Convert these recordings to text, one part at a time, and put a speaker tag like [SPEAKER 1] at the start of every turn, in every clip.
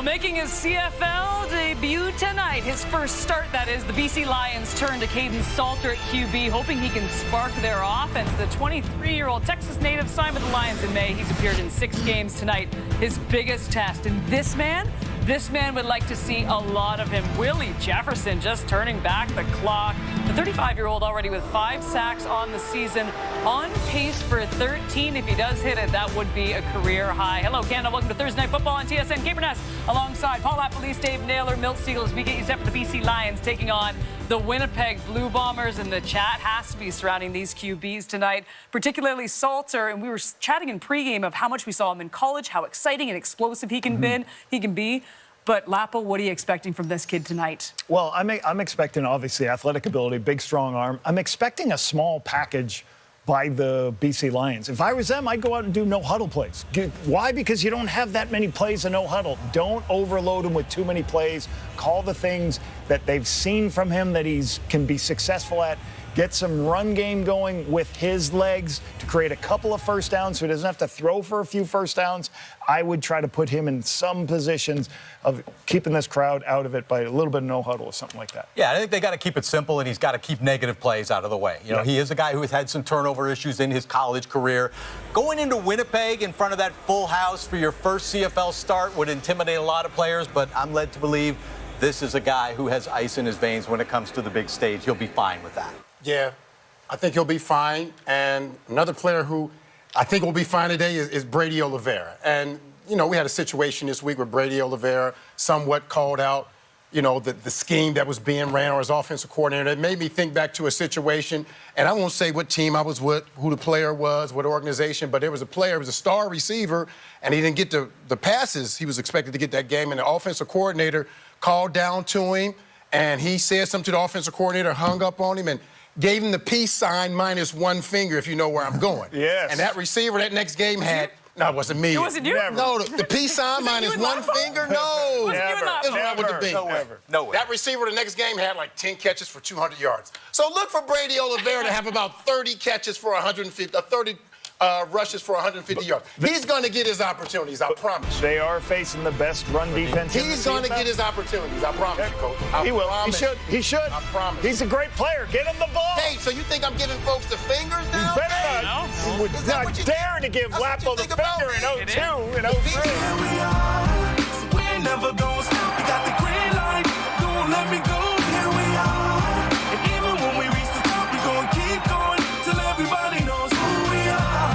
[SPEAKER 1] Well, making his CFL debut tonight, his first start, that is, the BC Lions turn to Caden Salter at QB, hoping he can spark their offense. The 23-year-old Texas native signed with the Lions in May. He's appeared in 6 games tonight, his biggest test. And this man would like to see a lot of him. Willie Jefferson just turning back the clock. The 35-year-old already with 5 sacks on the season, on pace for 13. If he does hit it, that would be a career high. Hello, Canada. Welcome to Thursday Night Football on TSN. Caperness alongside Paul Appelese, Dave Naylor, Milt Siegel as we get you set for the BC Lions taking on the Winnipeg Blue Bombers. And the chat has to be surrounding these QBs tonight, particularly Salter. And we were chatting in pregame of how much we saw him in college, how exciting and explosive he can be. But Lapo, what are you expecting from this kid tonight?
[SPEAKER 2] Well, I'm expecting, obviously, athletic ability, big, strong arm. I'm expecting a small package by the BC Lions. If I was them, I'd go out and do no-huddle plays. Why? Because you don't have that many plays of no-huddle. Don't overload him with too many plays. Call the things that they've seen from him that he can be successful at. Get some run game going with his legs to create a couple of first downs so he doesn't have to throw for a few first downs. I would try to put him in some positions of keeping this crowd out of it by a little bit of no huddle or something like that.
[SPEAKER 3] Yeah, I think they got to keep it simple, and he's got to keep negative plays out of the way. You know, he is a guy who has had some turnover issues in his college career. Going into Winnipeg in front of that full house for your first CFL start would intimidate a lot of players, but I'm led to believe this is a guy who has ice in his veins when it comes to the big stage. He'll be fine with that.
[SPEAKER 4] Yeah, I think he'll be fine. And another player who I think will be fine today is Brady Oliveira. And, you know, we had a situation this week where Brady Oliveira somewhat called out, you know, the scheme that was being ran, or his offensive coordinator. It made me think back to a situation, and I won't say what team I was with, who the player was, what organization, but there was a player, it was a star receiver, and he didn't get the passes he was expected to get that game, and the offensive coordinator called down to him, and he said something to the offensive coordinator, hung up on him, and gave him the peace sign minus 1 finger, if you know where I'm going.
[SPEAKER 2] Yes.
[SPEAKER 4] And that receiver that next game had, no, it wasn't me.
[SPEAKER 1] It wasn't you?
[SPEAKER 2] Never.
[SPEAKER 4] No, the peace sign minus 1 finger? No.
[SPEAKER 2] Never.
[SPEAKER 4] It's wrong with the beat.
[SPEAKER 3] No way.
[SPEAKER 4] That receiver the next game had like 10 catches for 200 yards. So look for Brady Oliveira to have about 30 catches for 150, 30 rushes for 150 yards. He's going to get his opportunities, I promise.
[SPEAKER 2] They are facing the best run defense in the
[SPEAKER 4] He's going to get his opportunities, I promise you, Coach.
[SPEAKER 2] He will. He should. He should.
[SPEAKER 4] I promise.
[SPEAKER 2] He's a great player. Get him the ball.
[SPEAKER 4] Hey, so you think I'm giving folks the fingers now?
[SPEAKER 2] You better not. You would not dare to give Lapo the finger in 02 and 03.
[SPEAKER 5] Here we are, so we ain't never gonna stop. We got the green light, don't let me go. Here we are, and even when we reach the top, we gonna keep going till everybody knows who we are.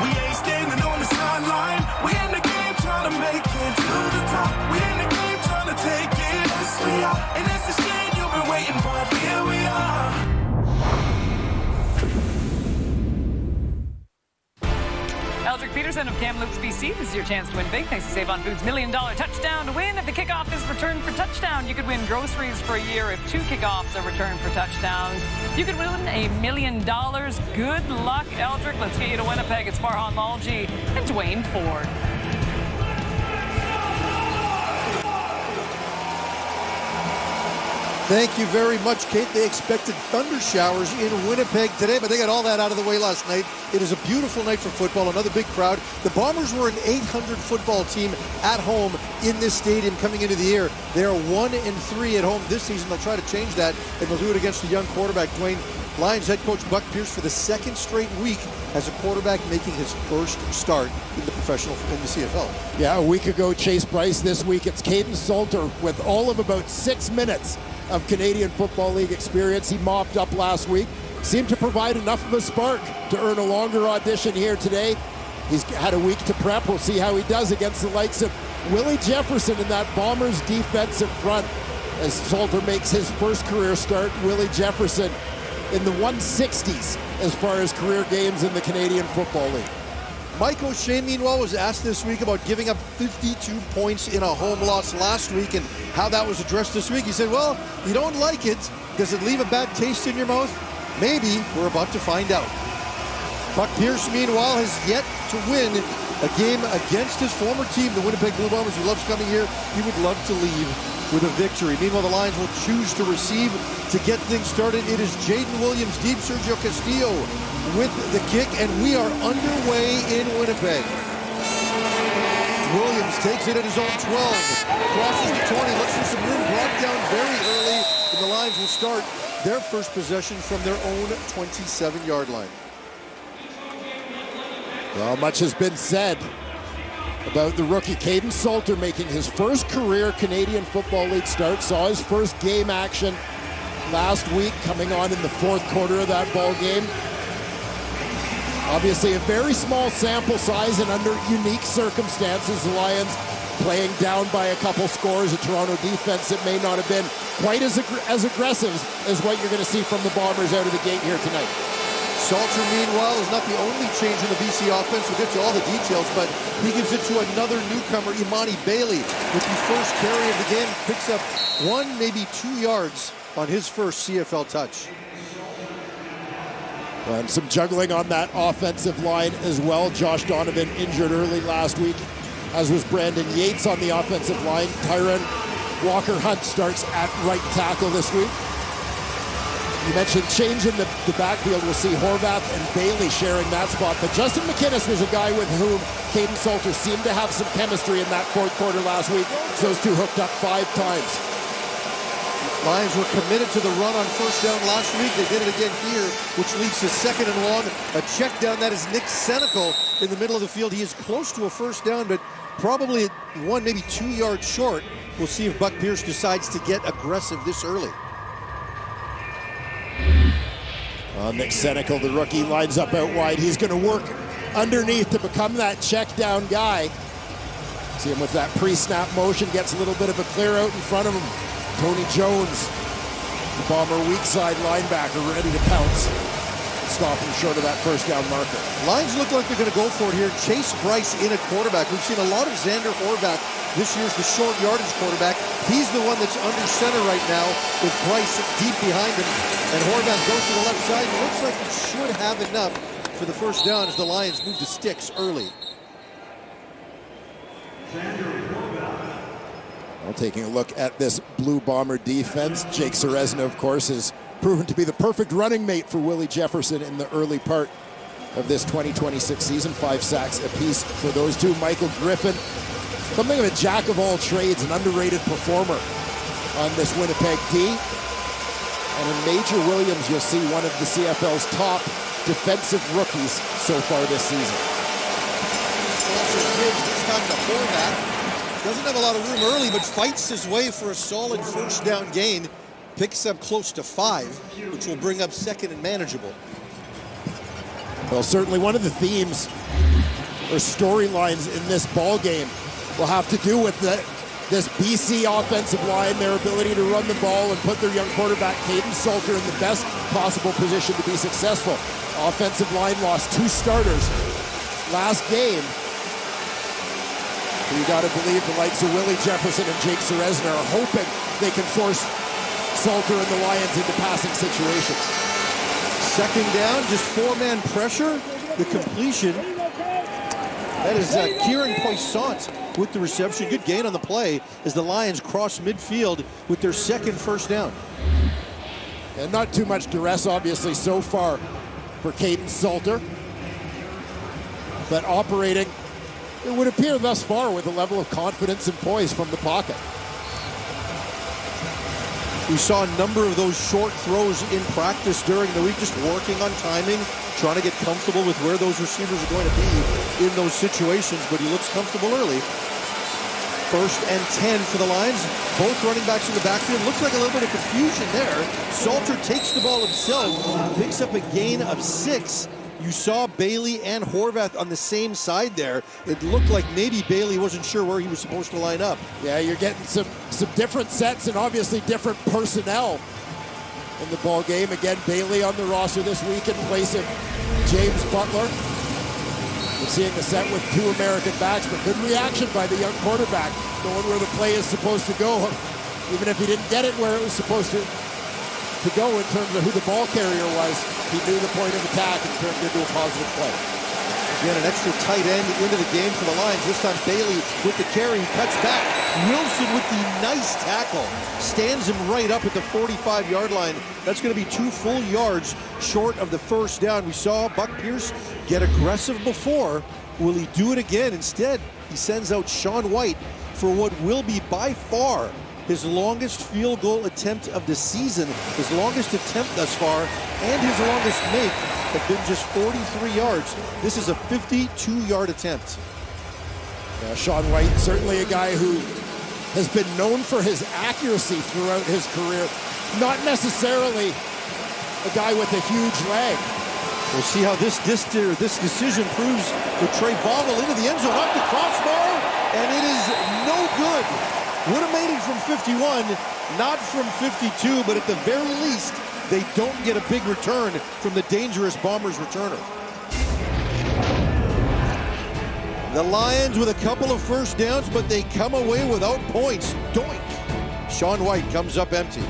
[SPEAKER 5] We ain't standing on the sideline. We in the game trying to make it to the top. We in the game trying to take it. Yes, we are, and it's the shit you've been waiting for. Here we are.
[SPEAKER 1] Eldrick Peterson of Kamloops, BC. This is your chance to win big. Thanks to Save on Foods' $1 Million Touchdown to win. If the kickoff is returned for touchdown, you could win groceries for a year. If 2 kickoffs are returned for touchdowns, you could win $1 million. Good luck, Eldrick. Let's get you to Winnipeg. It's Farhan Lalji and Dwayne Ford.
[SPEAKER 6] Thank you very much, Kate. They expected thunder showers in Winnipeg today, but they got all that out of the way last night. It is a beautiful night for football, another big crowd. The Bombers were an 800 football team at home in this stadium coming into the year. They are 1-3 at home this season. They'll try to change that, and they'll do it against the young quarterback, Dwayne. Lions head coach Buck Pierce for the 2nd straight week as a quarterback making his first start in the CFL.
[SPEAKER 7] Yeah, a week ago, Chase Bryce. This week, it's Caden Salter with all of about 6 minutes of Canadian Football League experience. He mopped up last week. Seemed to provide enough of a spark to earn a longer audition here today. He's had a week to prep. We'll see how he does against the likes of Willie Jefferson in that Bombers defensive front as Salter makes his first career start. Willie Jefferson in the 160s as far as career games in the Canadian Football League.
[SPEAKER 6] Mike O'Shea, meanwhile, was asked this week about giving up 52 points in a home loss last week and how that was addressed this week. He said, well, you don't like it. Does it leave a bad taste in your mouth? Maybe. We're about to find out. Buck Pierce, meanwhile, has yet to win a game against his former team, the Winnipeg Blue Bombers. He loves coming here. He would love to leave with a victory. Meanwhile, the Lions will choose to receive to get things started. It is Jaden Williams, deep Sergio Castillo with the kick, and we are underway in Winnipeg. Williams takes it at his own 12. Crosses the 20, looks for some room, brought down very early, and the Lions will start their first possession from their own 27-yard line.
[SPEAKER 7] Well, much has been said about the rookie Caden Salter making his first career Canadian Football League start. Saw his first game action last week, coming on in the fourth quarter of that ball game. Obviously a very small sample size and under unique circumstances. The Lions playing down by a couple scores, a Toronto defense that may not have been quite as aggressive as what you're going to see from the Bombers out of the gate here tonight.
[SPEAKER 6] Salter, meanwhile, is not the only change in the BC offense. We'll get to all the details, but he gives it to another newcomer, Imani Bailey, with the first carry of the game. Picks up 1, maybe 2 yards on his first CFL touch.
[SPEAKER 7] And some juggling on that offensive line as well. Josh Donovan injured early last week, as was Brandon Yates on the offensive line. Tyron Walker-Hunt starts at right tackle this week. You mentioned change in the backfield. We'll see Horvath and Bailey sharing that spot. But Justin McInnes was a guy with whom Caden Salter seemed to have some chemistry in that fourth quarter last week. So those two hooked up 5 times.
[SPEAKER 6] Lions were committed to the run on first down last week. They did it again here, which leads to second and long. A check down, that is Nick Senecal in the middle of the field. He is close to a first down, but probably 1, maybe 2 yards short. We'll see if Buck Pierce decides to get aggressive this early.
[SPEAKER 7] Nick Senecal, the rookie, lines up out wide. He's going to work underneath to become that check down guy. See him with that pre-snap motion, gets a little bit of a clear out in front of him. Tony Jones, the Bomber weak side linebacker, ready to pounce. Stop him short of that first down marker.
[SPEAKER 6] Lions look like they're going to go for it here. Chase Bryce in at quarterback. We've seen a lot of Xander Horvath. This year's the short yardage quarterback. He's the one that's under center right now with Bryce deep behind him. And Horvath goes to the left side. It looks like he should have enough for the first down as the Lions move the sticks early.
[SPEAKER 7] Well, taking a look at this Blue Bomber defense, Jake Ceresna, of course, has proven to be the perfect running mate for Willie Jefferson in the early part of this 2026 season. 5 sacks apiece for those two. Michael Griffin, something of a jack of all trades, an underrated performer on this Winnipeg D. And in Major Williams, you'll see one of the CFL's top defensive rookies so far this season.
[SPEAKER 6] This time to Horvath. Doesn't have a lot of room early, but fights his way for a solid first down gain. Picks up close to 5, which will bring up second and manageable.
[SPEAKER 7] Well, certainly one of the themes or storylines in this ball game will have to do with this BC offensive line, their ability to run the ball and put their young quarterback, Caden Salter, in the best possible position to be successful. Offensive line lost 2 starters last game. You got to believe the likes of Willie Jefferson and Jake Ceresna are hoping they can force Salter and the Lions into passing situations.
[SPEAKER 6] Second down, just 4-man pressure. The completion. That is Kieran Poissant with the reception. Good gain on the play as the Lions cross midfield with their second first down.
[SPEAKER 7] And not too much duress, obviously, so far for Caden Salter. But operating, it would appear thus far, with a level of confidence and poise from the pocket.
[SPEAKER 6] We saw a number of those short throws in practice during the week, just working on timing, trying to get comfortable with where those receivers are going to be in those situations, but he looks comfortable early. First and 10 for the Lions. Both running backs in the backfield. Looks like a little bit of confusion there. Salter takes the ball himself, picks up a gain of 6. You saw Bailey and Horvath on the same side there. It looked like maybe Bailey wasn't sure where he was supposed to line up.
[SPEAKER 7] Yeah, you're getting some different sets and obviously different personnel in the ball game. Again, Bailey on the roster this week in place of James Butler. We're seeing the set with 2 American backs, but good reaction by the young quarterback, knowing where the play is supposed to go, even if he didn't get it where it was supposed to go in terms of who the ball carrier was. He knew the point of attack and turned into a positive play.
[SPEAKER 6] Again, an extra tight end into the game for the Lions. This time Bailey with the carry, cuts back. Wilson with the nice tackle. Stands him right up at the 45-yard line. That's going to be 2 full yards short of the first down. We saw Buck Pierce get aggressive before. Will he do it again? Instead, he sends out Sean White for what will be by far his longest field goal attempt of the season, his longest attempt thus far, and his longest make have been just 43 yards. This is a 52-yard attempt.
[SPEAKER 7] Yeah, Sean White, certainly a guy who has been known for his accuracy throughout his career. Not necessarily a guy with a huge leg.
[SPEAKER 6] We'll see how this decision proves with Trey Bobble into the end zone, up the crossbar, and it is no good. Would have made it from 51, not from 52, but at the very least, they don't get a big return from the dangerous Bombers returner. The Lions with a couple of first downs, but they come away without points. Doink! Sean White comes up empty.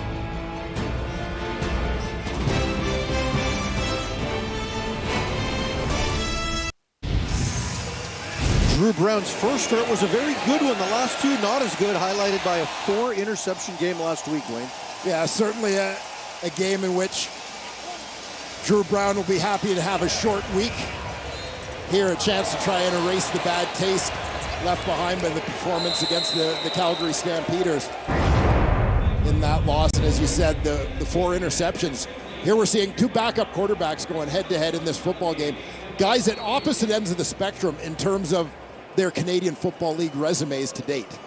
[SPEAKER 6] Drew Brown's first start was a very good one. The last two not as good, highlighted by a 4-interception game last week, Wayne.
[SPEAKER 7] Yeah, certainly a game in which Drew Brown will be happy to have a short week. Here, a chance to try and erase the bad taste left behind by the performance against the Calgary Stampeders in that loss. And as you said, the 4 interceptions. Here we're seeing 2 backup quarterbacks going head-to-head in this football game. Guys at opposite ends of the spectrum in terms of their Canadian Football League resumes to date.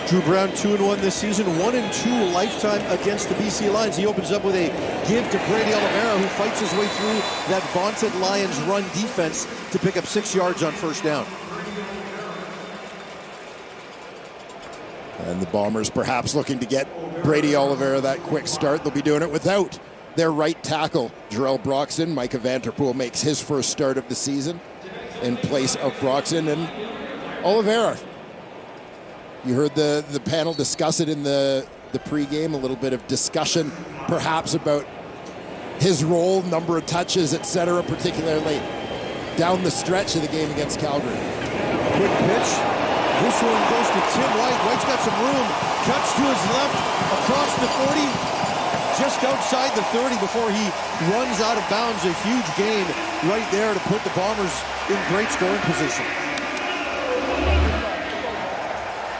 [SPEAKER 6] Drew Brown 2-1 this season, 1-2 lifetime against the BC Lions. He opens up with a give to Brady Oliveira, who fights his way through that vaunted Lions run defense to pick up 6 yards on first down.
[SPEAKER 7] And the Bombers perhaps looking to get Brady Oliveira that quick start. They'll be doing it without their right tackle, Jarrell Broxton. Micah Vanterpool makes his first start of the season in place of Broxton. And Oliveira, you heard the panel discuss it in the pregame, a little bit of discussion perhaps about his role, number of touches, etc., particularly down the stretch of the game against Calgary.
[SPEAKER 6] Quick pitch. This one goes to Tim White. White's got some room. Cuts to his left, across the 40, just outside the 30 before he runs out of bounds. A huge gain right there to put the Bombers in great scoring position.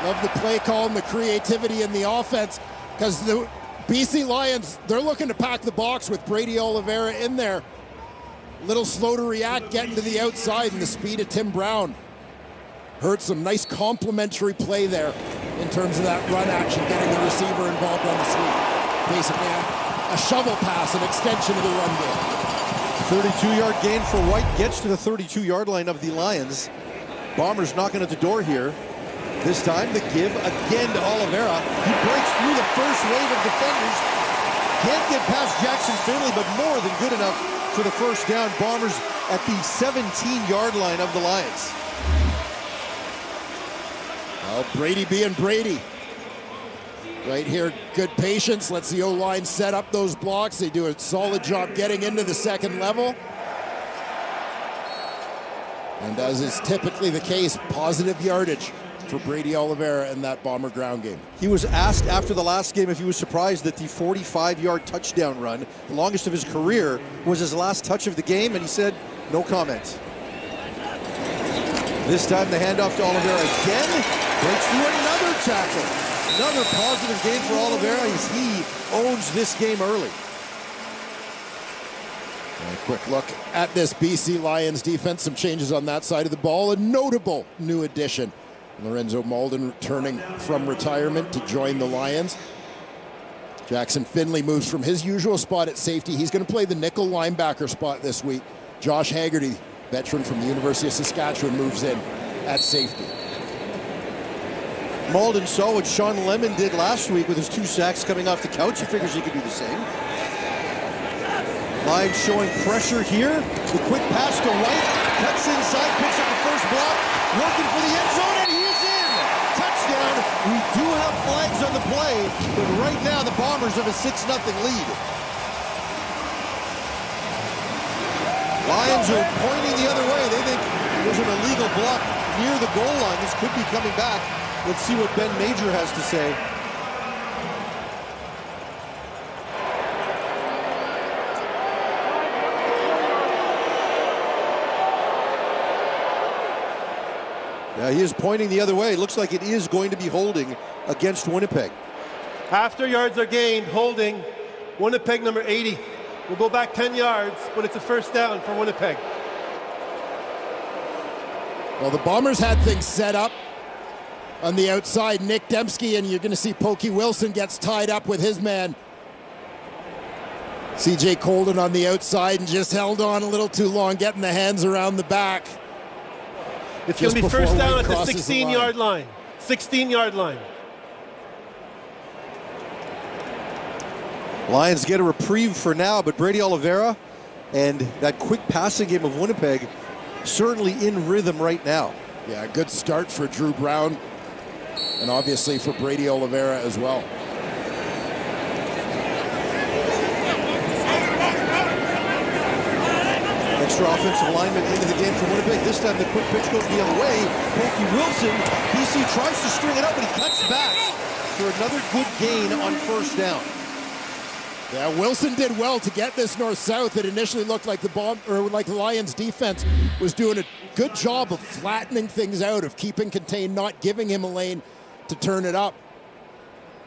[SPEAKER 7] Love the play call and the creativity in the offense, because the BC Lions, they're looking to pack the box with Brady Oliveira in there. A little slow to react, getting to the outside, and the speed of Tim Brown. Heard some nice complementary play there in terms of that run action, getting the receiver involved on the sweep. Basically a shovel pass, an extension of the run game.
[SPEAKER 6] 32-yard gain for White, gets to the 32-yard line of the Lions. Bombers knocking at the door here. This time the give again to Oliveira. He breaks through the first wave of defenders. Can't get past Jackson Finley, but more than good enough for the first down. Bombers at the 17-yard line of the Lions.
[SPEAKER 7] Well, Brady being Brady. Right here, good patience. Lets the O-line set up those blocks. They do a solid job getting into the second level. And as is typically the case, positive yardage for Brady Oliveira in that Bomber ground game.
[SPEAKER 6] He was asked after the last game if he was surprised that the 45-yard touchdown run, the longest of his career, was his last touch of the game, and he said, no comment. This time the handoff to Oliveira again, breaks through another tackle. Another positive gain for Oliveira as he owns this game early.
[SPEAKER 7] And a quick look at this BC Lions defense. Some changes on that side of the ball. A notable new addition. Lorenzo Malden returning from retirement to join the Lions. Jackson Finley moves from his usual spot at safety. He's going to play the nickel linebacker spot this week. Josh Haggerty, veteran from the University of Saskatchewan, moves in at safety.
[SPEAKER 6] Malden saw what Sean Lemon did last week with his 2 sacks coming off the couch. He figures he could do the same. Lions showing pressure here. The quick pass to White. Cuts inside, picks up the first block. Working for the end zone, and he's in! Touchdown! We do have flags on the play, but right now the Bombers have a 6-0 lead. Lions are pointing the other way. They think there's an illegal block near the goal line. This could be coming back. Let's see what Ben Major has to say. He is pointing the other way. It looks like it is going to be holding against Winnipeg.
[SPEAKER 8] After yards are gained, holding, Winnipeg number 80. We'll go back 10 yards, but it's a first down for Winnipeg.
[SPEAKER 7] Well, the Bombers had things set up on the outside. Nick Dembski, and you're going to see Pokey Wilson gets tied up with his man. CJ Colden on the outside and just held on a little too long, getting the hands around the back.
[SPEAKER 8] It's going to be first down at the 16-yard line. 16-yard line.
[SPEAKER 6] Lions get a reprieve for now, but Brady Oliveira and that quick passing game of Winnipeg certainly in rhythm right now.
[SPEAKER 7] Yeah, good start for Drew Brown and obviously for Brady Oliveira as well.
[SPEAKER 6] Extra offensive lineman into the game for Winnipeg. This time the quick pitch goes the other way. Pokey Wilson, BC tries to string it up, but he cuts back for another good gain on first down.
[SPEAKER 7] Yeah, Wilson did well to get this north-south. It initially looked like the Lions defense was doing a good job of flattening things out, of keeping contained, not giving him a lane to turn it up.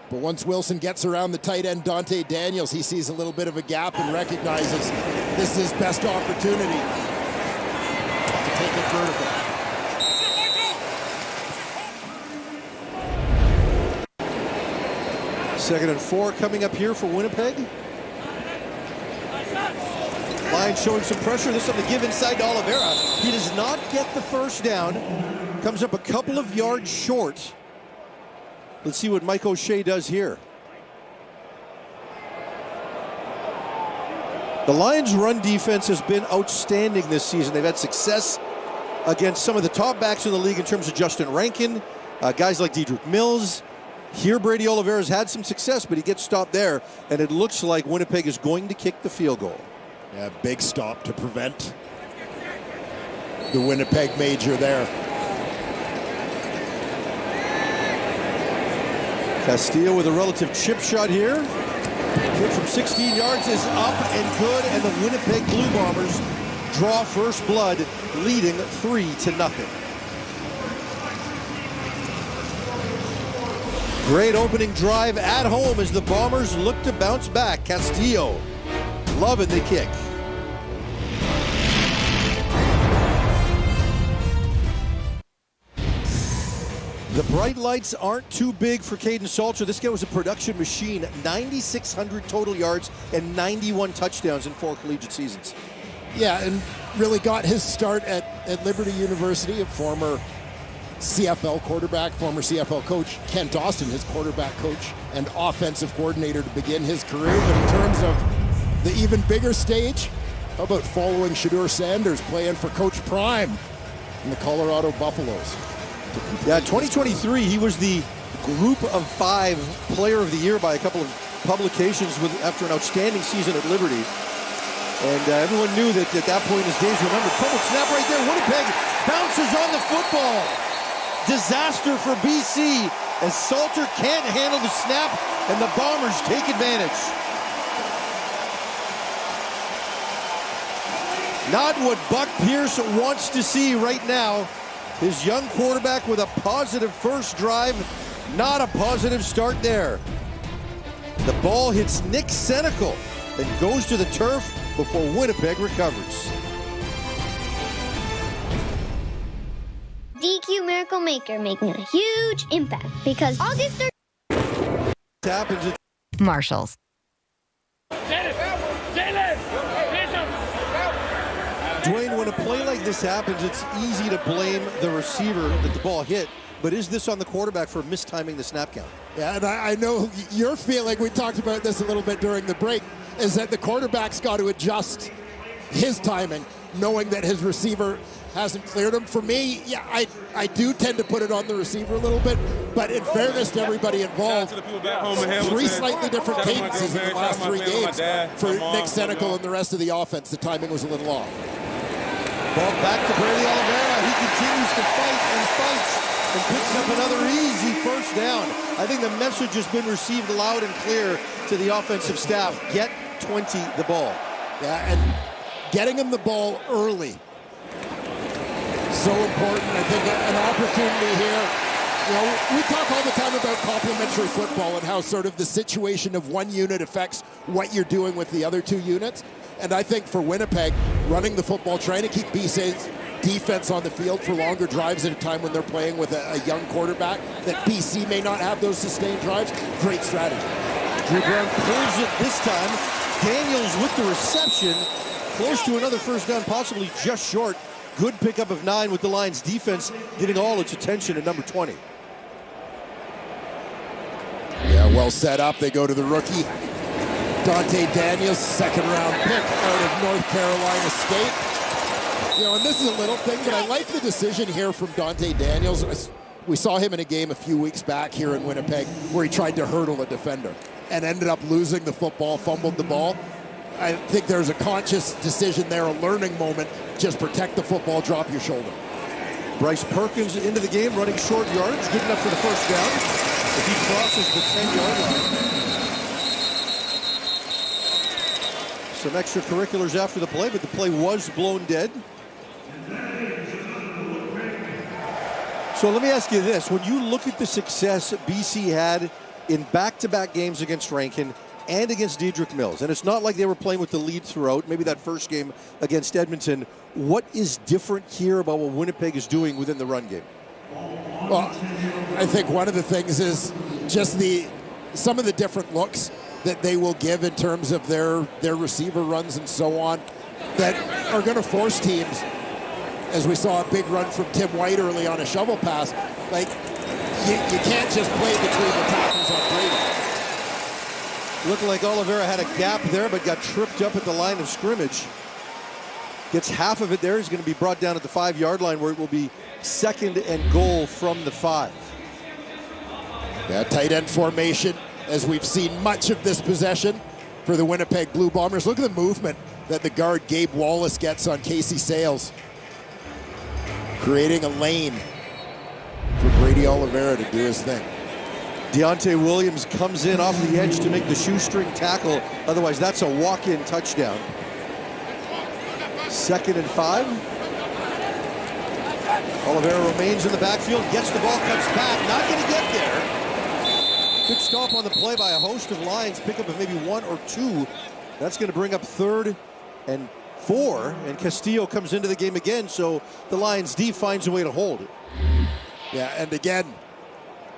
[SPEAKER 7] But once Wilson gets around the tight end, Dante Daniels, he sees a little bit of a gap and recognizes this is his best opportunity to take it vertical.
[SPEAKER 6] Second and 4 coming up here for Winnipeg. Lions showing some pressure. This time the give inside to Oliveira. He does not get the first down. Comes up a couple of yards short. Let's see what Mike O'Shea does here. The Lions' run defense has been outstanding this season. They've had success against some of the top backs in the league in terms of Justin Rankin, guys like Dedrick Mills. Here, Brady Oliveira's had some success, but he gets stopped there, and it looks like Winnipeg is going to kick the field goal.
[SPEAKER 7] Yeah, big stop to prevent the Winnipeg major there.
[SPEAKER 6] Castillo with a relative chip shot here. Kick from 16 yards is up and good, and the Winnipeg Blue Bombers draw first blood, leading 3-0. Great opening drive at home as the Bombers look to bounce back. Castillo loving the kick. The bright lights aren't too big for Caden Salter. This guy was a production machine. 9,600 total yards and 91 touchdowns in 4 collegiate seasons.
[SPEAKER 7] Yeah, and really got his start at Liberty University, a former CFL quarterback, former CFL coach Kent Austin, his quarterback coach and offensive coordinator to begin his career. But in terms of the even bigger stage, how about following Shadur Sanders playing for Coach Prime in the Colorado Buffaloes?
[SPEAKER 6] Yeah, 2023, he was the Group of 5 Player of the Year by a couple of publications after an outstanding season at Liberty. And everyone knew that at that point in his days, remember, fumble snap right there. Winnipeg bounces on the football. Disaster for BC as Salter can't handle the snap and the Bombers take advantage. Not what Buck Pierce wants to see right now. His young quarterback with a positive first drive, not a positive start there. The ball hits Nick Senecal and goes to the turf before Winnipeg recovers.
[SPEAKER 9] DQ Miracle Maker making a huge impact because August 3rd
[SPEAKER 6] happens at
[SPEAKER 10] Marshalls.
[SPEAKER 6] Dwayne, when a play like this happens, it's easy to blame the receiver that the ball hit, but is this on the quarterback for mistiming the snap count?
[SPEAKER 7] Yeah, and I know your feeling, we talked about this a little bit during the break, is that the quarterback's got to adjust his timing, knowing that his receiver hasn't cleared him. For me, yeah, I do tend to put it on the receiver a little bit, but in fairness to everybody involved, 3 slightly different cadences in the last 3 games for Nick Senecal and the rest of the offense. The timing was a little off.
[SPEAKER 6] Ball back to Brady Oliveira. He continues to fight and fights and picks up another easy first down. I think the message has been received loud and clear to the offensive staff. Get 20 the ball.
[SPEAKER 7] Yeah, and getting him the ball early so important. I think an opportunity here. You know, we talk all the time about complementary football and how sort of the situation of one unit affects what you're doing with the other two units. And I think for Winnipeg, running the football, trying to keep BC's defense on the field for longer drives at a time when they're playing with a young quarterback, that BC may not have those sustained drives, great strategy.
[SPEAKER 6] Drew Brown pulls it this time. Daniels with the reception. Close to another first down, possibly just short. Good pickup of 9 with the Lions defense getting all its attention at number 20.
[SPEAKER 7] Yeah, well set up. They go to the rookie. Dante Daniels, second-round pick out of North Carolina State. You know, and this is a little thing, but I like the decision here from Dante Daniels. We saw him in a game a few weeks back here in Winnipeg where he tried to hurdle a defender and ended up losing the football, fumbled the ball. I think there's a conscious decision there, a learning moment. Just protect the football, drop your shoulder.
[SPEAKER 6] Bryce Perkins into the game, running short yards, good enough for the first down. If he crosses the 10-yard line. Some extracurriculars after the play, but the play was blown dead. So let me ask you this. When you look at the success BC had in back-to-back games against Rankin and against Diedrich Mills, and it's not like they were playing with the lead throughout, maybe that first game against Edmonton, what is different here about what Winnipeg is doing within the run game?
[SPEAKER 7] Well, I think one of the things is just some of the different looks that they will give in terms of their receiver runs and so on that are going to force teams, as we saw a big run from Tim White early on a shovel pass, like you can't just play between the tackles on Brady.
[SPEAKER 6] Looking like Oliveira had a gap there, but got tripped up at the line of scrimmage. Gets half of it there. He's going to be brought down at the 5-yard line where it will be 2nd and goal from the 5.
[SPEAKER 7] Yeah, tight end formation, as we've seen much of this possession for the Winnipeg Blue Bombers. Look at the movement that the guard Gabe Wallace gets on Casey Sales, creating a lane for Brady Oliveira to do his thing.
[SPEAKER 6] Deontay Williams comes in off the edge to make the shoestring tackle. Otherwise, that's a walk-in touchdown. 2nd and 5. Oliveira remains in the backfield, gets the ball, cuts back, not going to get there. Good stop on the play by a host of Lions, pickup of maybe 1 or 2. That's going to bring up 3rd and 4, and Castillo comes into the game again, so the Lions D finds a way to hold it.
[SPEAKER 7] Yeah, and again,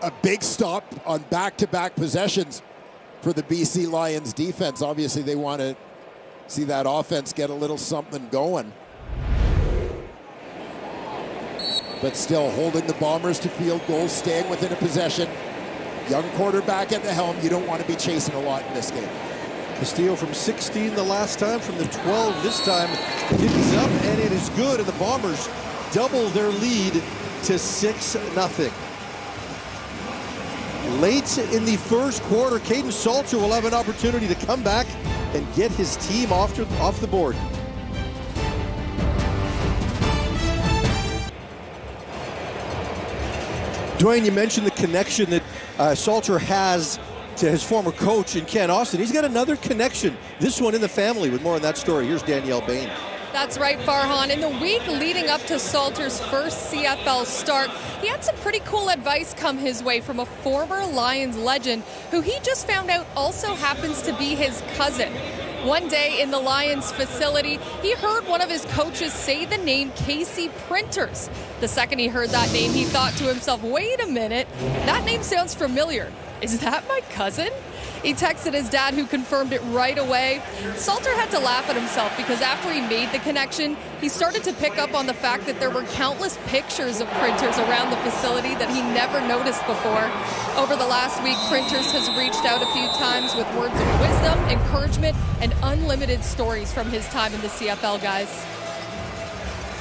[SPEAKER 7] a big stop on back-to-back possessions for the BC Lions defense. Obviously, they want to see that offense get a little something going. But still holding the Bombers to field goals, staying within a possession. Young quarterback at the helm. You don't want to be chasing a lot in this game.
[SPEAKER 6] Castillo from 16 the last time, from the 12 this time. Giddies up, and it is good, and the Bombers double their lead to 6-0. Late in the first quarter, Caden Salter will have an opportunity to come back and get his team off the board. Dwayne, you mentioned the connection that Salter has to his former coach in Ken Austin. He's got another connection, this one in the family. With more on that story, here's Danielle Bain.
[SPEAKER 10] That's right, Farhan. In the week leading up to Salter's first CFL start, he had some pretty cool advice come his way from a former Lions legend who he just found out also happens to be his cousin. One day in the Lions facility, he heard one of his coaches say the name Casey Printers. The second he heard that name, he thought to himself, wait a minute, that name sounds familiar. Is that my cousin? He texted his dad, who confirmed it right away. Salter had to laugh at himself because after he made the connection, he started to pick up on the fact that there were countless pictures of Printers around the facility that he never noticed before. Over the last week, Printers has reached out a few times with words of wisdom, encouragement, and unlimited stories from his time in the CFL, guys.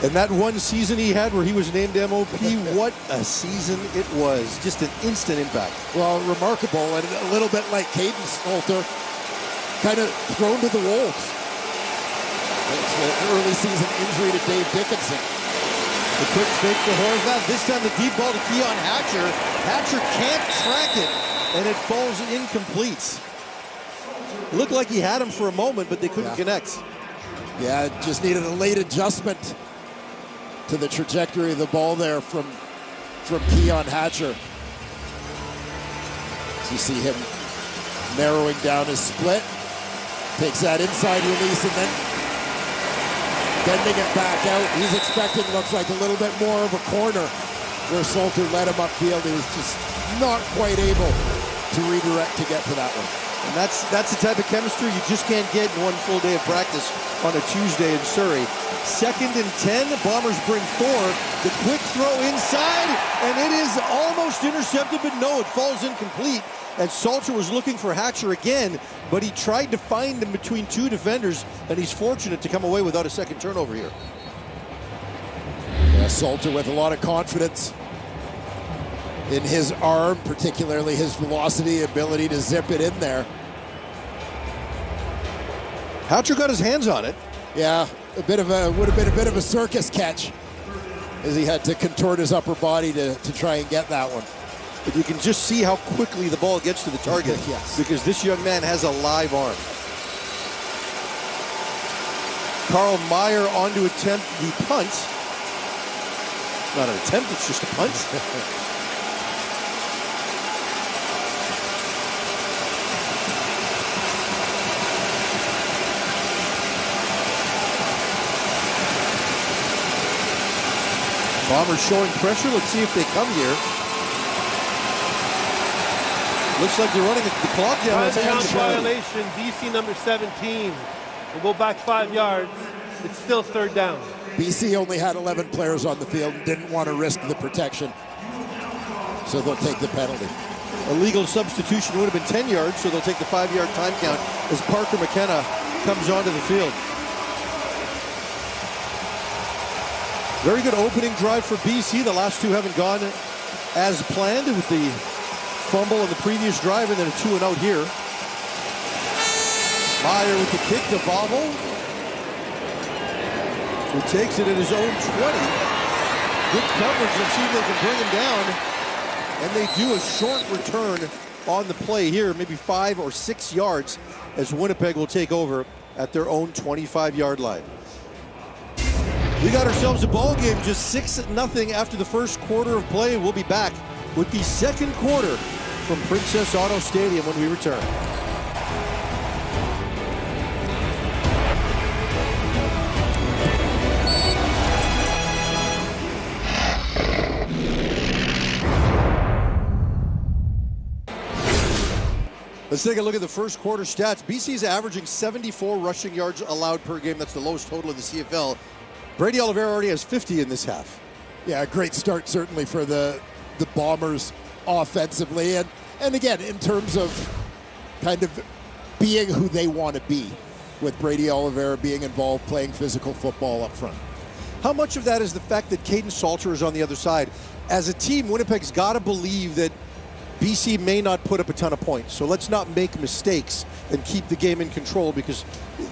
[SPEAKER 6] And that one season he had where he was named MOP, what a season it was. Just an instant impact.
[SPEAKER 7] Well, remarkable, and a little bit like Caden Salter, kind of thrown to the wolves. It's an early season injury to Dave Dickinson.
[SPEAKER 6] The quick fake to Horvath. This time the deep ball to Keon Hatcher. Hatcher can't track it, and it falls incomplete. Looked like he had him for a moment, but they couldn't connect.
[SPEAKER 7] Yeah, just needed a late adjustment to the trajectory of the ball there from Keon Hatcher. So you see him narrowing down his split. Takes that inside release and then bending it back out. He's expecting, looks like, a little bit more of a corner where Salter led him upfield. He was just not quite able to redirect to get to that one.
[SPEAKER 6] And that's the type of chemistry you just can't get in one full day of practice on a Tuesday in Surrey. 2nd and 10, Bombers bring 4. The quick throw inside, and it is almost intercepted, but no, it falls incomplete. And Salter was looking for Hatcher again, but he tried to find him between 2 defenders, and he's fortunate to come away without a second turnover here.
[SPEAKER 7] Yeah, Salter with a lot of confidence in his arm, particularly his velocity, ability to zip it in there.
[SPEAKER 6] Hatcher got his hands on it.
[SPEAKER 7] Yeah, would have been a bit of a circus catch as he had to contort his upper body to try and get that one.
[SPEAKER 6] But you can just see how quickly the ball gets to the target.
[SPEAKER 7] Yes.
[SPEAKER 6] Because this young man has a live arm. Carl Meyer on to attempt the punt. Not an attempt, it's just a punt. Bombers showing pressure. Let's see if they come here. Looks like they're running the clock down.
[SPEAKER 8] Five-count violation, BC number 17. We'll go back 5 yards. It's still 3rd down.
[SPEAKER 7] BC only had 11 players on the field and didn't want to risk the protection, so they'll take the penalty.
[SPEAKER 6] A legal substitution would have been 10 yards, so they'll take the 5-yard time count as Parker McKenna comes onto the field. Very good opening drive for BC. The last 2 haven't gone as planned with the fumble on the previous drive and then a 2-and-out here. Meyer with the kick to Vavo, who takes it at his own 20. Good coverage. Let's see if they can bring him down. And they do a short return on the play here, maybe 5 or 6 yards, as Winnipeg will take over at their own 25-yard line. We got ourselves a ball game, just 6-0 after the first quarter of play. We'll be back with the second quarter from Princess Auto Stadium when we return. Let's take a look at the first quarter stats. BC's averaging 74 rushing yards allowed per game. That's the lowest total in the CFL. Brady Oliveira already has 50 in this half.
[SPEAKER 7] Yeah, a great start certainly for the Bombers offensively. And again, in terms of kind of being who they want to be, with Brady Oliveira being involved, playing physical football up front.
[SPEAKER 6] How much of that is the fact that Caden Salter is on the other side? As a team, Winnipeg's got to believe that BC may not put up a ton of points. So let's not make mistakes and keep the game in control because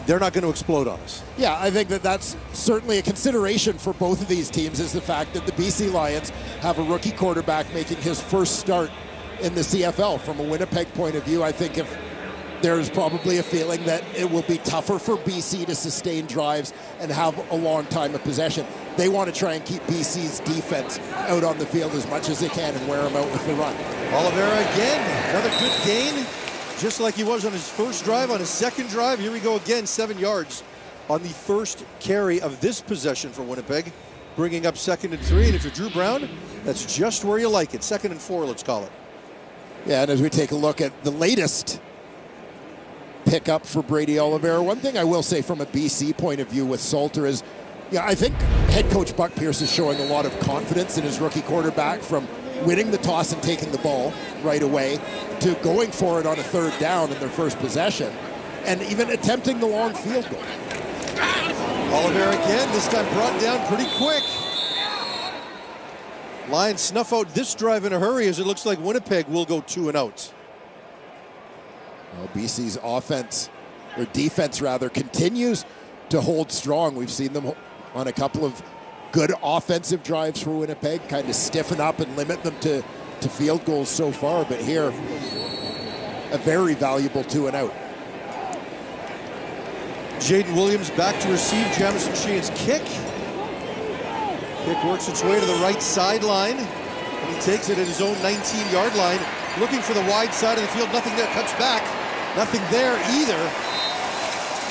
[SPEAKER 6] they're not going to explode on us.
[SPEAKER 7] Yeah, I think that's certainly a consideration for both of these teams, is the fact that the BC Lions have a rookie quarterback making his first start in the CFL. From a Winnipeg point of view, I think if there's probably a feeling that it will be tougher for BC to sustain drives and have a long time of possession. They want to try and keep BC's defense out on the field as much as they can and wear them out with the run.
[SPEAKER 6] Oliveira again, another good gain, just like he was on his first drive. On his second drive, here we go again, 7 yards on the first carry of this possession for Winnipeg, bringing up 2nd and 3. And if you're Drew Brown, that's just where you like it. 2nd and 4, let's call it.
[SPEAKER 7] Yeah, and as we take a look at the latest pickup for Brady Oliveira, one thing I will say from a BC point of view with Salter is, yeah, I think head coach Buck Pierce is showing a lot of confidence in his rookie quarterback, from winning the toss and taking the ball right away to going for it on a 3rd down in their first possession and even attempting the long field goal.
[SPEAKER 6] Oliveira again, this time brought down pretty quick. Lions snuff out this drive in a hurry as it looks like Winnipeg will go 2-and-out.
[SPEAKER 7] Well, BC's offense, or defense rather, continues to hold strong. We've seen them on a couple of good offensive drives for Winnipeg, kind of stiffen up and limit them to field goals so far, but here, a very valuable 2-and-out.
[SPEAKER 6] Jaden Williams back to receive Jamison Sheehan's kick. Kick works its way to the right sideline, and he takes it at his own 19-yard line, looking for the wide side of the field. Nothing there, cuts back. Nothing there either.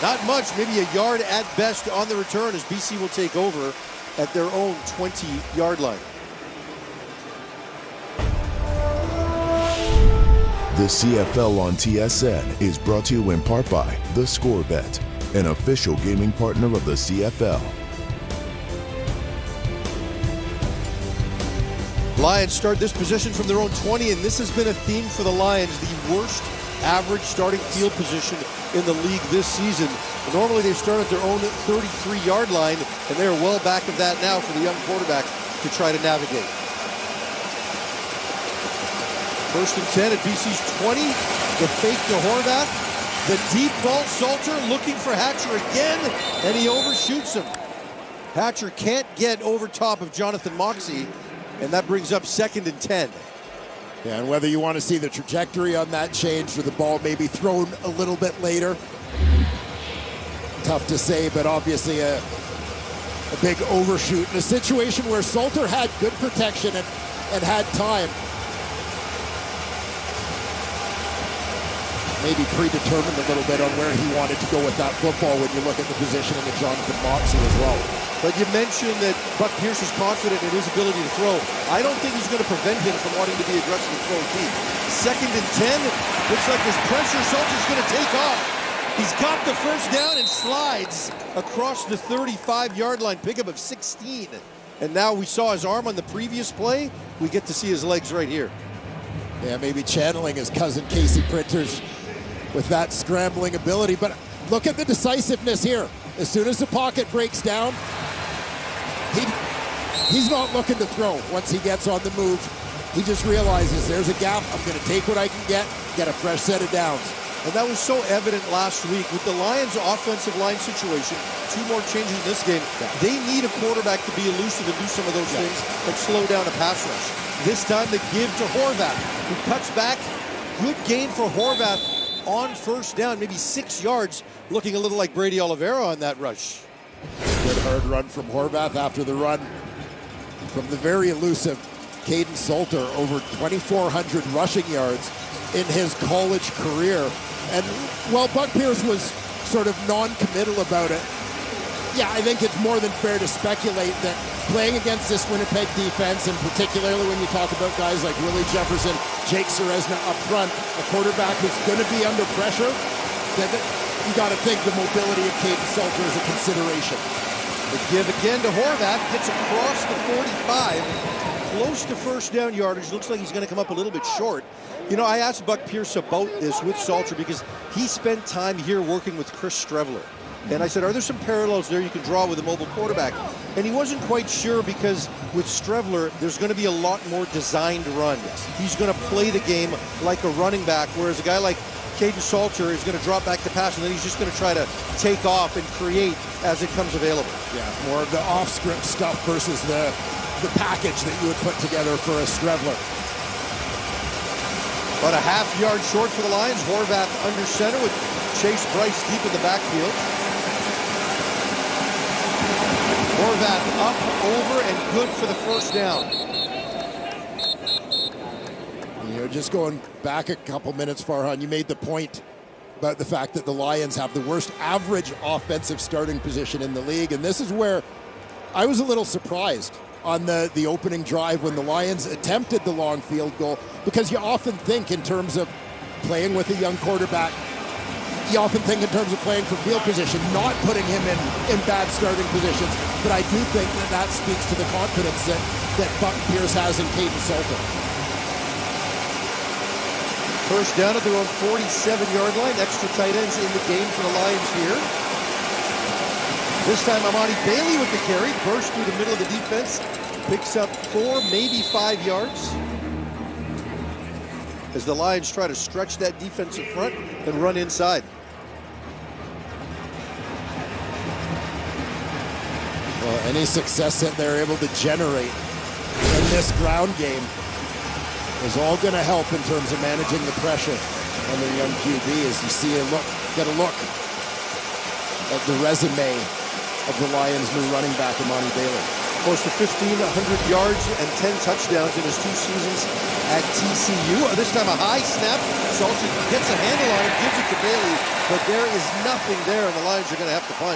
[SPEAKER 6] Not much, maybe a yard at best on the return as BC will take over at their own 20-yard line.
[SPEAKER 11] The CFL on TSN is brought to you in part by The Score Bet, an official gaming partner of the CFL.
[SPEAKER 6] Lions start this position from their own 20, and this has been a theme for the Lions, the worst average starting field position in the league this season. Normally they start at their own 33-yard line, and they are well back of that now for the young quarterback to try to navigate. First and 10 at BC's 20. The fake to Horvath. The deep ball, Salter looking for Hatcher again, and he overshoots him. Hatcher can't get over top of Jonathan Moxey, and that brings up 2nd and 10.
[SPEAKER 7] Yeah, and whether you want to see the trajectory on that change or the ball maybe thrown a little bit later, tough to say, but obviously a big overshoot in a situation where Salter had good protection and had time. Maybe predetermined a little bit on where he wanted to go with that football when you look at the positioning of Jonathan Moxey as well.
[SPEAKER 6] But you mentioned that Buck Pierce is confident in his ability to throw. I don't think he's going to prevent him from wanting to be aggressive and throw deep. 2nd and 10. Looks like there's pressure. Salter's going to take off. He's got the first down and slides across the 35-yard line. Pickup of 16. And now we saw his arm on the previous play. We get to see his legs right here.
[SPEAKER 7] Yeah, maybe channeling his cousin Casey Printers with that scrambling ability. But look at the decisiveness here. As soon as the pocket breaks down, he's not looking to throw once he gets on the move. He just realizes there's a gap. I'm going to take what I can get a fresh set of downs.
[SPEAKER 6] And that was so evident last week with the Lions' offensive line situation. 2 more changes in this game. They need a quarterback to be elusive and do some of those things, like slow down a pass rush. This time they give to Horvath, who cuts back. Good gain for Horvath on first down, maybe 6 yards, looking a little like Brady Oliveira on that rush.
[SPEAKER 7] Good hard run from Horvath after the run from the very elusive Caden Salter, over 2,400 rushing yards in his college career. And while Buck Pierce was sort of non-committal about it, yeah, I think it's more than fair to speculate that playing against this Winnipeg defense, and particularly when you talk about guys like Willie Jefferson, Jake Ceresna up front, a quarterback who's going to be under pressure, then you got to think the mobility of Caden Salter is a consideration.
[SPEAKER 6] The give again to Horvath, gets across the 45, close to first down yardage. Looks like he's going to come up a little bit short. You know, I asked Buck Pierce about this with Salter because he spent time here working with Chris Streveler. And I said, are there some parallels there you can draw with a mobile quarterback? And he wasn't quite sure because with Streveler, there's going to be a lot more designed run. He's going to play the game like a running back, whereas a guy like Caden Salter is going to drop back to pass, and then he's just going to try to take off and create as it comes available.
[SPEAKER 7] Yeah, more of the off-script stuff versus the package that you would put together for a Streveler.
[SPEAKER 6] About a half yard short for the Lions. Horvath under center with Chase Bryce deep in the backfield. Horvath up, over, and good for the first down.
[SPEAKER 7] You know, just going back a couple minutes, Farhan, you made the point about the fact that the Lions have the worst average offensive starting position in the league, and this is where I was a little surprised on the opening drive when the Lions attempted the long field goal, because you often think in terms of playing with a young quarterback, you often think in terms of playing for field position, not putting him in bad starting positions. But I do think that speaks to the confidence that Buck Pierce has in Caden Salter.
[SPEAKER 6] First down at their own 47-yard line. Extra tight ends in the game for the Lions here. This time Amani Bailey with the carry. Burst through the middle of the defense. Picks up 4, maybe 5 yards. As the Lions try to stretch that defensive front and run inside.
[SPEAKER 7] Well, any success that they're able to generate in this ground game is all going to help in terms of managing the pressure on the young QB as you see get a look at the resume of the Lions' new running back, Amani Bailey.
[SPEAKER 6] Close to 1,500 yards and 10 touchdowns in his 2 seasons at TCU. This time a high snap. Salter gets a handle on it, gives it to Bailey, but there is nothing there, and the Lions are going to have to punt.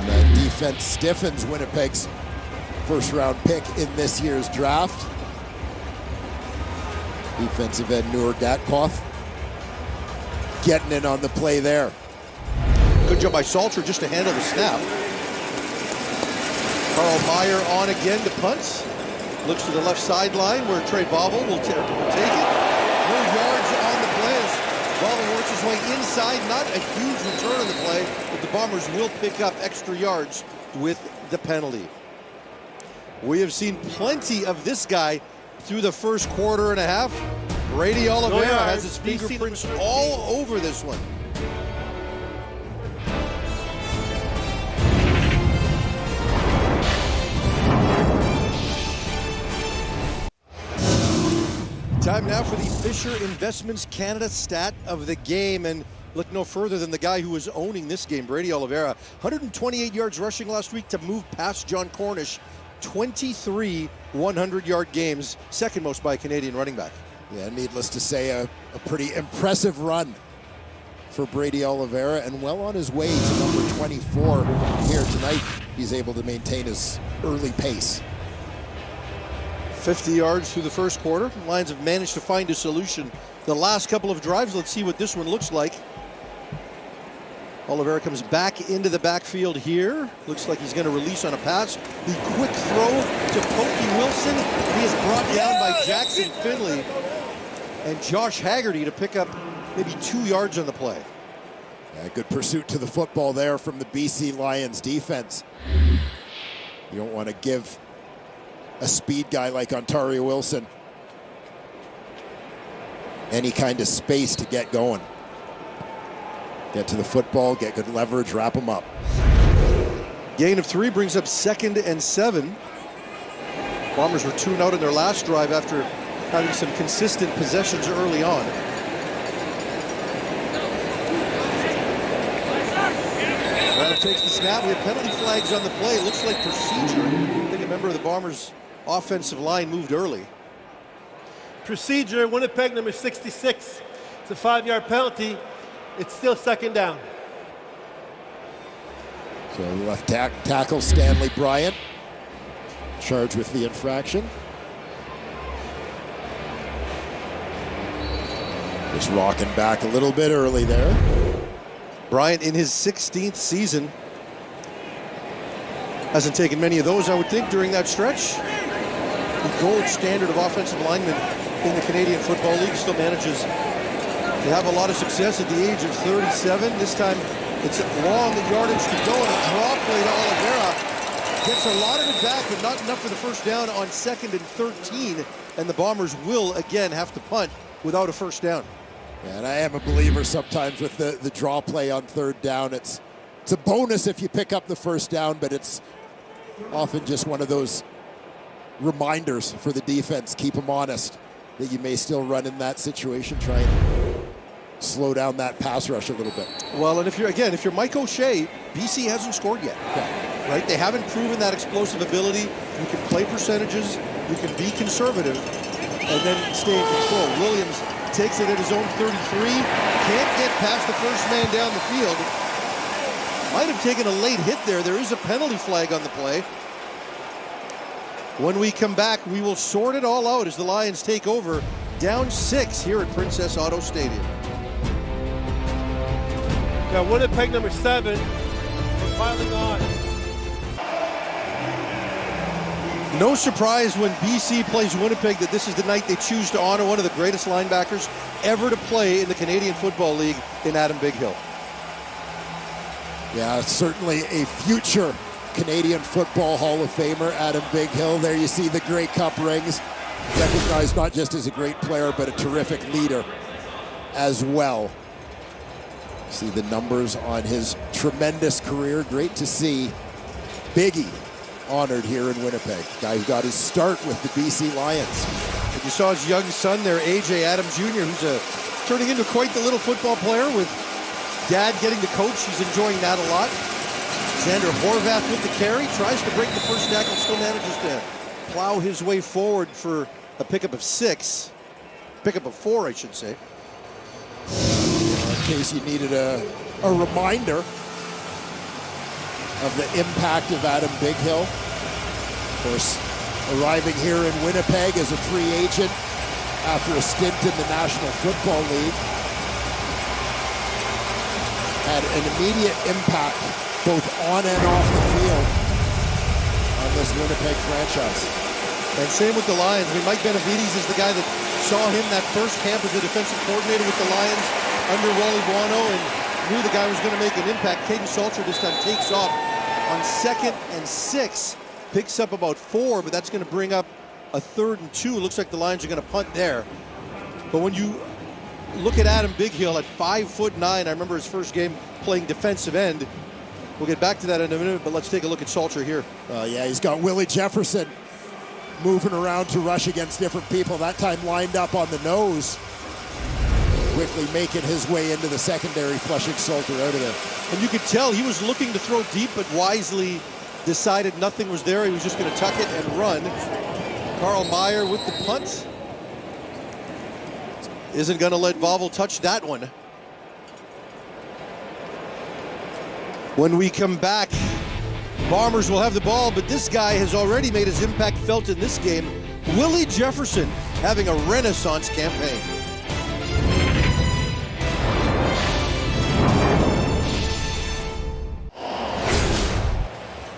[SPEAKER 7] And that defense stiffens Winnipeg's first-round pick in this year's draft. Defensive end Noor Gatkoff getting in on the play there.
[SPEAKER 6] Good job by Salter just to handle the snap. Carl Meyer on again to punt. Looks to the left sideline where Trey Bobble will take it. No yards on the play as Bobble works his way inside. Not a huge return on the play, but the Bombers will pick up extra yards with the penalty. We have seen plenty of this guy through the first quarter and a half. Brady Oliveira has his fingerprints all over this one. Time now for the Fisher Investments Canada stat of the game, and look no further than the guy who was owning this game, Brady Oliveira. 128 yards rushing last week to move past John Cornish. 23 100-yard games, second most by a Canadian running back.
[SPEAKER 7] Yeah, needless to say, a pretty impressive run for Brady Oliveira, and well on his way to number 24 here tonight. He's able to maintain his early pace.
[SPEAKER 6] 50 yards through the first quarter. The Lions have managed to find a solution the last couple of drives. Let's see what this one looks like. Oliveira comes back into the backfield here. Looks like he's going to release on a pass. The quick throw to Pokey Wilson. He is brought down by Jackson Finley and Josh Haggerty to pick up maybe 2 yards on the play.
[SPEAKER 7] Yeah, good pursuit to the football there from the BC Lions defense. You don't want to give a speed guy like Ontario Wilson any kind of space to get going. Get to the football, get good leverage, wrap him up.
[SPEAKER 6] Gain of 3 brings up 2nd and 7. Bombers were 2-out in their last drive after having some consistent possessions early on. Ryder takes the snap. We have penalty flags on the play. It looks like procedure. I think a member of the Bombers' offensive line moved early.
[SPEAKER 8] Procedure, Winnipeg number 66. It's a 5-yard penalty. It's still 2nd down.
[SPEAKER 7] So left tackle Stanley Bryant charged with the infraction. Just rocking back a little bit early there.
[SPEAKER 6] Bryant in his 16th season. Hasn't taken many of those, I would think, during that stretch. The gold standard of offensive linemen in the Canadian Football League. Still manages to have a lot of success at the age of 37. This time it's long yardage to go and a draw play to Oliveira. Gets a lot of it back, but not enough for the first down on 2nd and 13. And the Bombers will again have to punt without a first down.
[SPEAKER 7] Yeah, and I am a believer sometimes with the draw play on 3rd down. It's a bonus if you pick up the first down, but it's often just one of those reminders for the defense. Keep them honest that you may still run in that situation. Try and slow down that pass rush a little bit.
[SPEAKER 6] Well, and if you're Mike O'Shea, BC hasn't scored yet.
[SPEAKER 7] Yeah.
[SPEAKER 6] Right? They haven't proven that explosive ability. You can play percentages, you can be conservative, and then stay in control. Williams takes it at his own 33, can't get past the first man down the field. Might have taken a late hit there. There is a penalty flag on the play. When we come back, we will sort it all out as the Lions take over, down 6 here at Princess Auto Stadium.
[SPEAKER 8] Got Winnipeg number 7. We're piling on.
[SPEAKER 6] No surprise when BC plays Winnipeg that this is the night they choose to honor one of the greatest linebackers ever to play in the Canadian Football League in Adam Bighill.
[SPEAKER 7] Yeah, certainly a future Canadian Football Hall of Famer, Adam Bighill. There you see the Grey Cup rings. Recognized not just as a great player, but a terrific leader as well. See the numbers on his tremendous career. Great to see Biggie honored here in Winnipeg. Guy who got his start with the BC Lions.
[SPEAKER 6] And you saw his young son there, AJ Adams Jr., who's turning into quite the little football player with Dad getting the coach, he's enjoying that a lot. Xander Horvath with the carry, tries to break the first tackle, still manages to plow his way forward for a pickup of 6. Pickup of 4, I should say.
[SPEAKER 7] In case you needed a reminder of the impact of Adam Bighill. Of course, arriving here in Winnipeg as a free agent after a stint in the National Football League. Had an immediate impact both on and off the field on this Winnipeg franchise.
[SPEAKER 6] And same with the Lions. I mean, Mike Benavides is the guy that saw him that first camp as a defensive coordinator with the Lions under Wally Buono and knew the guy was going to make an impact. Caden Salter this time takes off on 2nd and 6. Picks up about 4, but that's going to bring up a 3rd and 2. Looks like the Lions are going to punt there. But when you look at Adam Bighill at 5'9", I remember his first game playing defensive end. We'll get back to that in a minute, but let's take a look at Salter here.
[SPEAKER 7] Yeah, he's got Willie Jefferson moving around to rush against different people. That time lined up on the nose. Quickly making his way into the secondary, flushing Salter out of there.
[SPEAKER 6] And you could tell he was looking to throw deep, but wisely decided nothing was there. He was just going to tuck it and run. Carl Meyer with the punt. Isn't going to let Vauvel touch that one. When we come back, Bombers will have the ball, but this guy has already made his impact felt in this game. Willie Jefferson having a renaissance campaign.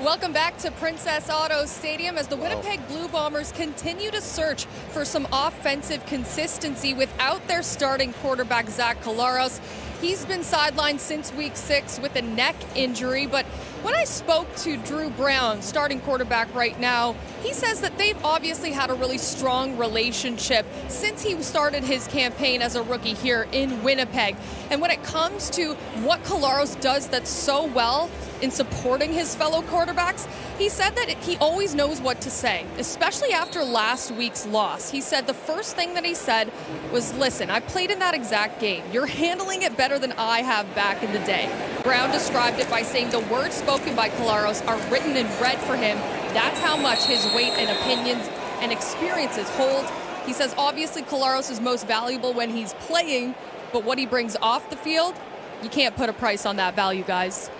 [SPEAKER 10] Welcome back to Princess Auto Stadium as the Winnipeg Blue Bombers continue to search for some offensive consistency without their starting quarterback, Zach Collaros. He's been sidelined since week 6 with a neck injury, but when I spoke to Drew Brown, starting quarterback right now, he says that they've obviously had a really strong relationship since he started his campaign as a rookie here in Winnipeg. And when it comes to what Collaros does that's so well in supporting his fellow quarterbacks, he said that he always knows what to say, especially after last week's loss. He said the first thing that he said was, listen, I played in that exact game. You're handling it better than I have back in the day. Brown described it by saying the words spoken by Collaros are written in red for him. That's how much his weight and opinions and experiences hold. He says obviously Collaros is most valuable when he's playing, but what he brings off the field, you can't put a price on that value, guys.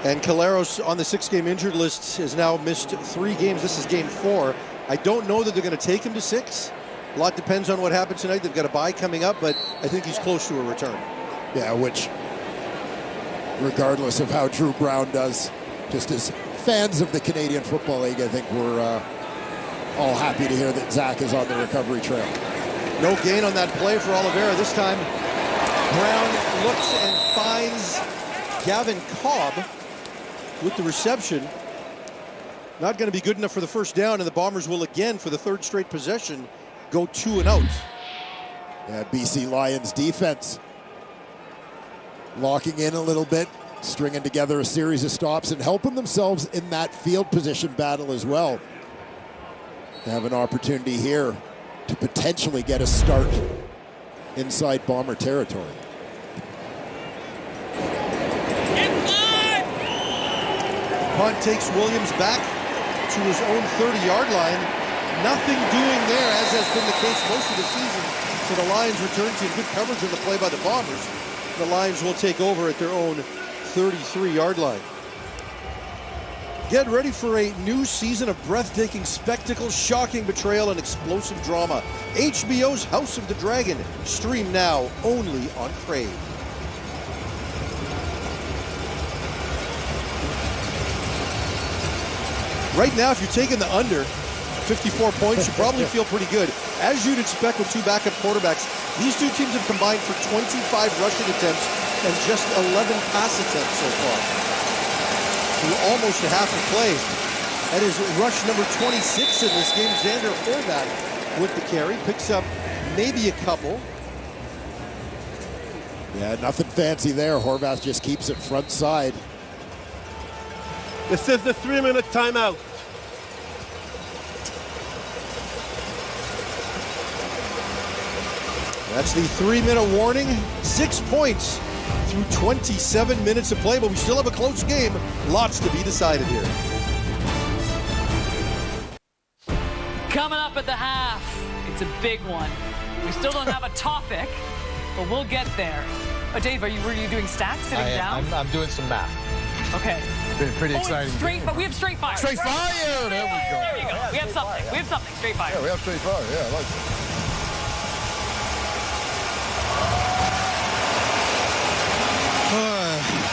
[SPEAKER 6] And Collaros on the 6-game injured list has now missed 3 games. This is game 4. I don't know that they're going to take him to 6. A lot depends on what happens tonight. They've got a bye coming up, but I think he's close to a return.
[SPEAKER 7] Yeah, which, regardless of how Drew Brown does, just as fans of the Canadian Football League, I think we're all happy to hear that Zach is on the recovery trail.
[SPEAKER 6] No gain on that play for Oliveira. This time, Brown looks and finds Gavin Cobb with the reception. Not going to be good enough for the first down, and the Bombers will again, for the 3rd straight possession, go 2 and out.
[SPEAKER 7] Yeah, BC Lions defense locking in a little bit, stringing together a series of stops and helping themselves in that field position battle as well. They have an opportunity here to potentially get a start inside Bomber territory.
[SPEAKER 6] Punt takes Williams back to his own 30-yard line. Nothing doing there, as has been the case most of the season. So the Lions return to good coverage on the play by the Bombers. The Lions will take over at their own 33-yard line. Get ready for a new season of breathtaking spectacle, shocking betrayal, and explosive drama. HBO's House of the Dragon. Stream now only on Crave. Right now, if you're taking the under 54 points, you probably feel pretty good. As you'd expect with 2 backup quarterbacks, these 2 teams have combined for 25 rushing attempts and just 11 pass attempts so far. So almost a half a play. That is rush number 26 in this game. Xander Horvath with the carry. Picks up maybe a couple.
[SPEAKER 7] Yeah, nothing fancy there. Horvath just keeps it front side.
[SPEAKER 8] This is the 3-minute timeout.
[SPEAKER 6] That's the 3-minute warning. 6 points through 27 minutes of play, but we still have a close game. Lots to be decided here.
[SPEAKER 1] Coming up at the half, it's a big one. We still don't have a topic, but we'll get there. Oh, Dave, were you doing stats sitting down?
[SPEAKER 3] I'm doing some math.
[SPEAKER 1] Okay.
[SPEAKER 7] Been pretty exciting.
[SPEAKER 1] But we have straight fire.
[SPEAKER 7] Straight fire! There we go.
[SPEAKER 1] There you go. We have something. We have something. Straight fire.
[SPEAKER 7] Yeah, we have straight fire. Yeah, I like that.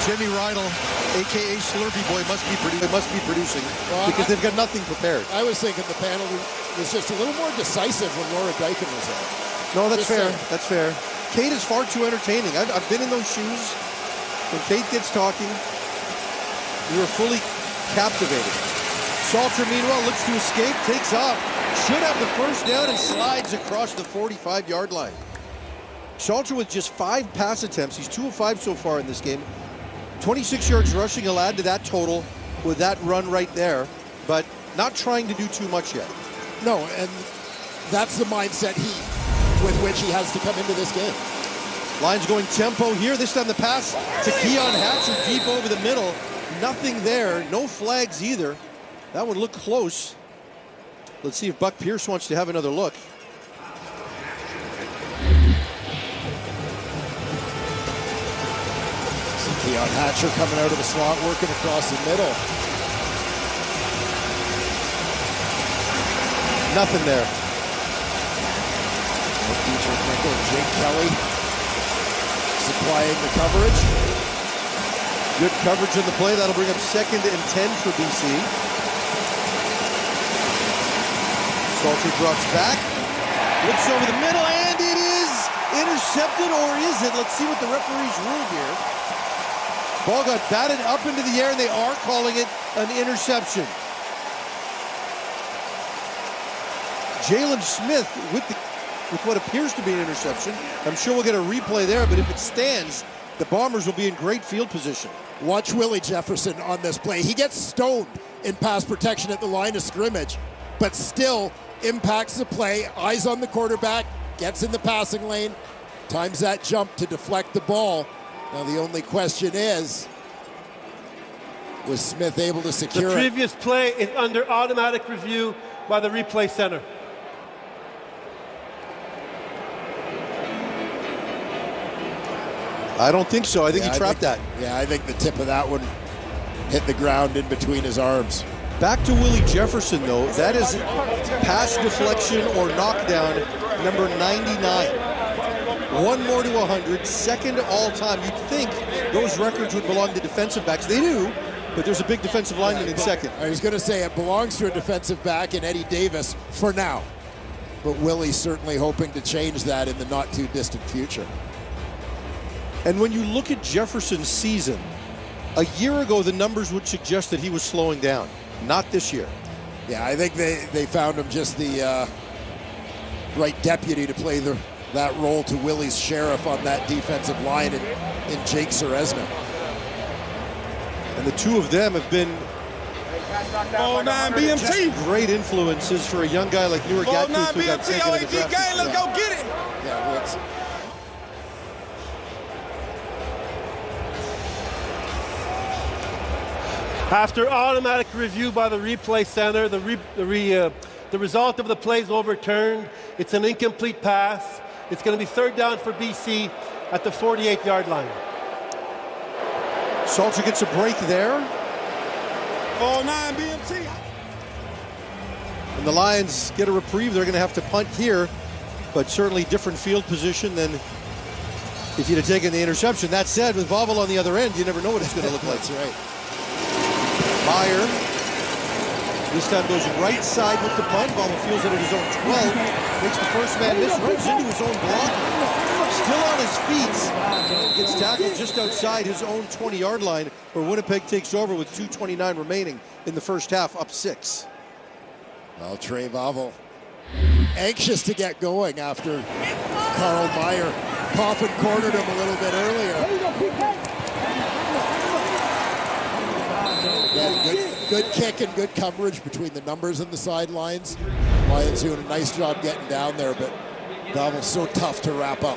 [SPEAKER 6] Jimmy Rydell, a.k.a. Slurpee Boy, must be producing because they've got nothing prepared.
[SPEAKER 7] I was thinking the panel was just a little more decisive when Laura Dyken was there.
[SPEAKER 6] No, that's
[SPEAKER 7] Just
[SPEAKER 6] fair.
[SPEAKER 7] saying.
[SPEAKER 6] That's fair. Kate is far too entertaining. I've been in those shoes. When Kate gets talking, you are fully captivated. Salter, meanwhile, looks to escape, takes off, should have the first down, and slides across the 45-yard line. Salter with just 5 pass attempts. He's 2 of 5 so far in this game. 26 yards rushing. He'll add to that total with that run right there, but not trying to do too much yet.
[SPEAKER 7] No, and that's the mindset with which he has to come into this game.
[SPEAKER 6] Lions going tempo here. This time the pass to Keon Hatcher deep over the middle. Nothing there. No flags either. That one looked close. Let's see if Buck Pierce wants to have another look.
[SPEAKER 7] Keon Hatcher coming out of the slot, working across the middle.
[SPEAKER 6] Nothing there.
[SPEAKER 7] Dietrich Nickel and Jake Kelly supplying the coverage.
[SPEAKER 6] Good coverage in the play. That'll bring up 2nd and 10 for BC. Salter drops back. Looks over the middle, and it is intercepted, or is it? Let's see what the referees ruled here. Ball got batted up into the air, and they are calling it an interception. Jalen Smith with what appears to be an interception. I'm sure we'll get a replay there, but if it stands, the Bombers will be in great field position.
[SPEAKER 7] Watch Willie Jefferson on this play. He gets stoned in pass protection at the line of scrimmage, but still impacts the play. Eyes on the quarterback, gets in the passing lane, times that jump to deflect the ball. Now the only question is, was Smith able to secure
[SPEAKER 8] it? The previous play is under automatic review by the replay center.
[SPEAKER 6] I don't think so. I think he trapped that.
[SPEAKER 7] Yeah, I think the tip of that one hit the ground in between his arms.
[SPEAKER 6] Back to Willie Jefferson, though. That is pass deflection or knockdown number 99. One more to 100, second all time. You'd think those records would belong to defensive backs. They do, but there's a big defensive lineman in second.
[SPEAKER 7] I was going to say it belongs to a defensive back in Eddie Davis for now. But Willie's certainly hoping to change that in the not too distant future.
[SPEAKER 6] And when you look at Jefferson's season, a year ago the numbers would suggest that he was slowing down. Not this year.
[SPEAKER 7] Yeah, I think they found him just the right deputy to play that role to Willie's sheriff on that defensive line in Jake Ceresna.
[SPEAKER 6] And the two of them have been
[SPEAKER 5] 49 BMT.
[SPEAKER 6] Great influences for a young guy like Newer Gatkuth who got taken in the draft.
[SPEAKER 5] Gang, let's go get it.
[SPEAKER 7] Yeah, well,
[SPEAKER 8] After automatic review by the replay center, the result of the play is overturned. It's an incomplete pass. It's going to be 3rd down for BC at the 48-yard line.
[SPEAKER 6] Salter gets a break there.
[SPEAKER 5] 49 BMT.
[SPEAKER 6] And the Lions get a reprieve. They're going to have to punt here, but certainly different field position than if you'd have taken the interception. That said, with Vavel on the other end, you never know what it's going to look like.
[SPEAKER 7] That's right.
[SPEAKER 6] Meyer this time goes right side with the punt. Vavel feels it at his own 12. Makes the first man miss, runs into his own block. Still on his feet. Gets tackled just outside his own 20-yard line, where Winnipeg takes over with 2:29 remaining in the first half, up 6.
[SPEAKER 7] Well, Trey Vavel anxious to get going after Carl Meyer coffin cornered him a little bit earlier. Yeah, good kick and good coverage between the numbers and the sidelines. Lions doing a nice job getting down there, but Vavel's so tough to wrap up.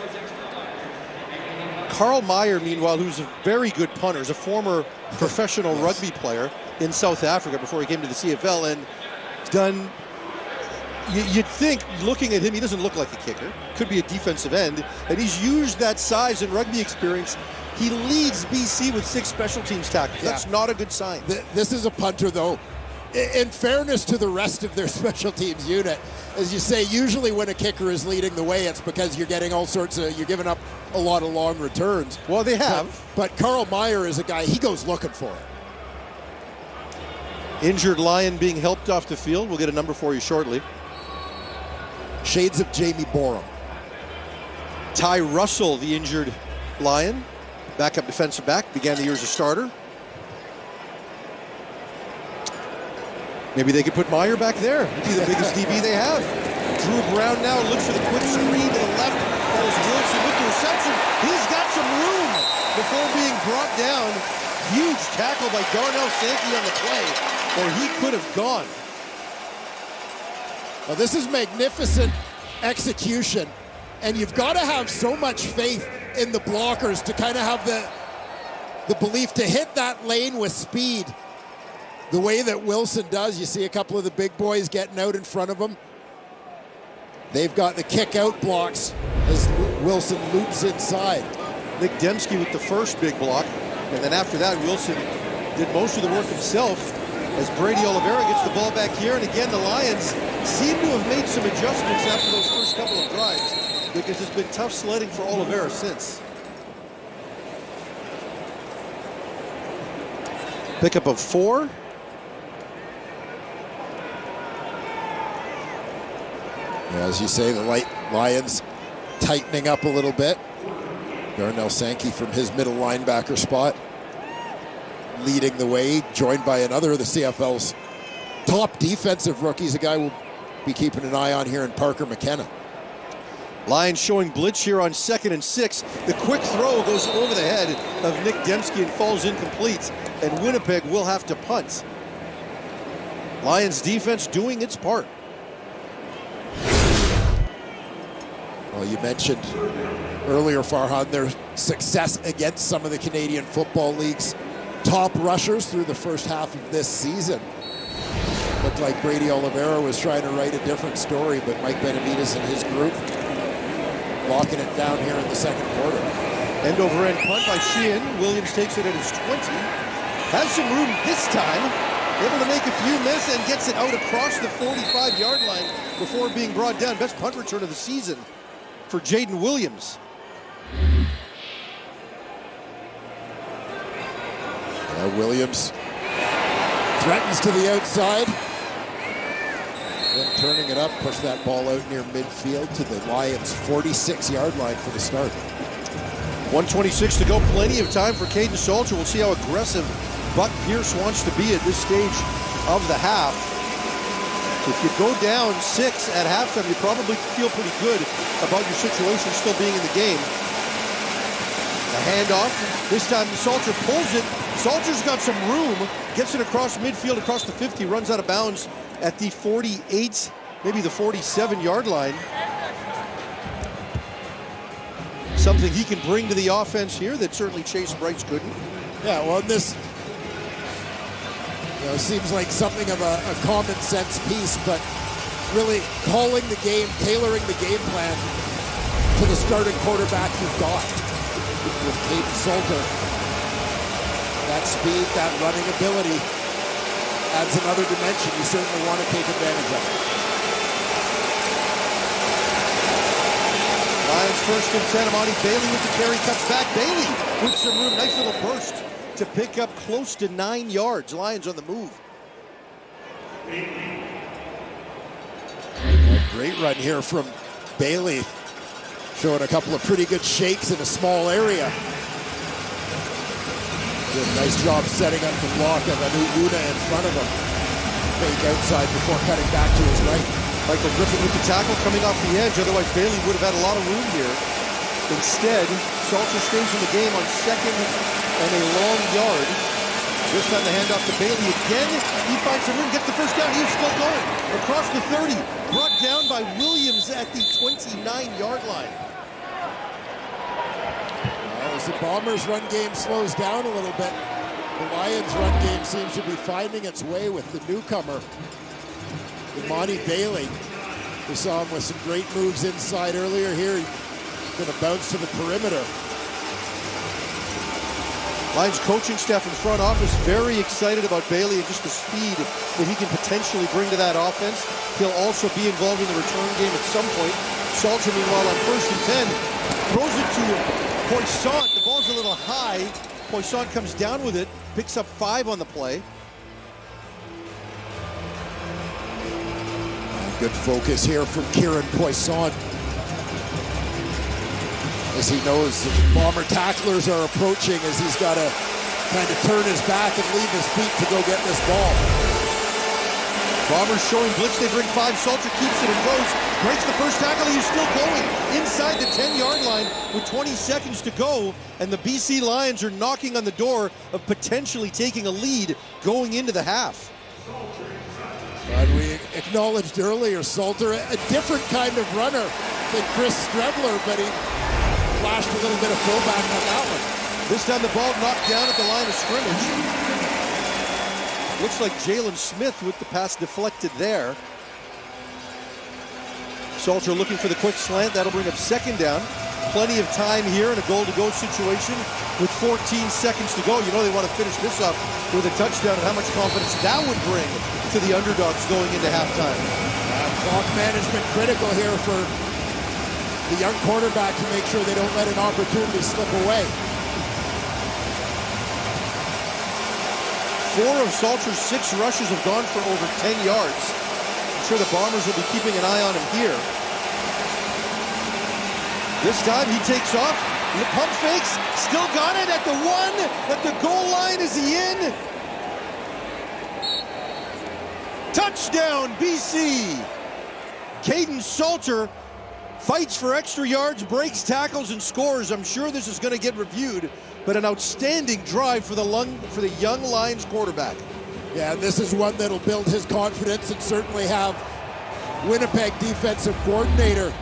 [SPEAKER 6] Carl Meyer, meanwhile, who's a very good punter, is a former professional rugby player in South Africa before he came to the CFL, and done. You'd think, looking at him, he doesn't look like a kicker. Could be a defensive end, and he's used that size and rugby experience. He leads BC with 6 special teams tackles. That's not a good sign.
[SPEAKER 7] This is a punter, though. In fairness to the rest of their special teams unit, as you say, usually when a kicker is leading the way, it's because you're getting all sorts of, you're giving up a lot of long returns.
[SPEAKER 6] Well, they have.
[SPEAKER 7] But Carl Meyer is a guy, he goes looking for it.
[SPEAKER 6] Injured Lion being helped off the field. We'll get a number for you shortly.
[SPEAKER 7] Shades of Jamie Borum.
[SPEAKER 6] Ty Russell, the injured Lion, backup defensive back, began the year as a starter. Maybe they could put Meyer back there. He'd be the biggest DB they have. Drew Brown now looks for the quick screen to the left. Follows Wilson with the reception. He's got some room before being brought down. Huge tackle by Darnell Sankey on the play, or he could have gone.
[SPEAKER 7] Well, this is magnificent execution, and you've got to have so much faith in the blockers to kind of have the belief to hit that lane with speed the way that Wilson does. You see a couple of the big boys getting out in front of him. They've got the kick-out blocks as Wilson loops inside.
[SPEAKER 6] Nick Dembski with the first big block, and then after that, Wilson did most of the work himself as Brady Oliveira gets the ball back here. And again, the Lions seem to have made some adjustments after those first couple of drives, because it's been tough sledding for Oliveira since. Pickup of 4.
[SPEAKER 7] As you say, the Lions tightening up a little bit. Darnell Sankey from his middle linebacker spot leading the way, joined by another of the CFL's top defensive rookies, a guy we'll be keeping an eye on here in Parker McKenna.
[SPEAKER 6] Lions showing blitz here on 2nd and 6. The quick throw goes over the head of Nick Dembski and falls incomplete, and Winnipeg will have to punt. Lions defense doing its part.
[SPEAKER 7] Well, you mentioned earlier, Farhan, their success against some of the Canadian Football League's top rushers through the first half of this season. Looked like Brady Oliveira was trying to write a different story, but Mike Benavides and his group locking it down here in the second quarter.
[SPEAKER 6] End over end punt by Sheehan. Williams takes it at his 20. Has some room this time. Able to make a few miss and gets it out across the 45-yard line before being brought down. Best punt return of the season for Jaden Williams.
[SPEAKER 7] Williams threatens to the outside. Then turning it up, push that ball out near midfield to the Lions' 46-yard line for the start.
[SPEAKER 6] 1:26 to go, plenty of time for Caden Salter. We'll see how aggressive Buck Pierce wants to be at this stage of the half. If you go down 6 at halftime, you probably feel pretty good about your situation still being in the game. A handoff. This time Salter pulls it. Salter's got some room. Gets it across midfield, across the 50. Runs out of bounds at the 48, maybe the 47-yard line. Something he can bring to the offense here that certainly Chase Brights couldn't.
[SPEAKER 7] Yeah, well, this seems like something of a common sense piece, but really calling the game, tailoring the game plan to the starting quarterback you've got. With Caden Salter, that speed, that running ability adds another dimension you certainly want to take advantage of.
[SPEAKER 6] Lions first and 10. Amani Bailey with the carry, cuts back. Bailey with some room. Nice little burst to pick up close to 9 yards. Lions on the move.
[SPEAKER 7] Great run here from Bailey, showing a couple of pretty good shakes in a small area. Did a nice job setting up the block of Anu Una in front of him. Fake outside before cutting back to his right.
[SPEAKER 6] Michael Griffin with the tackle coming off the edge. Otherwise, Bailey would have had a lot of room here. Instead, Salter stays in the game on 2nd and a long yard. This time the handoff to Bailey again. He finds some room, gets the first down. He's still going across the 30. Brought down by Williams at the 29-yard line.
[SPEAKER 7] Well, this the Bombers' run game slows down a little bit, the Lions' run game seems to be finding its way with the newcomer, Imani Bailey. We saw him with some great moves inside earlier here. He's going to bounce to the perimeter.
[SPEAKER 6] Lions coaching staff and front office very excited about Bailey and just the speed that he can potentially bring to that offense. He'll also be involved in the return game at some point. Salter, meanwhile, on 1st and 10, throws it to Poisson. The ball's a little high. Poisson comes down with it, picks up 5 on the play.
[SPEAKER 7] Good focus here from Kieran Poisson, as he knows the Bomber tacklers are approaching, as he's got to kind of turn his back and leave his feet to go get this ball.
[SPEAKER 6] Bombers showing blitz, they bring 5. Salter keeps it and goes, breaks the first tackle. He's still going inside the 10-yard line with 20 seconds to go, and the BC Lions are knocking on the door of potentially taking a lead going into the half.
[SPEAKER 7] But we acknowledged earlier, Salter, a different kind of runner than Chris Strebler, but he flashed a little bit of fullback on that one.
[SPEAKER 6] This time the ball knocked down at the line of scrimmage. Looks like Jalen Smith with the pass deflected there. Salter looking for the quick slant. That'll bring up 2nd down. Plenty of time here in a goal-to-go situation with 14 seconds to go. You know they want to finish this up with a touchdown, and how much confidence that would bring to the underdogs going into halftime.
[SPEAKER 7] Clock management critical here for the young quarterback to make sure they don't let an opportunity slip away.
[SPEAKER 6] 4 of Salter's 6 rushes have gone for over 10 yards. I'm sure the Bombers will be keeping an eye on him here. This time he takes off, the pump fakes, still got it at the 1, at the goal line. Is he in? Touchdown, BC! Caden Salter fights for extra yards, breaks tackles, and scores. I'm sure this is going to get reviewed, but an outstanding drive for the young Lions quarterback.
[SPEAKER 7] Yeah, and this is one that'll build his confidence and certainly have Winnipeg defensive coordinator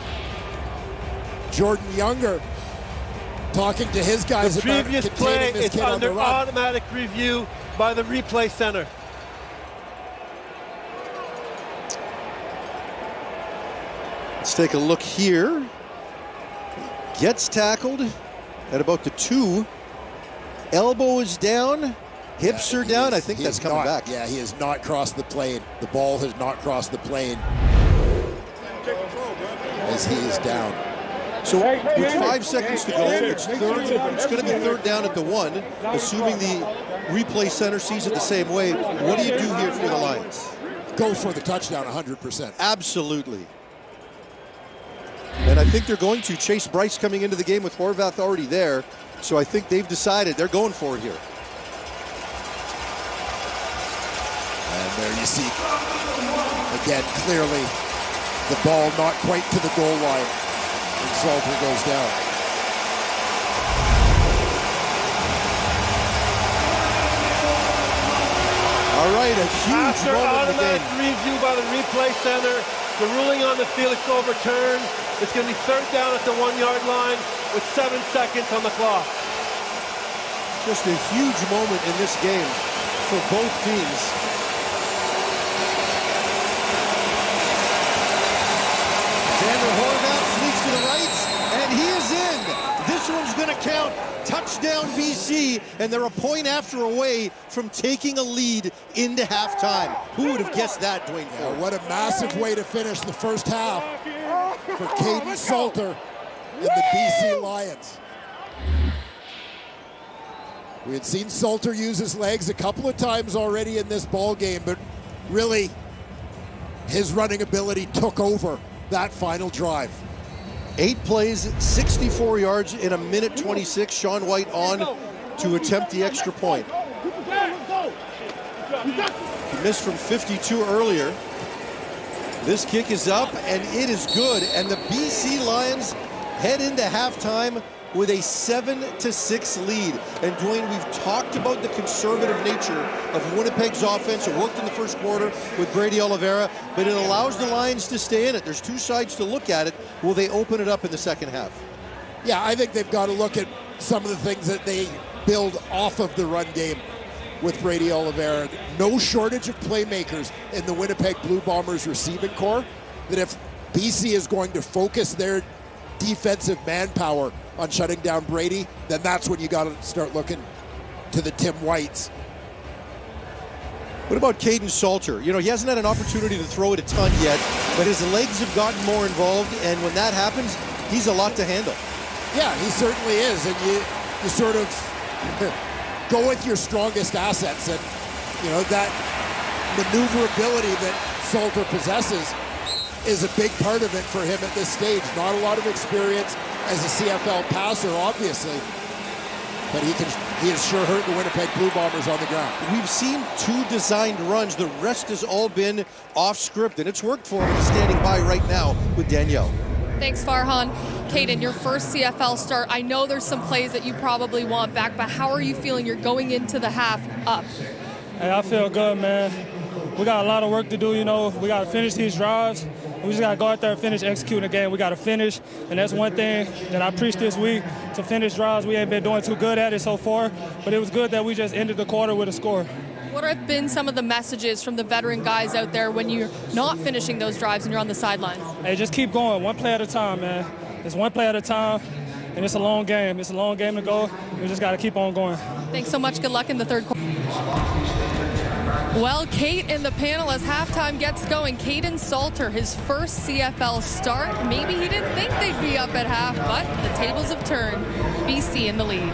[SPEAKER 7] Jordan Younger talking to his guys
[SPEAKER 8] the
[SPEAKER 7] about
[SPEAKER 8] previous
[SPEAKER 7] containing
[SPEAKER 8] play
[SPEAKER 7] this
[SPEAKER 8] is
[SPEAKER 7] kid on the
[SPEAKER 8] under
[SPEAKER 7] run.
[SPEAKER 8] automatic review by the replay center.
[SPEAKER 6] Let's take a look here. Gets tackled at about the 2. Elbow is down. Hips are down. I think that's coming back.
[SPEAKER 7] Yeah, he has not crossed the plane. The ball has not crossed the plane as he is down.
[SPEAKER 6] So with 5 seconds to go, it's going to be 3rd down at the 1, assuming the replay center sees it the same way. What do you do here for the Lions?
[SPEAKER 7] Go for the touchdown 100%.
[SPEAKER 6] Absolutely. And I think they're going to. Chase Bryce coming into the game with Horvath already there. So I think they've decided they're going for it here.
[SPEAKER 7] And there you see, again, clearly the ball not quite to the goal line. And Salter goes down.
[SPEAKER 6] All right, a huge
[SPEAKER 8] After
[SPEAKER 6] moment in the
[SPEAKER 8] automatic
[SPEAKER 6] game.
[SPEAKER 8] review by the replay center, the ruling on the field is overturned. It's going to be 3rd down at the 1-yard line with 7 seconds on the clock.
[SPEAKER 6] Just a huge moment in this game for both teams. Xander Horvath sneaks to the right, and he is in. This one's going to count. Touchdown BC, and they're a point after away from taking a lead into halftime. Who would have guessed that, Dwayne Ford?
[SPEAKER 7] What a massive way to finish the first half for Caden Salter and the BC Lions. We had seen Salter use his legs a couple of times already in this ball game, but really his running ability took over that final drive.
[SPEAKER 6] 8 plays, 64 yards in a minute 26. Sean White on to attempt the extra point. He missed from 52 earlier. This kick is up, and it is good. And the BC Lions head into halftime with a 7-6 lead. And Dwayne, we've talked about the conservative nature of Winnipeg's offense. It worked in the first quarter with Brady Oliveira, but it allows the Lions to stay in it. There's 2 sides to look at it. Will they open it up in the second half?
[SPEAKER 7] Yeah, I think they've got to look at some of the things that they build off of the run game with Brady Oliveira. No shortage of playmakers in the Winnipeg Blue Bombers receiving core. That if BC is going to focus their defensive manpower on shutting down Brady, then that's when you got to start looking to the Tim Whites.
[SPEAKER 6] What about Caden Salter? You know, he hasn't had an opportunity to throw it a ton yet, but his legs have gotten more involved, and when that happens, he's a lot to handle.
[SPEAKER 7] Yeah, he certainly is, and you sort of go with your strongest assets, and you know that maneuverability that Salter possesses is a big part of it for him at this stage. Not a lot of experience as a CFL passer, obviously, but he has sure hurt the Winnipeg Blue Bombers on the ground.
[SPEAKER 6] We've seen 2 designed runs. The rest has all been off script, and it's worked for him. He's standing by right now with Danielle.
[SPEAKER 10] Thanks, Farhan. Caden, your first CFL start. I know there's some plays that you probably want back, but how are you feeling? You're going into the half up.
[SPEAKER 12] Hey, I feel good, man. We got a lot of work to do, you know. We got to finish these drives. We just got to go out there and finish executing the game. We got to finish, and that's one thing that I preached this week, to finish drives. We ain't been doing too good at it so far, but it was good that we just ended the quarter with a score.
[SPEAKER 10] What have been some of the messages from the veteran guys out there when you're not finishing those drives and you're on the sidelines?
[SPEAKER 12] Hey, just keep going, one play at a time, man. It's one play at a time, and it's a long game. It's a long game to go. We just got to keep on going.
[SPEAKER 10] Thanks so much. Good luck in the third quarter. Well, Kate in the panel as halftime gets going. Caden Salter, his first CFL start. Maybe he didn't think they'd be up at half, but the tables have turned. BC in the lead.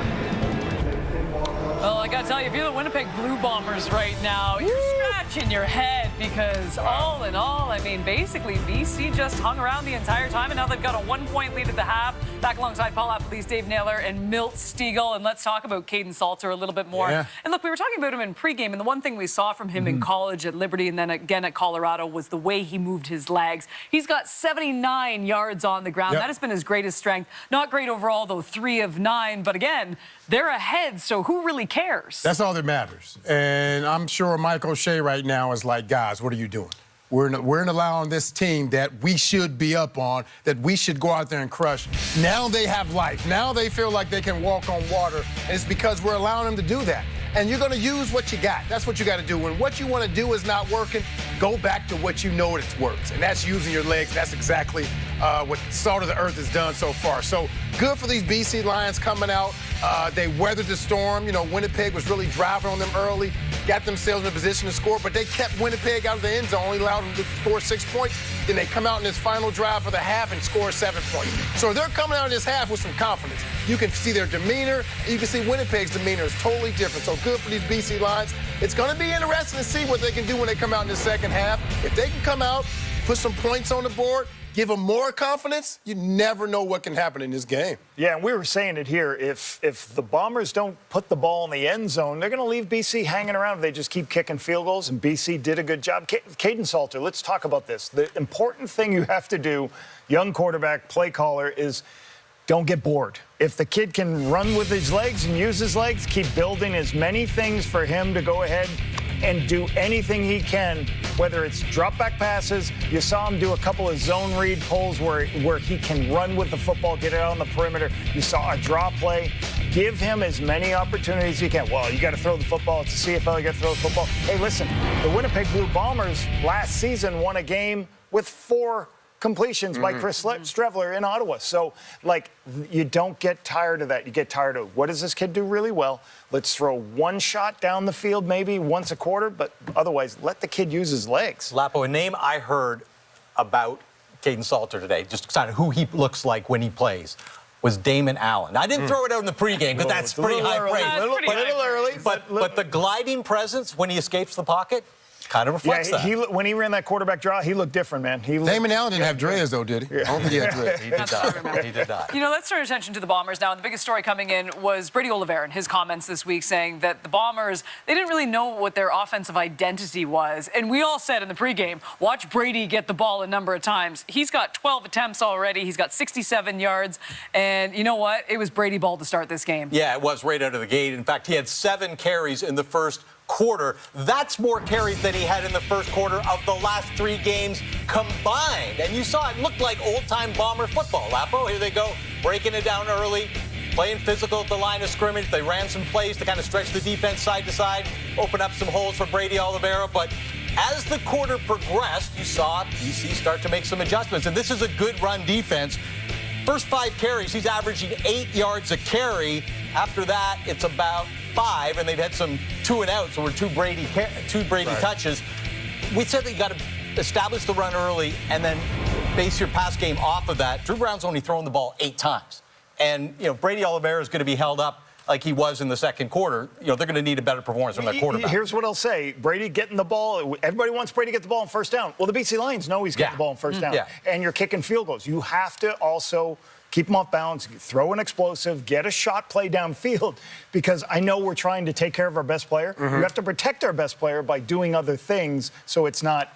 [SPEAKER 1] Well, I gotta tell you, if you're the Winnipeg Blue Bombers right now, you're scratching your head because all in all, I mean, basically BC just hung around the entire time, and now they've got a 1-point lead at the half. Back alongside Paul Appleby's Dave Naylor and Milt Stiegel, and let's talk about Caden Salter a little bit more.
[SPEAKER 4] Yeah.
[SPEAKER 1] And look, we were talking about him in pregame, and the one thing we saw from him in college at Liberty and then again at Colorado was the way he moved his legs. He's got 79 yards on the ground.
[SPEAKER 4] Yep.
[SPEAKER 1] That has been his greatest strength. Not great overall, though, 3 of 9, but again, they're ahead, so who really cares?
[SPEAKER 4] That's all that matters. And I'm sure Mike O'Shea right now is like, guys, what are you doing? We're allowing this team that we should be up on, that we should go out there and crush. Now they have life. Now they feel like they can walk on water. And it's because we're allowing them to do that. And you're going to use what you got. That's what you got to do. When what you want to do is not working, go back to what you know it works. And that's using your legs. That's exactly what Salt of the Earth has done so far. So good for these BC Lions coming out. They weathered the storm. You know, Winnipeg was really driving on them early, got themselves in a position to score, but they kept Winnipeg out of the end zone, only allowed them to score 6 points. Then they come out in this final drive for the half and score 7 points. So they're coming out of this half with some confidence. You can see their demeanor. You can see Winnipeg's demeanor is totally different. So good for these BC Lions. It's going to be interesting to see what they can do when they come out in the second half. If they can come out, put some points on the board, give them more confidence, you never know what can happen in this game.
[SPEAKER 2] Yeah, and we were saying it here. If the Bombers don't put the ball in the end zone, they're going to leave BC hanging around if they just keep kicking field goals, and BC did a good job. Caden Salter, let's talk about this. The important thing you have to do, young quarterback, play caller, is don't get bored. If the kid can run with his legs and use his legs, keep building as many things for him to go ahead and do anything he can, whether it's drop back passes. You saw him do a couple of zone read pulls where he can run with the football, get it out on the perimeter. You saw a draw play. Give him as many opportunities as you can. Well, you got to throw the football. It's a CFL. You got to throw the football. Hey, listen, the Winnipeg Blue Bombers last season won a game with 4 completions by Chris Streveler in Ottawa. So, like, you don't get tired of that. You get tired of, what does this kid do really well? Let's throw one shot down the field maybe once a quarter, but otherwise, let the kid use his legs.
[SPEAKER 3] Lapo, a name I heard about Caden Salter today, just kind of who he looks like when he plays, was Damon Allen. I didn't throw it out in the pregame, but that's pretty high praise.
[SPEAKER 2] A little early.
[SPEAKER 3] But the gliding presence when he escapes the pocket kind of reflects that.
[SPEAKER 2] When he ran that quarterback draw, he looked different, man.
[SPEAKER 4] Damon Allen didn't have dreads, though, did he?
[SPEAKER 2] Yeah.
[SPEAKER 4] I don't think he had dreads.
[SPEAKER 3] He did not. He did not.
[SPEAKER 1] You know, let's turn attention to the Bombers now. And the biggest story coming in was Brady Oliveira and his comments this week saying that the Bombers, they didn't really know what their offensive identity was. And we all said in the pregame, watch Brady get the ball a number of times. He's got 12 attempts already. He's got 67 yards. And you know what? It was Brady ball to start this game.
[SPEAKER 3] Yeah, it was right out of the gate. In fact, he had 7 carries in the first quarter. That's more carries than he had in the first quarter of the last 3 games combined. And you saw it looked like old-time Bomber football. Lapo, here they go, breaking it down early. playing physical at the line of scrimmage. They ran some plays to kind of stretch the defense side to side, open up some holes for Brady Oliveira. But as the quarter progressed, you saw BC start to make some adjustments. And this is a good run defense. First 5 carries, he's averaging 8 yards a carry. After that, it's about 5, and they've had some 2 and outs, so we're two Brady touches. We said that you got to establish the run early and then base your pass game off of that. Drew Brown's only thrown the ball 8 times. And, Brady Oliveira is going to be held up like he was in the second quarter. They're going to need a better performance from their quarterback.
[SPEAKER 2] Here's what I'll say. Brady getting the ball. Everybody wants Brady to get the ball on first down. Well, the BC Lions know he's getting the ball on first down.
[SPEAKER 3] Yeah.
[SPEAKER 2] And you're kicking field goals. You have to also keep him off balance, throw an explosive, get a shot play downfield, because I know we're trying to take care of our best player. You have to protect our best player by doing other things so it's not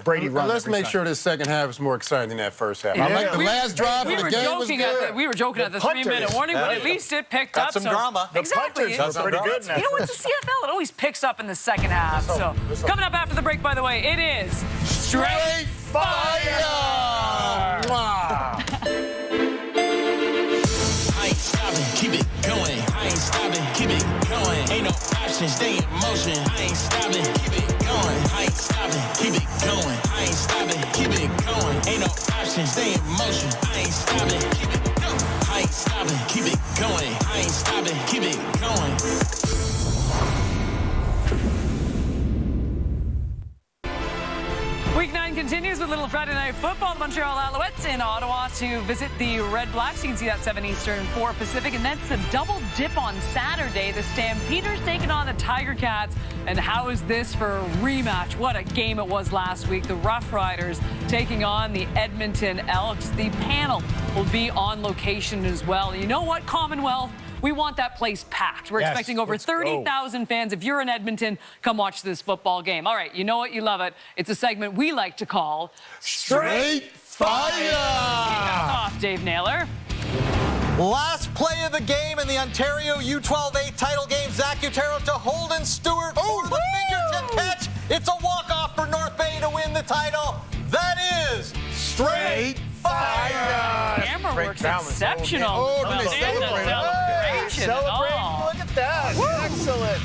[SPEAKER 2] Brady run.
[SPEAKER 4] Let's make sure this second half is more exciting than that first half.
[SPEAKER 2] Yeah.
[SPEAKER 4] I like the last drive of the game was good.
[SPEAKER 1] We were joking at the 3-minute warning, but at least it picked up
[SPEAKER 3] some drama.
[SPEAKER 1] Exactly.
[SPEAKER 2] That's pretty good.
[SPEAKER 1] You know what? The CFL, it always picks up in the second half. So coming up after the break, by the way, it is Straight Fire!
[SPEAKER 5] Keep it going. I ain't stopping. Keep it going. Ain't no options. Stay in motion. I ain't stopping. Keep it going. I ain't stopping. Keep it going. I ain't stopping. Keep it going. Ain't no options. Stay in motion. I ain't stopping. Keep it going. I ain't stopping. Keep it going. I ain't stopping. Keep it going.
[SPEAKER 1] Week 9 continues with Little Friday Night Football. The Montreal Alouettes in Ottawa to visit the Red Blacks. You can see that 7 Eastern, 4 Pacific. And that's a double dip on Saturday. The Stampeders taking on the Tiger Cats. And how is this for a rematch? What a game it was last week. The Rough Riders taking on the Edmonton Elks. The panel will be on location as well. You know what, Commonwealth? We want that place packed. We're expecting over 30,000 fans. If you're in Edmonton, come watch this football game. All right, you know what? You love it. It's a segment we like to call
[SPEAKER 4] Straight Fire!
[SPEAKER 1] Kick us off, Dave Naylor.
[SPEAKER 3] Last play of the game in the Ontario U12A title game. Zach Utero to Holden Stewart for the fingertip catch. It's a walk-off for North Bay to win the title. That is Straight Fire!
[SPEAKER 1] Camera works exceptional.
[SPEAKER 4] Oh, did they celebrate?
[SPEAKER 2] Celebrating. Look at that. Excellent.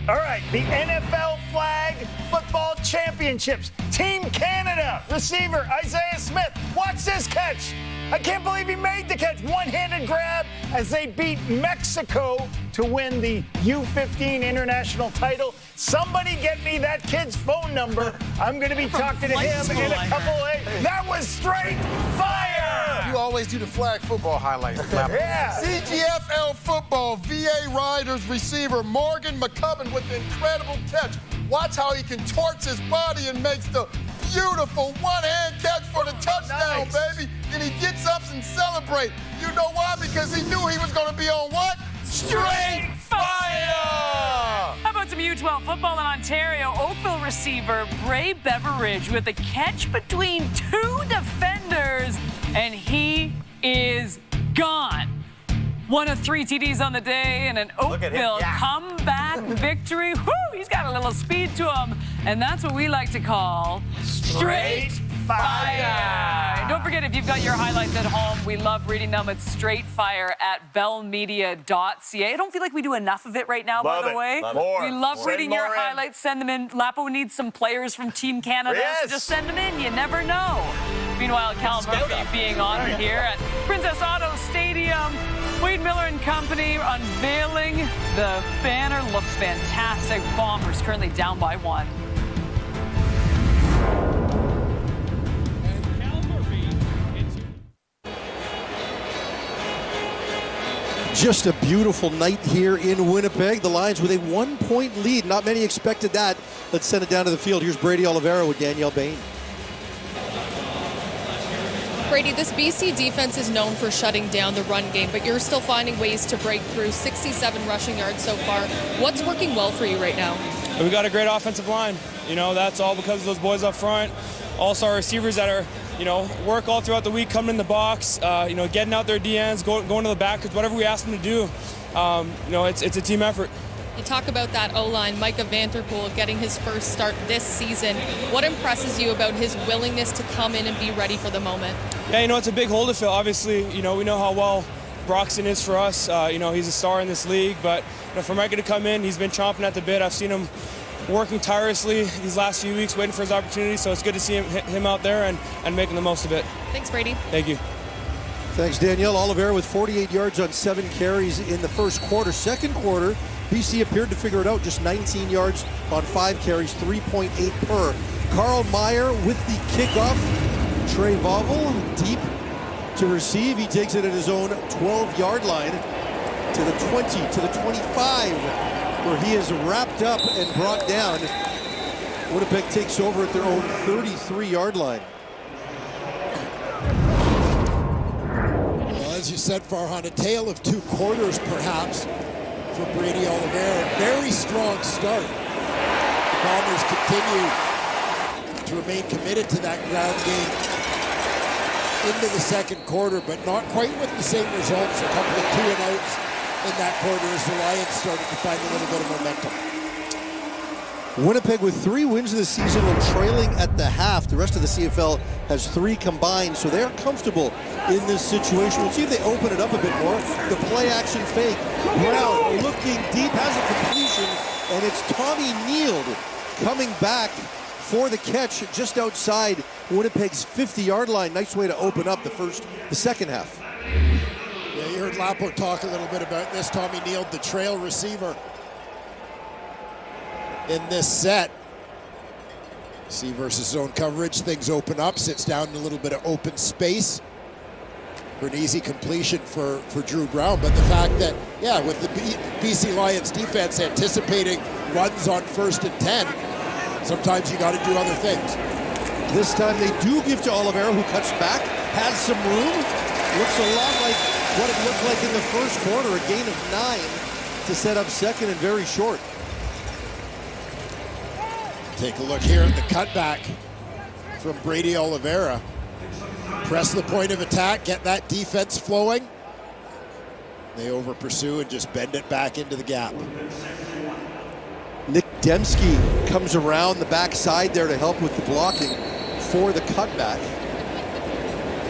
[SPEAKER 2] All right, the NFL Flag Football Championships. Team Canada, receiver Isaiah Smith. Watch this catch. I can't believe he made the catch. One-handed grab as they beat Mexico to win the U15 international title. Somebody get me that kid's phone number. I'm going to be talking to him in a couple of days. That was Straight Fire!
[SPEAKER 4] You always do the flag football highlights.
[SPEAKER 2] Yeah.
[SPEAKER 4] CGFL football, VA Riders receiver Morgan McCubbin with an incredible catch. Watch how he contorts his body and makes the beautiful one-hand catch for the touchdown, baby. And he gets up and celebrates. You know why? Because he knew he was going to be on what? Straight Fire!
[SPEAKER 1] How about some U12 football in Ontario? Oakville receiver Bray Beveridge with a catch between 2 defenders, and he is gone. One of 3 TDs on the day and an Oakville comeback victory. Woo, he's got a little speed to him, and that's what we like to call Straight Fire. And don't forget, if you've got your highlights at home, we love reading them. It's straightfire@bellmedia.ca. I don't feel like we do enough of it right now, by the way. We love reading your highlights. Send them in. Lapo needs some players from Team Canada, so just send them in. You never know. Meanwhile, Cal Murphy being honored here at Princess Auto Stadium. Wade Miller and Company unveiling the banner. Looks fantastic. Bombers currently down by 1.
[SPEAKER 6] Just a beautiful night here in Winnipeg. The Lions with a 1-point lead. Not many expected that. Let's send it down to the field. Here's Brady Oliveira with Danielle Bain.
[SPEAKER 10] Brady, this BC defense is known for shutting down the run game, but you're still finding ways to break through. 67 rushing yards so far. What's working well for you right now?
[SPEAKER 12] We got a great offensive line. That's all because of those boys up front. Also our receivers that are, work all throughout the week, coming in the box, getting out their DNs, going to the back, whatever we ask them to do. It's a team effort.
[SPEAKER 10] You talk about that O-line, Micah Vanterpool getting his first start this season. What impresses you about his willingness to come in and be ready for the moment?
[SPEAKER 12] Yeah, it's a big hole to fill. Obviously, we know how well Broxton is for us. He's a star in this league, but for Micah to come in, he's been chomping at the bit. I've seen him working tirelessly these last few weeks, waiting for his opportunity, so it's good to see him out there and making the most of it.
[SPEAKER 10] Thanks, Brady.
[SPEAKER 12] Thank you.
[SPEAKER 6] Thanks, Danielle. Oliveira with 48 yards on 7 carries in the first quarter. Second quarter, BC appeared to figure it out, just 19 yards on 5 carries, 3.8 per. Carl Meyer with the kickoff. Trey Vauvel deep to receive. He takes it at his own 12-yard line to the 20, to the 25, where he is wrapped up and brought down. Winnipeg takes over at their own 33-yard line.
[SPEAKER 7] Well, as you said, Farhan, a tale of 2 quarters, perhaps, for Brady Oliveira. Very strong start. The Bombers continue to remain committed to that ground game into the second quarter, but not quite with the same results. A couple of 2-and-outs in that quarter as the Lions started to find a little bit of momentum.
[SPEAKER 6] Winnipeg with 3 wins this season when trailing at the half. The rest of the CFL has 3 combined, so they're comfortable in this situation. We'll see if they open it up a bit more. The play-action fake. Brown looking deep, has a completion, and it's Tommy Neild coming back for the catch just outside Winnipeg's 50-yard line. Nice way to open up the second half.
[SPEAKER 7] Yeah, you heard Lapo talk a little bit about this. Tommy Neild, the trail receiver in this set. See versus zone coverage, things open up, sits down in a little bit of open space for an easy completion for Drew Brown. But the fact that, yeah, with the BC Lions defense anticipating runs on 1st and 10, sometimes you got to do other things.
[SPEAKER 6] This time they do give to Oliveira, who cuts back, has some room. Looks a lot like what it looked like in the first quarter, a gain of 9 to set up second and very short.
[SPEAKER 7] Take a look here at the cutback from Brady Oliveira. Press the point of attack, get that defense flowing. They over pursue and just bend it back into the gap.
[SPEAKER 6] Nick Dembski comes around the backside there to help with the blocking for the cutback.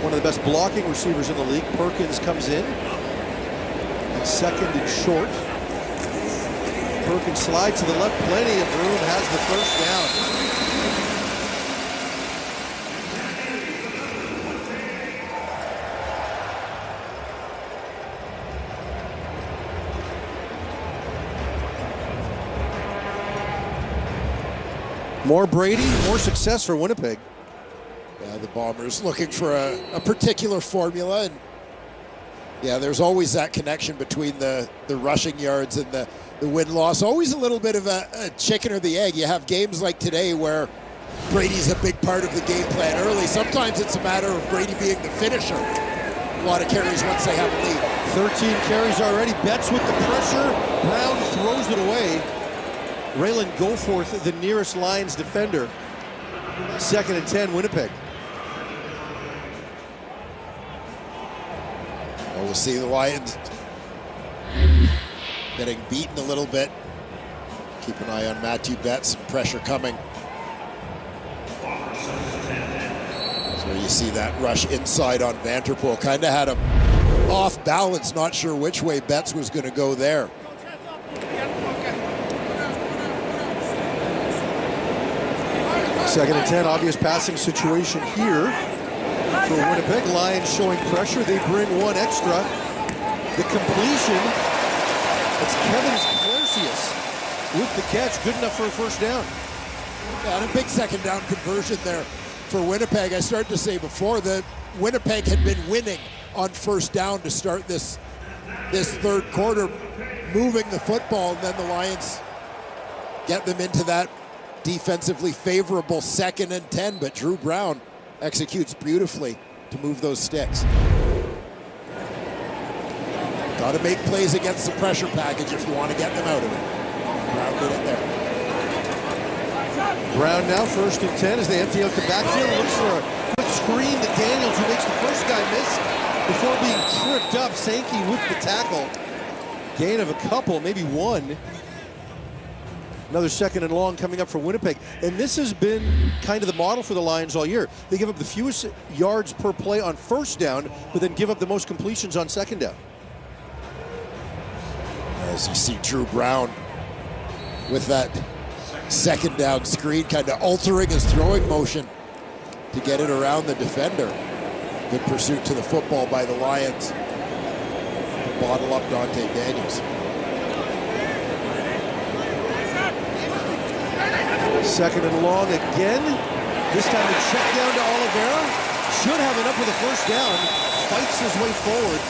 [SPEAKER 6] One of the best blocking receivers in the league. Perkins comes in. And second and short. Perkins slides to the left, plenty of room, has the first down. More Brady, more success for Winnipeg.
[SPEAKER 7] Yeah, the Bombers looking for a particular formula, and yeah, there's always that connection between the rushing yards and the win-loss. Always a little bit of a chicken or the egg. You have games like today where Brady's a big part of the game plan early. Sometimes it's a matter of Brady being the finisher. A lot of carries once they have a lead.
[SPEAKER 6] 13 carries already. Betts with the pressure. Brown throws it away. Raylan Goforth, the nearest Lions defender. 2nd and 10, Winnipeg.
[SPEAKER 7] Well, we'll see the Lions getting beaten a little bit. Keep an eye on Matthew Betts, some pressure coming. So you see that rush inside on Vanterpool. Kind of had him off balance, not sure which way Betts was going to go there.
[SPEAKER 6] Second and 10, obvious passing situation here for Winnipeg. Lions showing pressure. They bring one extra. The completion. It's Kevin Clercius with the catch. Good enough for a first down.
[SPEAKER 7] Yeah, and a big second down conversion there for Winnipeg. I started to say before that Winnipeg had been winning on 1st down to start this third quarter, moving the football, and then the Lions get them into that defensively favorable 2nd and 10, but Drew Brown executes beautifully to move those sticks. Got to make plays against the pressure package if you want to get them out of it. Brown did it there.
[SPEAKER 6] Brown now 1st and 10 as they empty out the backfield. Looks for a quick screen to Daniels, who makes the first guy miss before being tripped up. Sankey with the tackle. Gain of a couple, maybe one. Another 2nd and long coming up for Winnipeg. And this has been kind of the model for the Lions all year. They give up the fewest yards per play on 1st down, but then give up the most completions on 2nd down.
[SPEAKER 7] As you see Drew Brown with that second down screen, kind of altering his throwing motion to get it around the defender. Good pursuit to the football by the Lions. Bottle up Dante Daniels.
[SPEAKER 6] Second and long again. This time a check down to Oliveira. Should have enough for the first down. Fights his way forward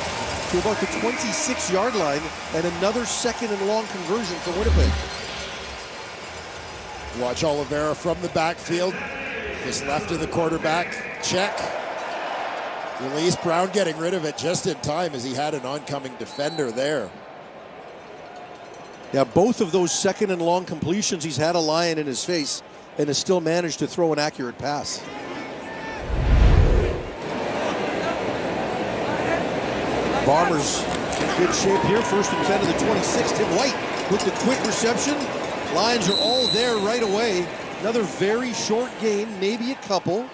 [SPEAKER 6] to about the 26-yard line, and another second and long conversion for Winnipeg.
[SPEAKER 7] Watch Oliveira from the backfield. Just left of the quarterback. Check. Release. Brown getting rid of it just in time as he had an oncoming defender there.
[SPEAKER 6] Yeah, both of those second and long completions, he's had a Lion in his face and has still managed to throw an accurate pass. Bombers in good shape here. First and 10 to the 26. Tim White with the quick reception. Lions are all there right away. Another very short gain, maybe a couple.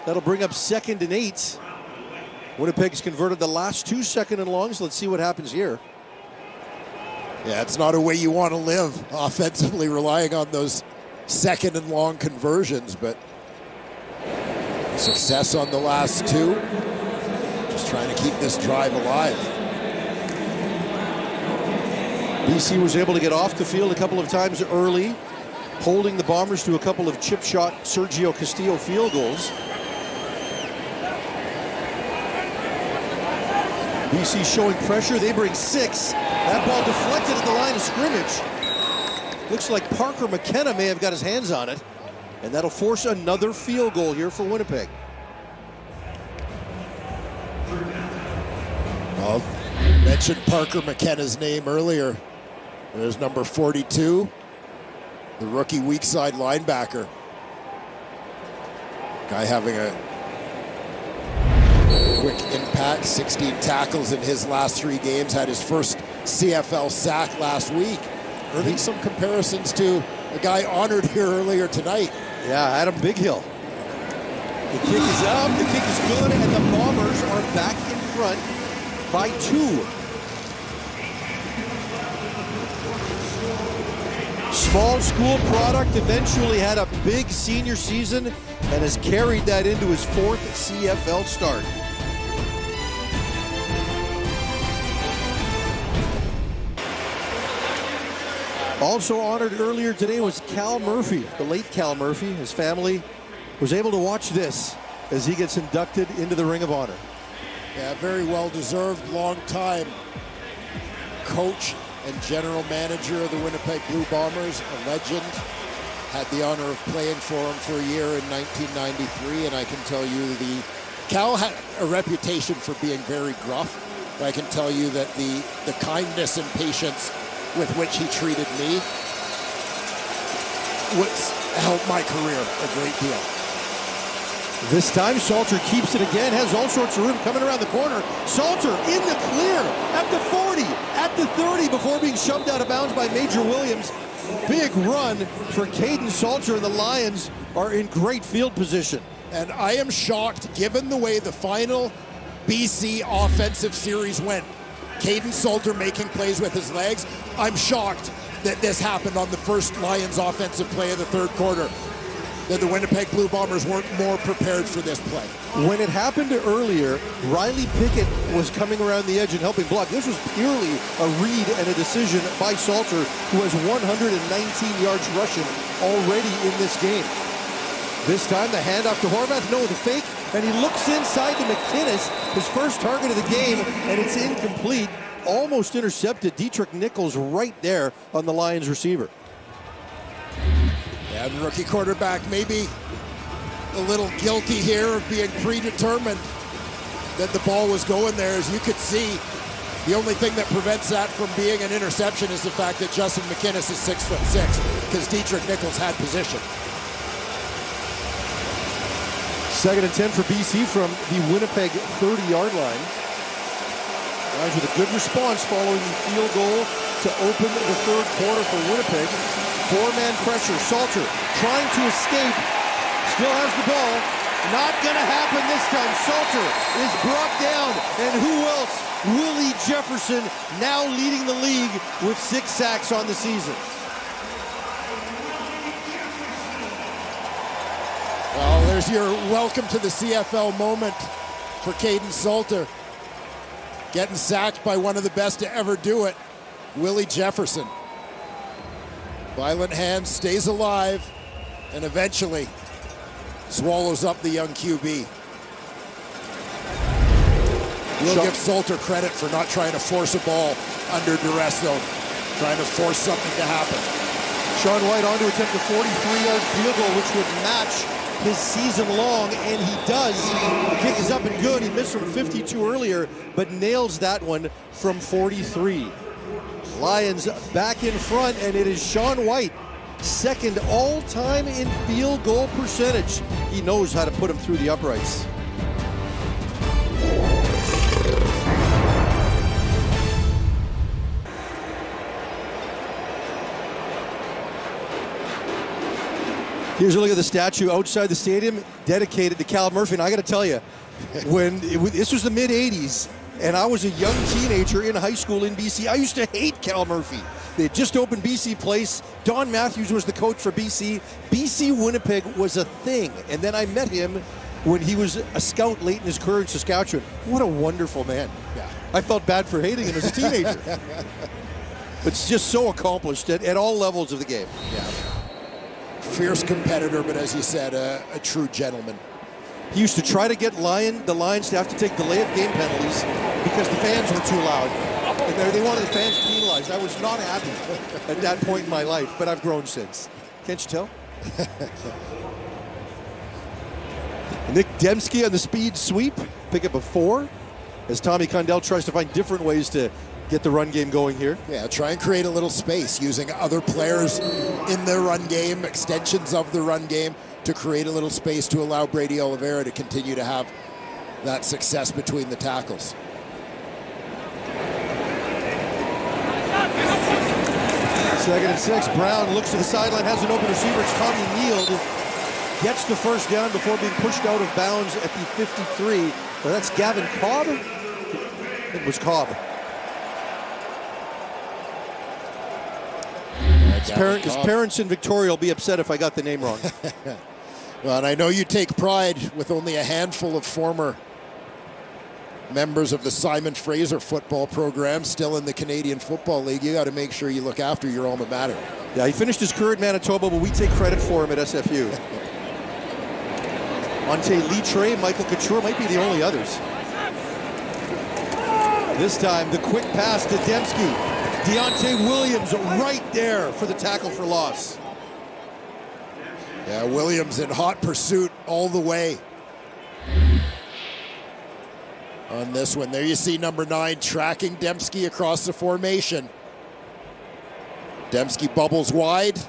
[SPEAKER 6] That'll bring up 2nd and 8. Winnipeg's converted the last 2 second and longs. Let's see what happens here.
[SPEAKER 7] Yeah, it's not a way you want to live, offensively relying on those second and long conversions, but success on the last 2. Just trying to keep this drive alive.
[SPEAKER 6] BC was able to get off the field a couple of times early, holding the Bombers to a couple of chip shot Sergio Castillo field goals. BC showing pressure. They bring 6. That ball deflected at the line of scrimmage. Looks like Parker McKenna may have got his hands on it, and that'll force another field goal here for Winnipeg.
[SPEAKER 7] Well, mentioned Parker McKenna's name earlier. There's number 42, the rookie weak side linebacker. Guy having a quick impact, 16 tackles in his last 3 games, had his first CFL sack last week. Earning some comparisons to a guy honored here earlier tonight.
[SPEAKER 6] Yeah, Adam Bighill. The kick is up, the kick is good, and the Bombers are back in front by 2. Small school product, eventually had a big senior season and has carried that into his 4th CFL start. Also honored earlier today was Cal Murphy, the late Cal Murphy. His family was able to watch this as he gets inducted into the Ring of Honor.
[SPEAKER 7] Yeah, very well deserved, long time coach and general manager of the Winnipeg Blue Bombers, a legend. Had the honor of playing for him for a year in 1993, and I can tell you Cal had a reputation for being very gruff, but I can tell you that the kindness and patience with which he treated me would help my career a great deal.
[SPEAKER 6] This time, Salter keeps it again, has all sorts of room coming around the corner. Salter in the clear at the 40, at the 30 before being shoved out of bounds by Major Williams. Big run for Caden Salter, and the Lions are in great field position.
[SPEAKER 7] And I am shocked, given the way the final BC offensive series went. Caden Salter making plays with his legs. I'm shocked that this happened on the first Lions offensive play of the 3rd quarter. That the Winnipeg Blue Bombers weren't more prepared for this play.
[SPEAKER 6] When it happened earlier, Riley Pickett was coming around the edge and helping block. This was purely a read and a decision by Salter, who has 119 yards rushing already in this game. This time the handoff to Horvath, no, the fake, and he looks inside to McInnes, his first target of the game, and it's incomplete. Almost intercepted. Dietrich Nichols right there on the Lions receiver.
[SPEAKER 7] Yeah, the rookie quarterback maybe a little guilty here of being predetermined that the ball was going there. As you could see, the only thing that prevents that from being an interception is the fact that Justin McInnes is 6'6", because Dietrich Nichols had position.
[SPEAKER 6] 2nd and 10 for BC from the Winnipeg 30-yard line. Lions with a good response following the field goal to open the 3rd quarter for Winnipeg. 4-man pressure. Salter trying to escape. Still has the ball. Not going to happen this time. Salter is brought down. And who else? Willie Jefferson, now leading the league with 6 sacks on the season.
[SPEAKER 7] Well, there's your welcome to the CFL moment for Caden Salter. Getting sacked by one of the best to ever do it, Willie Jefferson. Violent hand, stays alive, and eventually swallows up the young QB. We'll give Salter credit for not trying to force a ball under duress, though. Trying to force something to happen.
[SPEAKER 6] Sean White on to attempt a 43-yard field goal, which would match his season long, and he does. The kick is up and good. He missed from 52 earlier, but nails that one from 43. Lions back in front, and it is Sean White, second all-time in field goal percentage. He knows how to put him through the uprights. Here's a look at the statue outside the stadium, dedicated to Cal Murphy. And I got to tell you, this was the mid-'80s, and I was a young teenager in high school in BC, I used to hate Cal Murphy. They had just opened BC Place. Don Matthews was the coach for BC. BC Winnipeg was a thing. And then I met him when he was a scout late in his career in Saskatchewan. What a wonderful man. Yeah. I felt bad for hating him as a teenager. But just so accomplished at all levels of the game.
[SPEAKER 7] Yeah. Fierce competitor, but as you said, a true gentleman.
[SPEAKER 6] He used to try to get the Lions to have to take delay of game penalties because the fans were too loud. And they wanted the fans penalized. I was not happy at that point in my life, but I've grown since. Can't you tell? Nick Dembski on the speed sweep, pick up a 4, as Tommy Condell tries to find different ways to get the run game going here.
[SPEAKER 7] Yeah, try and create a little space using other players in the run game, extensions of the run game, to create a little space to allow Brady Oliveira to continue to have that success between the tackles.
[SPEAKER 6] Second and 6. Brown looks to the sideline, has an open receiver. It's Tommy Neild. Gets the first down before being pushed out of bounds at the 53. Well, that's Gavin Cobb. It was Cobb. His parents in Victoria will be upset if I got the name wrong.
[SPEAKER 7] Well, and I know you take pride with only a handful of former members of the Simon Fraser football program still in the Canadian Football League. You got to make sure you look after your alma mater.
[SPEAKER 6] Yeah, he finished his career at Manitoba, but we take credit for him at SFU. Ante Litre, Michael Couture might be the only others. This time, the quick pass to Dembski. Deontay Williams right there for the tackle for loss.
[SPEAKER 7] Yeah, Williams in hot pursuit all the way on this one. There you see number 9 tracking Dembski across the formation. Dembski bubbles wide.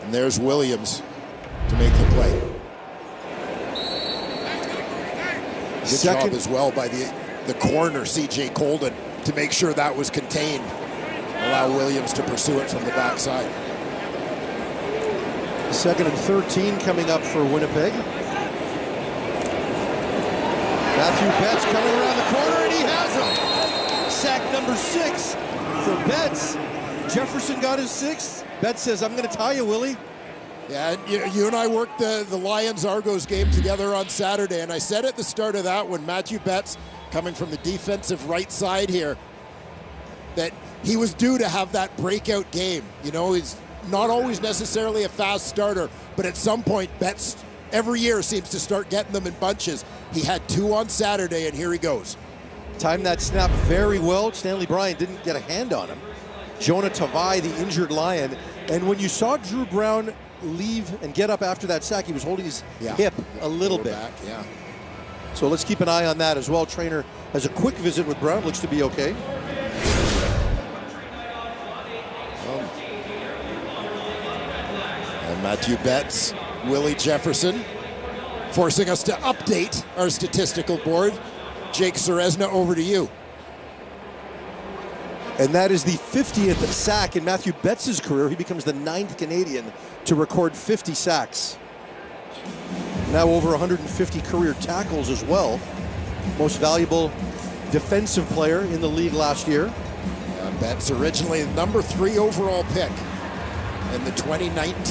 [SPEAKER 7] And there's Williams to make the play. Good job as well by the corner, C.J. Colden, to make sure that was contained. Allow Williams to pursue it from the backside.
[SPEAKER 6] Second and 13 coming up for Winnipeg. Matthew Betts coming around the corner, and he has him. Sack number 6 for Betts. Jefferson got his 6th. Betts says, I'm going to tie you, Willie.
[SPEAKER 7] Yeah, you and I worked the Lions-Argos game together on Saturday, and I said at the start of that one, Matthew Betts, coming from the defensive right side here, that he was due to have that breakout game. You know, he's not always necessarily a fast starter, but at some point, Betts every year seems to start getting them in bunches. He had 2 on Saturday, and here he goes.
[SPEAKER 6] Timed that snap very well. Stanley Bryan didn't get a hand on him. Jonah Tavai, the injured Lion. And when you saw Drew Brown leave and get up after that sack, he was holding his hip a little bit.
[SPEAKER 7] Back, yeah.
[SPEAKER 6] So let's keep an eye on that as well. Trainer has a quick visit with Brown. Looks to be okay.
[SPEAKER 7] And Matthew Betts, Willie Jefferson, forcing us to update our statistical board. Jake Serezna, over to you.
[SPEAKER 6] And that is the 50th sack in Matthew Betts' career. He becomes the 9th Canadian to record 50 sacks. Now over 150 career tackles as well. Most valuable defensive player in the league last year.
[SPEAKER 7] Betts originally the number 3 overall pick in the 2019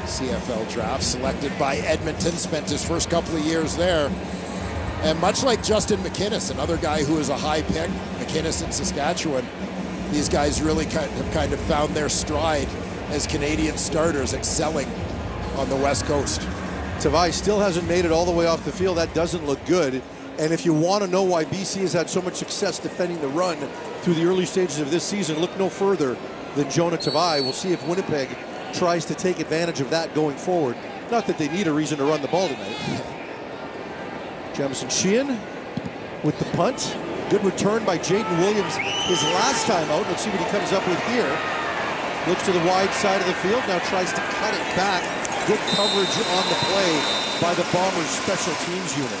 [SPEAKER 7] CFL draft, selected by Edmonton, spent his first couple of years there. And much like Justin McInnes, another guy who is a high pick, McInnes in Saskatchewan, these guys really have kind of found their stride as Canadian starters, excelling on the West Coast.
[SPEAKER 6] Tavai still hasn't made it all the way off the field. That doesn't look good. And if you want to know why BC has had so much success defending the run through the early stages of this season, look no further than Jonah Tavai. We'll see if Winnipeg tries to take advantage of that going forward. Not that they need a reason to run the ball tonight. Jamison Sheehan with the punt. Good return by Jaden Williams his last time out. Let's see what he comes up with here. Looks to the wide side of the field, now tries to cut it back. Good coverage on the play by the Bombers special teams unit.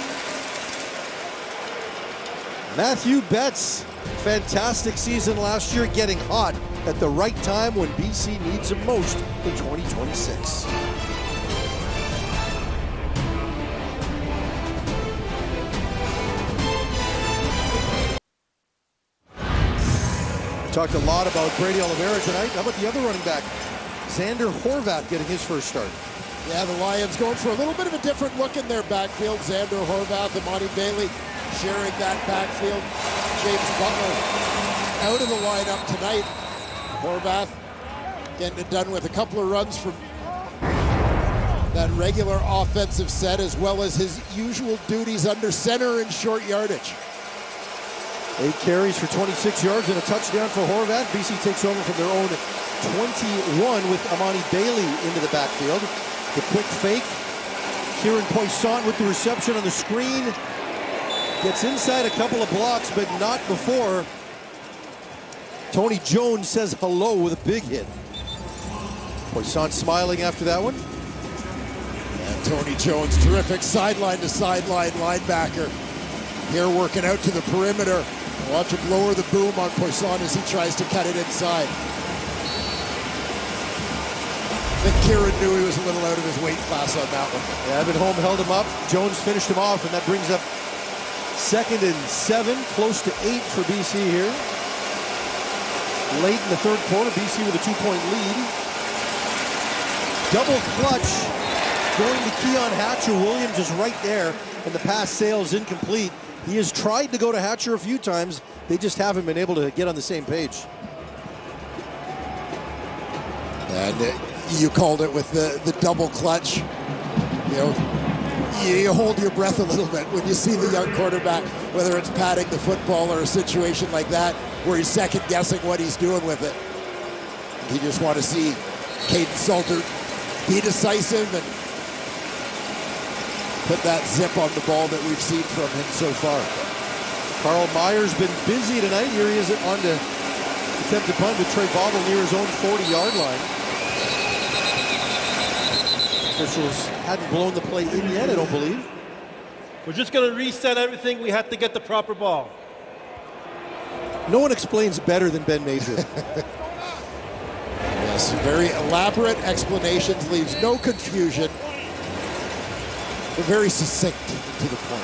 [SPEAKER 6] Matthew Betts, fantastic season last year, getting hot at the right time when BC needs him most in 2026. Talked a lot about Brady Oliveira tonight. How about the other running back, Xander Horvath, getting his first start?
[SPEAKER 7] Yeah, the Lions going for a little bit of a different look in their backfield. Xander Horvath, Amani Bailey sharing that backfield. James Butler out of the lineup tonight. Horvath getting it done with a couple of runs from that regular offensive set, as well as his usual duties under center and short yardage.
[SPEAKER 6] 8 carries for 26 yards and a touchdown for Horvath. BC takes over from their own 21 with Amani Bailey into the backfield. The quick fake. Kieran Poisson with the reception on the screen. Gets inside a couple of blocks, but not before Tony Jones says hello with a big hit. Poisson smiling after that one.
[SPEAKER 7] And Tony Jones, terrific sideline to sideline linebacker. Here working out to the perimeter. Watch him lower the boom on Poisson as he tries to cut it inside. I think Kieran knew he was a little out of his weight class on that one.
[SPEAKER 6] Yeah, Evan Holm held him up. Jones finished him off, and that brings up 2nd and 7, close to 8 for BC here. Late in the third quarter, BC with a 2-point lead. Double clutch going to Keon Hatcher. Williams is right there, and the pass sails incomplete. He has tried to go to Hatcher a few times. They just haven't been able to get on the same page.
[SPEAKER 7] And you called it with the double clutch. You know, you hold your breath a little bit when you see the young quarterback, whether it's patting the football or a situation like that where he's second guessing what he's doing with it. You just want to see Caden Salter be decisive and put that zip on the ball that we've seen from him so far.
[SPEAKER 6] Carl Meyer's been busy tonight. Here he is on to attempt to punt with Trey Bobble near his own 40-yard line. Officials hadn't blown the play in yet, I don't believe.
[SPEAKER 8] We're just going to reset everything. We have to get the proper ball.
[SPEAKER 6] No one explains better than Ben Major.
[SPEAKER 7] Yes, very elaborate explanations, leaves no confusion. But very succinct to the point.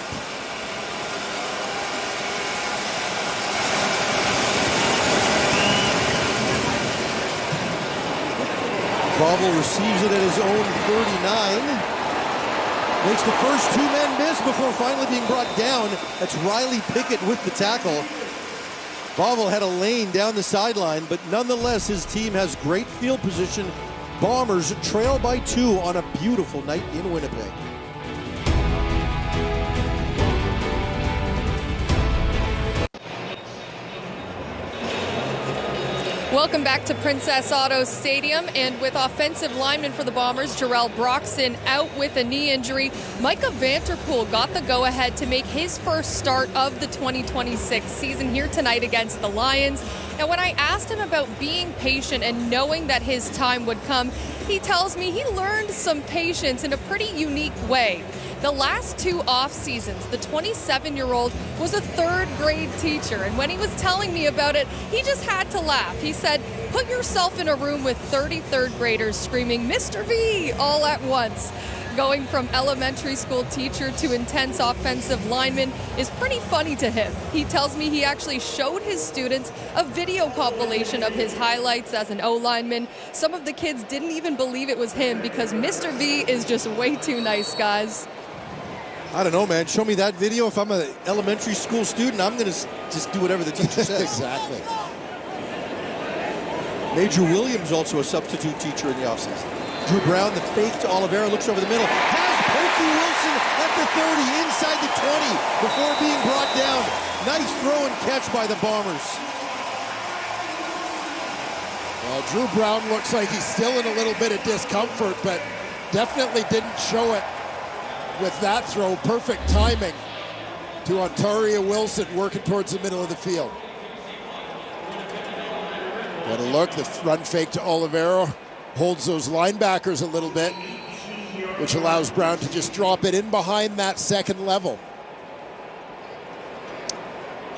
[SPEAKER 6] Bobble receives it at his own 39. Makes the first 2 men miss before finally being brought down. That's Riley Pickett with the tackle. Bobble had a lane down the sideline, but nonetheless his team has great field position. Bombers trail by 2 on a beautiful night in Winnipeg.
[SPEAKER 10] Welcome back to Princess Auto Stadium, and with offensive lineman for the Bombers, Jarrell Broxton, out with a knee injury, Micah Vanterpool got the go-ahead to make his first start of the 2026 season here tonight against the Lions. Now, when I asked him about being patient and knowing that his time would come, he tells me he learned some patience in a pretty unique way. The last 2 off seasons, the 27-year-old was a 3rd grade teacher, and when he was telling me about it, he just had to laugh. He said, Put yourself in a room with 33rd graders screaming Mr. V all at once. Going from elementary school teacher to intense offensive lineman is pretty funny to him. He tells me he actually showed his students a video compilation of his highlights as an O-lineman. Some of the kids didn't even believe it was him because Mr. V is just way too nice, guys.
[SPEAKER 6] I don't know, man. Show me that video. If I'm an elementary school student, I'm going to just do whatever the teacher says.
[SPEAKER 7] Exactly.
[SPEAKER 6] Major Williams, also a substitute teacher in the offseason. Drew Brown, the fake to Oliveira, looks over the middle. Has Pokey Wilson at the 30, inside the 20, before being brought down. Nice throw and catch by the Bombers.
[SPEAKER 7] Well, Drew Brown looks like he's still in a little bit of discomfort, but definitely didn't show it with that throw. Perfect timing to Ontario Wilson working towards the middle of the field. Got a look, the run fake to Oliveira holds those linebackers a little bit, which allows Brown to just drop it in behind that second level.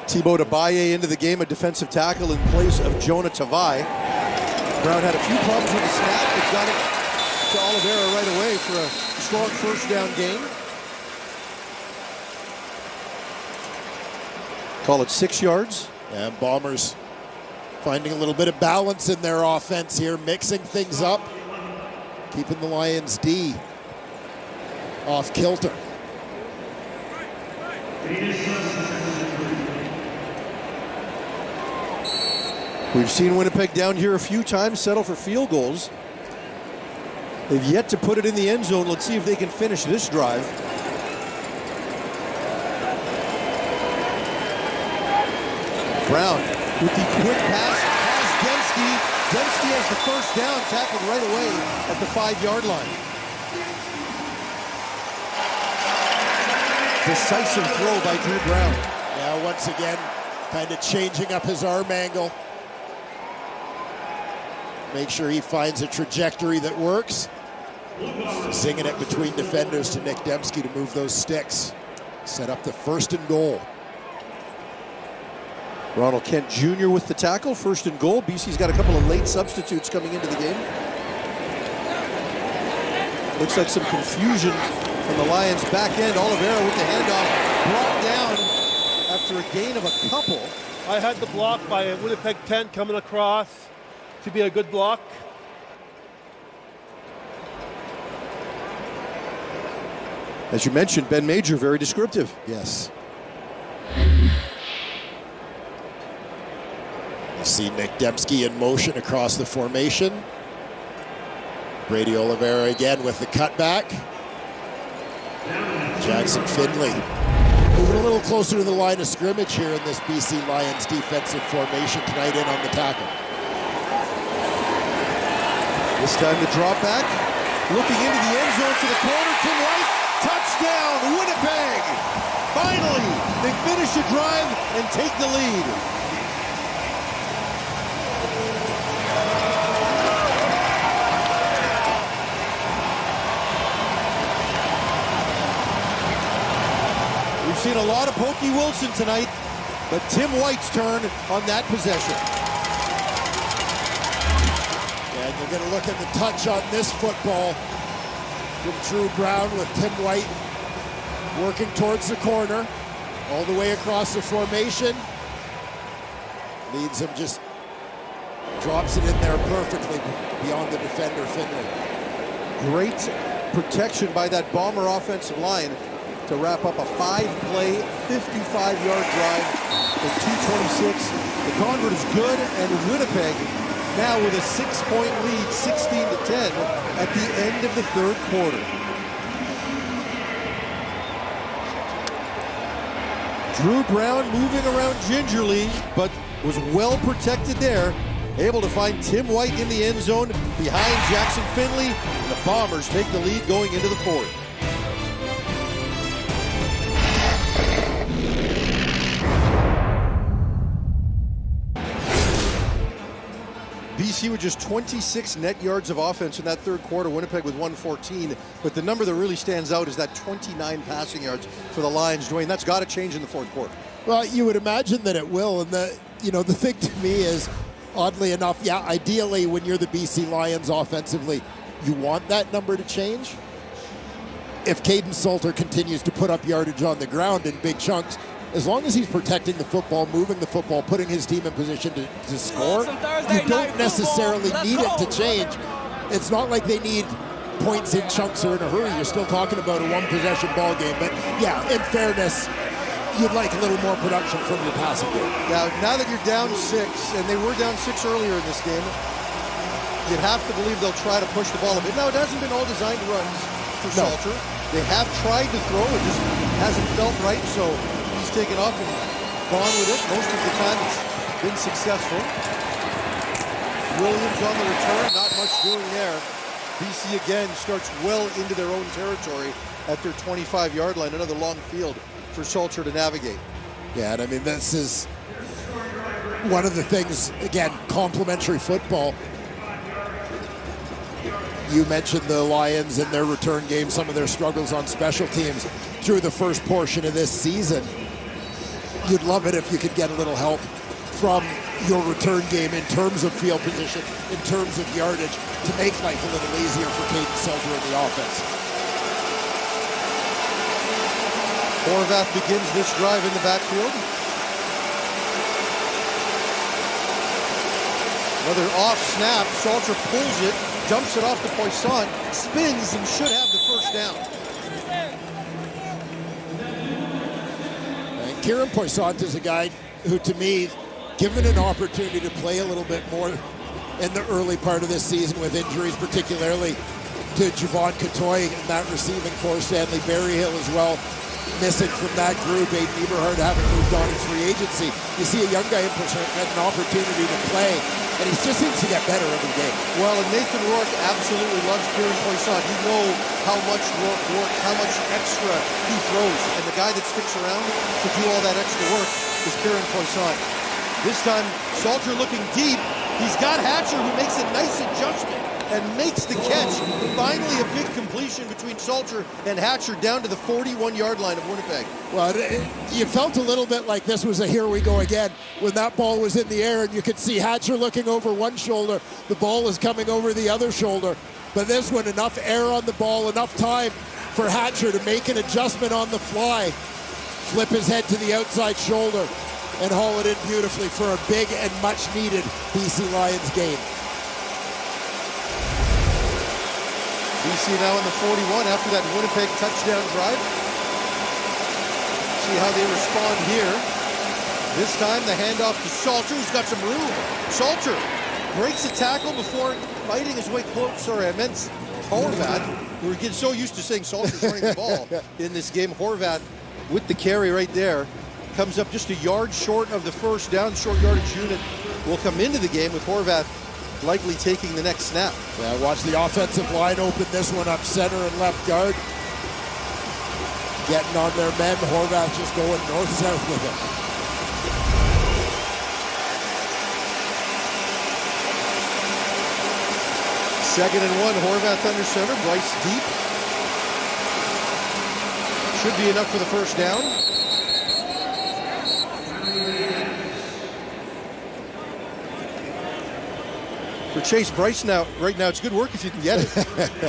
[SPEAKER 6] Thibaut Tabaye into the game, a defensive tackle in place of Jonah Tavai. Brown had a few problems with the snap, but got it to Oliveira right away for a strong first down gain. Call it 6 yards.
[SPEAKER 7] And Bombers finding a little bit of balance in their offense here, mixing things up, keeping the Lions D off kilter.
[SPEAKER 6] We've seen Winnipeg down here a few times settle for field goals. They've yet to put it in the end zone. Let's see if they can finish this drive. Brown with the quick pass has Dembski. Dembski has the first down, tackled right away at the 5-yard line. Decisive throw by Drew Brown.
[SPEAKER 7] Now once again, kind of changing up his arm angle. Make sure he finds a trajectory that works. Zinging it between defenders to Nick Dembski to move those sticks. Set up the 1st and goal.
[SPEAKER 6] Ronald Kent Jr. with the tackle, 1st and goal. BC's got a couple of late substitutes coming into the game. Looks like some confusion from the Lions back end. Oliveira with the handoff, brought down after a gain of a couple.
[SPEAKER 8] I had the block by Winnipeg 10 coming across to be a good block.
[SPEAKER 6] As you mentioned, Ben Major, very descriptive.
[SPEAKER 7] Yes. You see Nick Dembski in motion across the formation. Brady Oliveira again with the cutback. Jackson Finley moving a little closer to the line of scrimmage here in this BC Lions defensive formation tonight in on the tackle.
[SPEAKER 6] This time the drop back, looking into the end zone to the corner, Tim White, touchdown, Winnipeg! Finally, they finish the drive and take the lead. We've seen a lot of Pokey Wilson tonight, but Tim White's turn on that possession.
[SPEAKER 7] And you're going to look at the touch on this football from Drew Brown with Tim White working towards the corner, all the way across the formation. Leads him, just drops it in there perfectly beyond the defender, Finley.
[SPEAKER 6] Great protection by that Bomber offensive line to wrap up a 5-play, 55-yard drive in 2:26. The convert is good, and Winnipeg now with a 6-point lead, 16-10 at the end of the 3rd quarter. Drew Brown moving around gingerly, but was well protected there. Able to find Tim White in the end zone behind Jackson Finley, and the Bombers take the lead going into the 4th. BC with just 26 net yards of offense in that 3rd quarter. Winnipeg with 114. But the number that really stands out is that 29 passing yards for the Lions. Dwayne, that's got to change in the 4th quarter.
[SPEAKER 7] Well, you would imagine that it will. And the thing to me is, oddly enough, yeah, ideally when you're the BC Lions offensively, you want that number to change. If Caden Salter continues to put up yardage on the ground in big chunks, as long as he's protecting the football, moving the football, putting his team in position to score, you don't necessarily need it to change. It's not like they need points in chunks or in a hurry. You're still talking about a one-possession ball game. But, yeah, in fairness, you'd like a little more production from your passing game.
[SPEAKER 6] Now that you're down 6, and they were down 6 earlier in this game, you'd have to believe they'll try to push the ball a bit. Now, it hasn't been all designed runs for Salter. They have tried to throw, it just hasn't felt right, so he's taken off and gone with it. Most of the time it's been successful. Williams on the return, not much doing there. BC again starts well into their own territory at their 25-yard line. Another long field for Salter to navigate.
[SPEAKER 7] Yeah, and I mean, this is one of the things, again, complementary football. You mentioned the Lions in their return game, some of their struggles on special teams through the first portion of this season. You'd love it if you could get a little help from your return game in terms of field position, in terms of yardage, to make life a little easier for Caden Salter in the offense.
[SPEAKER 6] Horvath begins this drive in the backfield. Another off snap. Salter pulls it, dumps it off to Poisson, spins, and should have the first down.
[SPEAKER 7] And Kieran Poisson is a guy who, to me, given an opportunity to play a little bit more in the early part of this season with injuries, particularly to Javon Catoy in that receiving corps, Stanley Berryhill as well, missing from that group, Aiden Eberhard having moved on in free agency. You see a young guy in Poisson get an opportunity to play, and he just seems to get better every day.
[SPEAKER 6] Well, and Nathan Rourke absolutely loves Kieran Poisson. You know how much Rourke works, how much extra he throws, and the guy that sticks around to do all that extra work is Kieran Poisson. This time, Salter looking deep. He's got Hatcher, who makes a nice adjustment and makes the catch. Finally, a big completion between Salter and Hatcher down to the 41-yard line of Winnipeg.
[SPEAKER 7] Well, you felt a little bit like this was a here we go again when that ball was in the air and you could see Hatcher looking over one shoulder. The ball was coming over the other shoulder. But this one, enough air on the ball, enough time for Hatcher to make an adjustment on the fly, flip his head to the outside shoulder, and haul it in beautifully for a big and much needed BC Lions game.
[SPEAKER 6] BC now in the 41 after that Winnipeg touchdown drive. See how they respond here. This time the handoff to Salter, who's got some room. Salter breaks a tackle before fighting his way close. Sorry, I meant Horvath. We're getting so used to saying Salter's running the ball in this game. Horvath with the carry right there. Comes up just a yard short of the first down. Short yardage unit will come into the game with Horvath likely taking the next snap.
[SPEAKER 7] Yeah, watch the offensive line open this one up center and left guard. Getting on their men. Horvath just going north-south with it.
[SPEAKER 6] Second and 1, Horvath under center. Bryce deep. Should be enough for the first down. For Chase Bryce right now, it's good work if you can get it.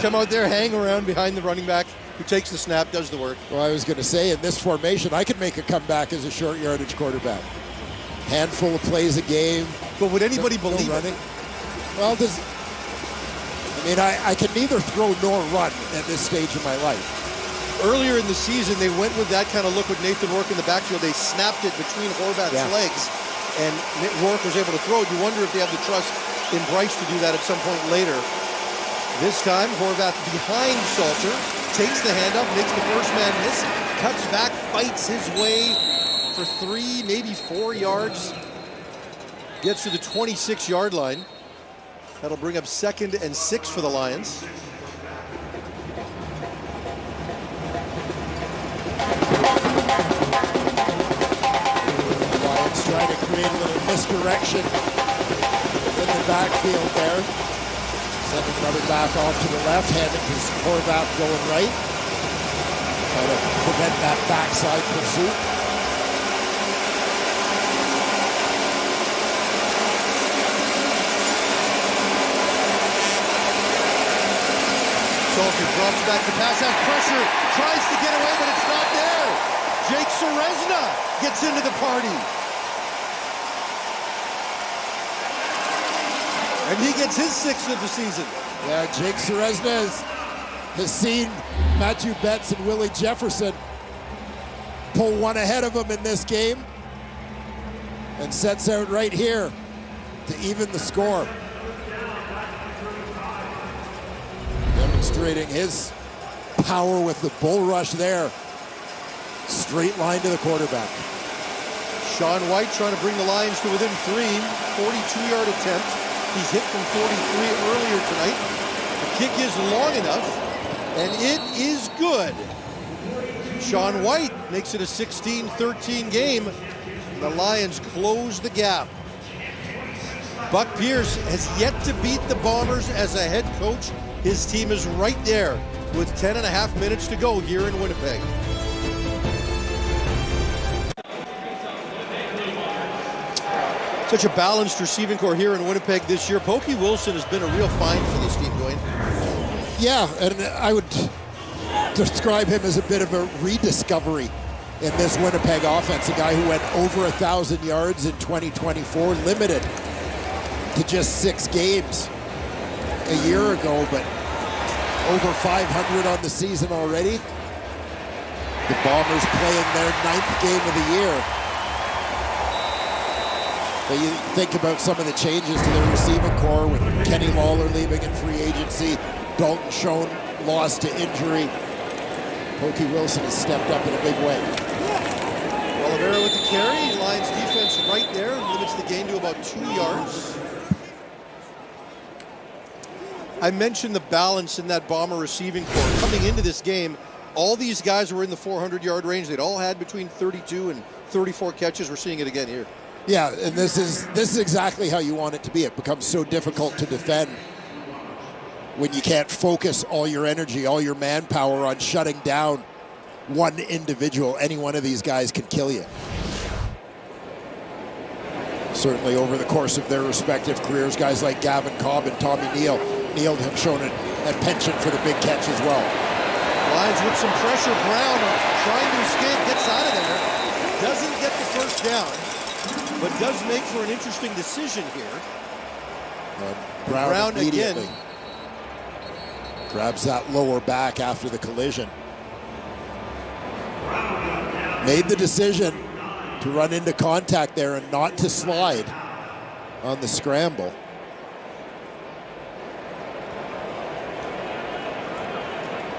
[SPEAKER 6] Come out there, hang around behind the running back who takes the snap, does the work.
[SPEAKER 7] Well, I was going to say, in this formation, I could make a comeback as a short yardage quarterback. Handful of plays a game.
[SPEAKER 6] But would anybody believe
[SPEAKER 7] running?
[SPEAKER 6] it?
[SPEAKER 7] Well, I can neither throw nor run at this stage of my life.
[SPEAKER 6] Earlier in the season, they went with that kind of look with Nathan Rourke in the backfield. They snapped it between Horvath's legs, and Rourke was able to throw it. You wonder if they have the trust in Bryce to do that at some point later. This time, Horvath behind Salter, takes the handoff, makes the first man miss, cuts back, fights his way for 3, maybe 4 yards, gets to the 26-yard line. That'll bring up 2nd and 6 for the Lions.
[SPEAKER 7] Lions trying to create a little misdirection in the backfield there. Sending another back off to the left, handing to Horvath going right. Trying to prevent that backside pursuit.
[SPEAKER 6] Salter drops back to pass, has pressure, tries to get away, but it's not there. Jake Serezna gets into the party. And he gets his 6th of the season.
[SPEAKER 7] Yeah, Jake Serezna has seen Matthew Betts and Willie Jefferson pull one ahead of him in this game and sets out right here to even the score. Demonstrating his power with the bull rush there. Straight line to the quarterback.
[SPEAKER 6] Sean White trying to bring the Lions to within 3, 42-yard attempt. He's hit from 43 earlier tonight. The kick is long enough, and it is good. Sean White makes it a 16-13 game. The Lions close the gap. Buck Pierce has yet to beat the Bombers as a head coach. His team is right there with 10.5 minutes to go here in Winnipeg. Such a balanced receiving core here in Winnipeg this year. Pokey Wilson has been a real find for this team, Dwayne.
[SPEAKER 7] Yeah, and I would describe him as a bit of a rediscovery in this Winnipeg offense. A guy who went over 1,000 yards in 2024, limited to just 6 games a year ago, but over 500 on the season already. The Bombers playing their 9th game of the year. But you think about some of the changes to their receiving core with Kenny Lawler leaving in free agency, Dalton Schoen lost to injury. Pokey Wilson has stepped up in a big way.
[SPEAKER 6] Oliveira with the carry. Lions defense right there. Limits the gain to about 2 yards. I mentioned the balance in that Bomber receiving core. Coming into this game, all these guys were in the 400-yard range. They'd all had between 32 and 34 catches. We're seeing it again here.
[SPEAKER 7] Yeah, and this is exactly how you want it to be. It becomes so difficult to defend when you can't focus all your energy, all your manpower on shutting down one individual. Any one of these guys can kill you. Certainly over the course of their respective careers, guys like Gavin Cobb and Tommy Neal have shown a penchant for the big catch as well.
[SPEAKER 6] Lions with some pressure. Brown trying to escape, gets out of there. Doesn't get the first down, but does make for an interesting decision here.
[SPEAKER 7] Brown again grabs that lower back after the collision. Made the decision to run into contact there and not to slide on the scramble.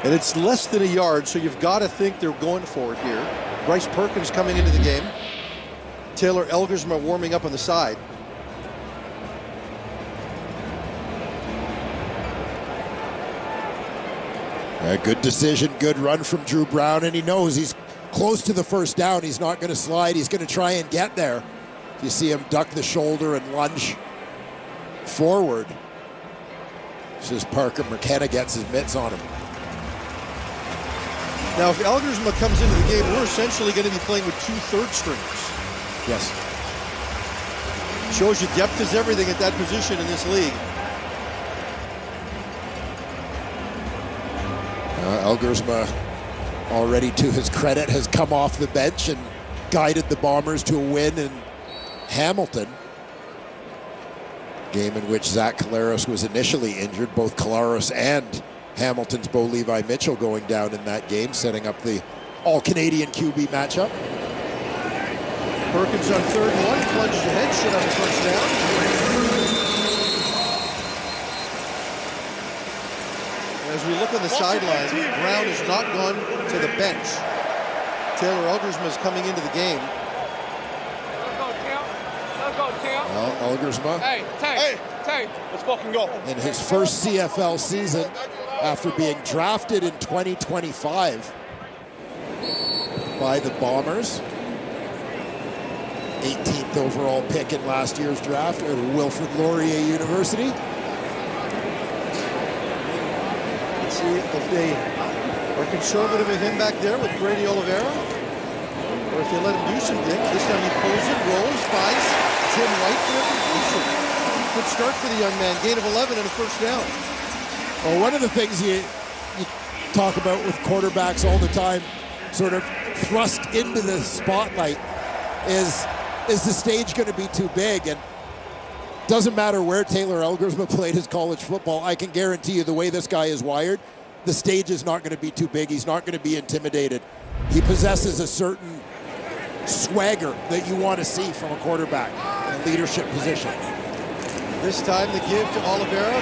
[SPEAKER 6] And it's less than a yard, so you've got to think they're going for it here. Bryce Perkins coming into the game. Taylor Elgersma warming up on the side.
[SPEAKER 7] A good decision, good run from Drew Brown, and he knows he's close to the first down. He's not going to slide. He's going to try and get there. You see him duck the shoulder and lunge forward. It's just Parker McKenna gets his mitts on him.
[SPEAKER 6] Now, if Elgersma comes into the game, we're essentially going to be playing with 2 third stringers.
[SPEAKER 7] Yes.
[SPEAKER 6] Shows you depth is everything at that position in this league.
[SPEAKER 7] Elgersma, already to his credit, has come off the bench and guided the Bombers to a win in Hamilton. Game in which Zach Collaros was initially injured. Both Collaros and Hamilton's Bo Levi Mitchell going down in that game, setting up the all-Canadian QB matchup.
[SPEAKER 6] Perkins on 3rd and 1, plunges ahead, should have a first down. As we look on the sideline, Brown has not gone to the bench. Taylor Elgersma is coming into the game.
[SPEAKER 7] Well, Elgersma,
[SPEAKER 13] Hey, let's fucking go.
[SPEAKER 7] in his first CFL season, after being drafted in 2025 by the Bombers, 18th overall pick in last year's draft at Wilfrid Laurier University.
[SPEAKER 6] Let's see if they are conservative of him back there with Brady Oliveira, or if they let him do some things. This time he pulls it, rolls, finds Tim White for a completion. Good start for the young man. Gain of 11 and a first down.
[SPEAKER 7] Well, one of the things you talk about with quarterbacks all the time, sort of thrust into the spotlight, is the stage going to be too big? And doesn't matter where Taylor Elgersma played his college football, I can guarantee you the way this guy is wired, the stage is not going to be too big. He's not going to be intimidated. He possesses a certain swagger that you want to see from a quarterback in a leadership position.
[SPEAKER 6] This time the give to Oliveira.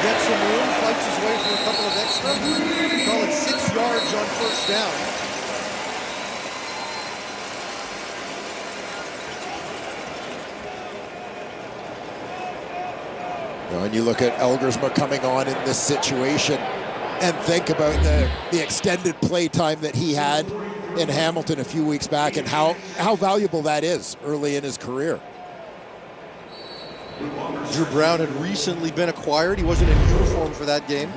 [SPEAKER 6] Gets some room, fights his way for a couple of extra. Call it 6 yards on first down.
[SPEAKER 7] And you look at Elgersma coming on in this situation and think about the extended play time that he had in Hamilton a few weeks back and how valuable that is early in his career.
[SPEAKER 6] Drew Brown had recently been acquired. He wasn't in uniform for that game.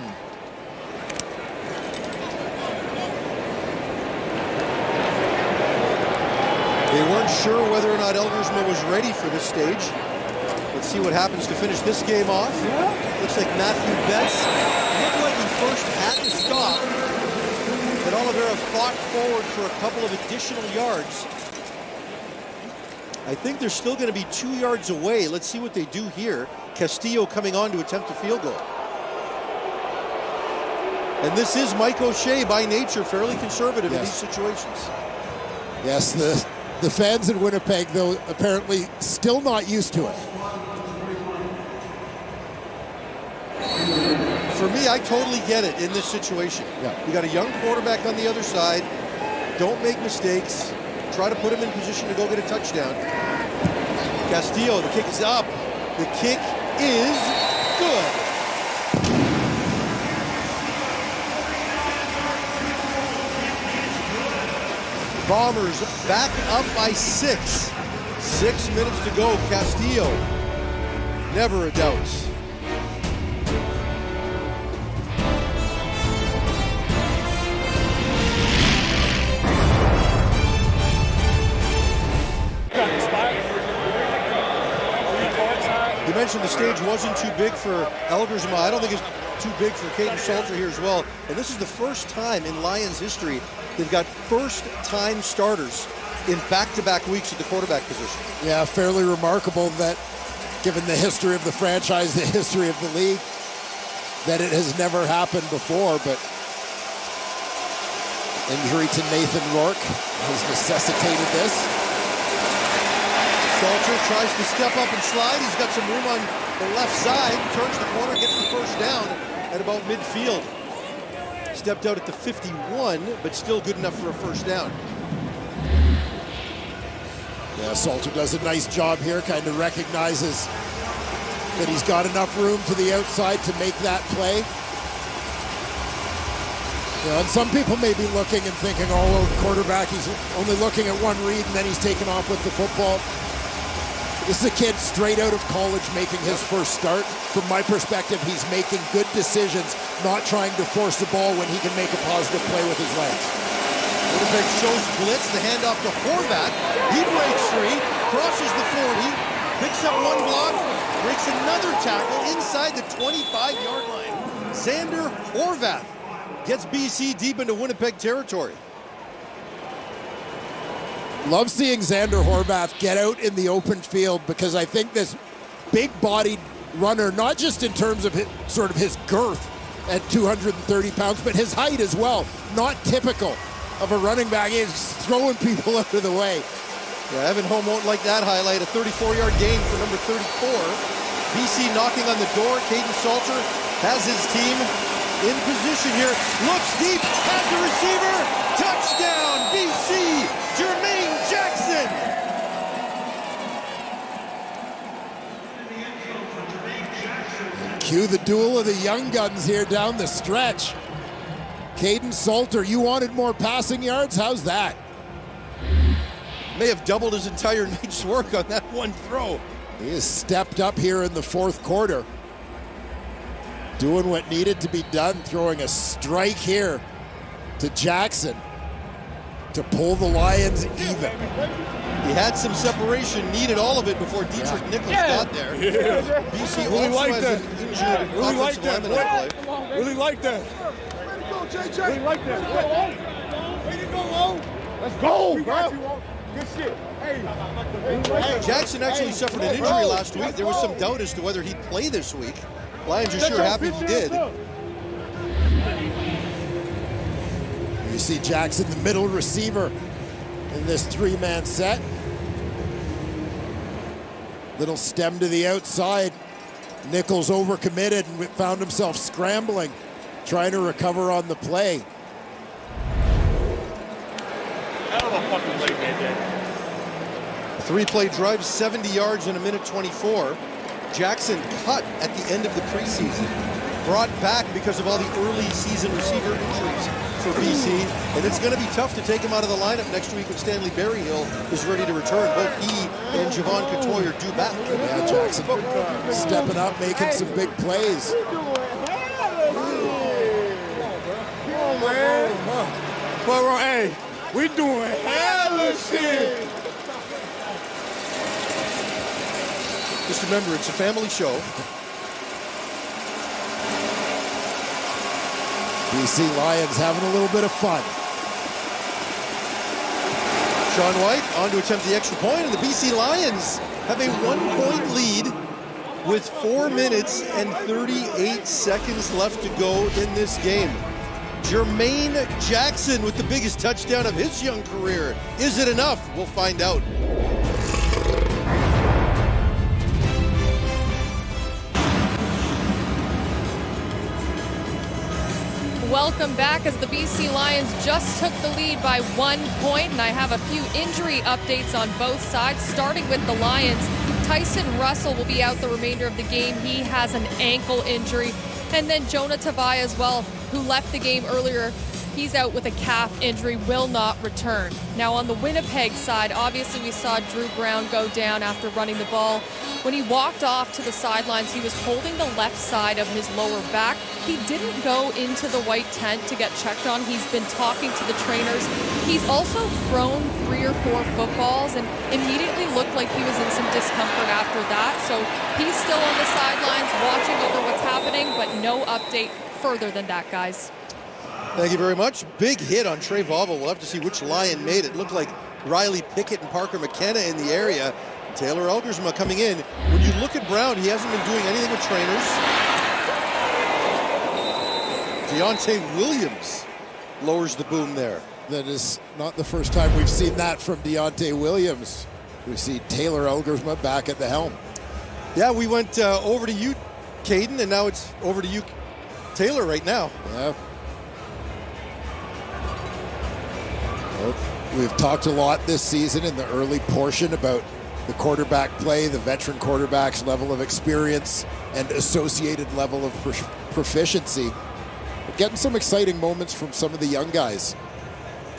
[SPEAKER 6] They weren't sure whether or not Elgersma was ready for this stage. Let's see what happens to finish this game off. Looks like Matthew Betts looked like he first had to stop, but Oliveira fought forward for a couple of additional yards. I think they're still going to be 2 yards away. Let's see what they do here. Castillo coming on to attempt a field goal. And this is Mike O'Shea by nature, fairly conservative in these situations.
[SPEAKER 7] Yes, the fans in Winnipeg, though, apparently still not used to it.
[SPEAKER 6] For me, I totally get it in this situation. You got a young quarterback on the other side. Don't make mistakes. Try to put him in position to go get a touchdown. Castillo, the kick is up. The kick is good. Bombers back up by 6. 6 minutes to go. Castillo, never a doubt. You mentioned the stage wasn't too big for Elgersma. I don't think it's too big for Caden Salter here as well. And this is the first time in Lions history they've got first-time starters in back-to-back weeks at the quarterback position.
[SPEAKER 7] Yeah, fairly remarkable that, given the history of the franchise, the history of the league, that it has never happened before. But injury to Nathan Rourke has necessitated this.
[SPEAKER 6] Salter tries to step up and slide. He's got some room on the left side, turns the corner, gets the first down at about midfield. Stepped out at the 51, but still good enough for a first down.
[SPEAKER 7] Yeah, Salter does a nice job here, kind of recognizes that he's got enough room to the outside to make that play. You know, and some people may be looking and thinking, oh, well, the quarterback, he's only looking at one read and then he's taken off with the football. This is a kid straight out of college making his first start. From my perspective, he's making good decisions, not trying to force the ball when he can make a positive play with his legs.
[SPEAKER 6] Winnipeg shows blitz, the handoff to Horvath. He breaks free, crosses the 40, picks up one block, breaks another tackle inside the 25-yard line. Xander Horvath gets BC deep into Winnipeg territory.
[SPEAKER 7] Love seeing Xander Horvath get out in the open field, because I think this big-bodied runner, not just in terms of his girth at 230 pounds, but his height as well, not typical of a running back. He's throwing people out of the way.
[SPEAKER 6] Yeah, Evan Holm won't like that highlight. A 34-yard gain for number 34. BC knocking on the door. Caden Salter has his team in position here. Looks deep, has the receiver. Touchdown, BC. Jermaine Jackson.
[SPEAKER 7] Cue the duel of the young guns here down the stretch. Caden Salter, you wanted more passing yards? How's that?
[SPEAKER 6] May have doubled his entire night's work on that one throw.
[SPEAKER 7] He has stepped up here in the fourth quarter, doing what needed to be done, throwing a strike here to Jackson to pull the Lions even.
[SPEAKER 6] He had some separation, needed all of it before Dietrich Nichols got there. BC
[SPEAKER 13] Really
[SPEAKER 6] also
[SPEAKER 13] like
[SPEAKER 6] has
[SPEAKER 13] that.
[SPEAKER 6] an injured offensive lineman on play.
[SPEAKER 13] Really like that. We like that. Way to go, O. Let's go, bro. Good shit. Hey.
[SPEAKER 6] Jackson actually suffered an injury last week. There was some doubt as to whether he'd play this week. Lions are sure happy he did.
[SPEAKER 7] You see Jackson, the middle receiver in this three-man set. Little stem to the outside. Nichols overcommitted and found himself scrambling, trying to recover on the play.
[SPEAKER 6] Three-play drive, 70 yards in a minute 24. Jackson cut at the end of the preseason. Brought back because of all the early season receiver injuries for BC. And it's going to be tough to take him out of the lineup next week when Stanley Berryhill is ready to return. Both he and Javon Couture are due back.
[SPEAKER 7] Yeah, Jackson stepping up, making some big plays.
[SPEAKER 13] But, hey, we doing hella shit.
[SPEAKER 6] Just remember, it's a family show.
[SPEAKER 7] BC Lions having a little bit of fun.
[SPEAKER 6] Sean White on to attempt the extra point, and the BC Lions have a 1-point lead with 4 minutes and 38 seconds left to go in this game. Jermaine Jackson with the biggest touchdown of his young career. Is it enough? We'll find out.
[SPEAKER 10] Welcome back as the BC Lions just took the lead by 1 point, and I have a few injury updates on both sides, starting with the Lions. Tyson Russell will be out the remainder of the game. He has an ankle injury. And then Jonah Tavai as well, who left the game earlier. He's out with a calf injury, will not return. Now on the Winnipeg side, obviously we saw Drew Brown go down after running the ball. When he walked off to the sidelines, he was holding the left side of his lower back. He didn't go into the white tent to get checked on. He's been talking to the trainers. He's also thrown 3 or 4 footballs and immediately looked like he was in some discomfort after that. So he's still on the sidelines watching over what's happening, but no update further than that, guys.
[SPEAKER 6] Thank you very much. Big hit on Trey Vauvel. We'll have to see which Lion made it. Looked like Riley Pickett and Parker McKenna in the area. Taylor Elgersma coming in. When you look at Brown, he hasn't been doing anything with trainers. Deontay Williams lowers the boom there.
[SPEAKER 7] That is not the first time we've seen that from Deontay Williams. We see Taylor Elgersma back at the helm.
[SPEAKER 6] Yeah, we went over to you, Caden, and now it's over to you, Taylor, right now.
[SPEAKER 7] Yeah. Well, we've talked a lot this season in the early portion about the quarterback play, the veteran quarterback's level of experience and associated level of proficiency. But getting some exciting moments from some of the young guys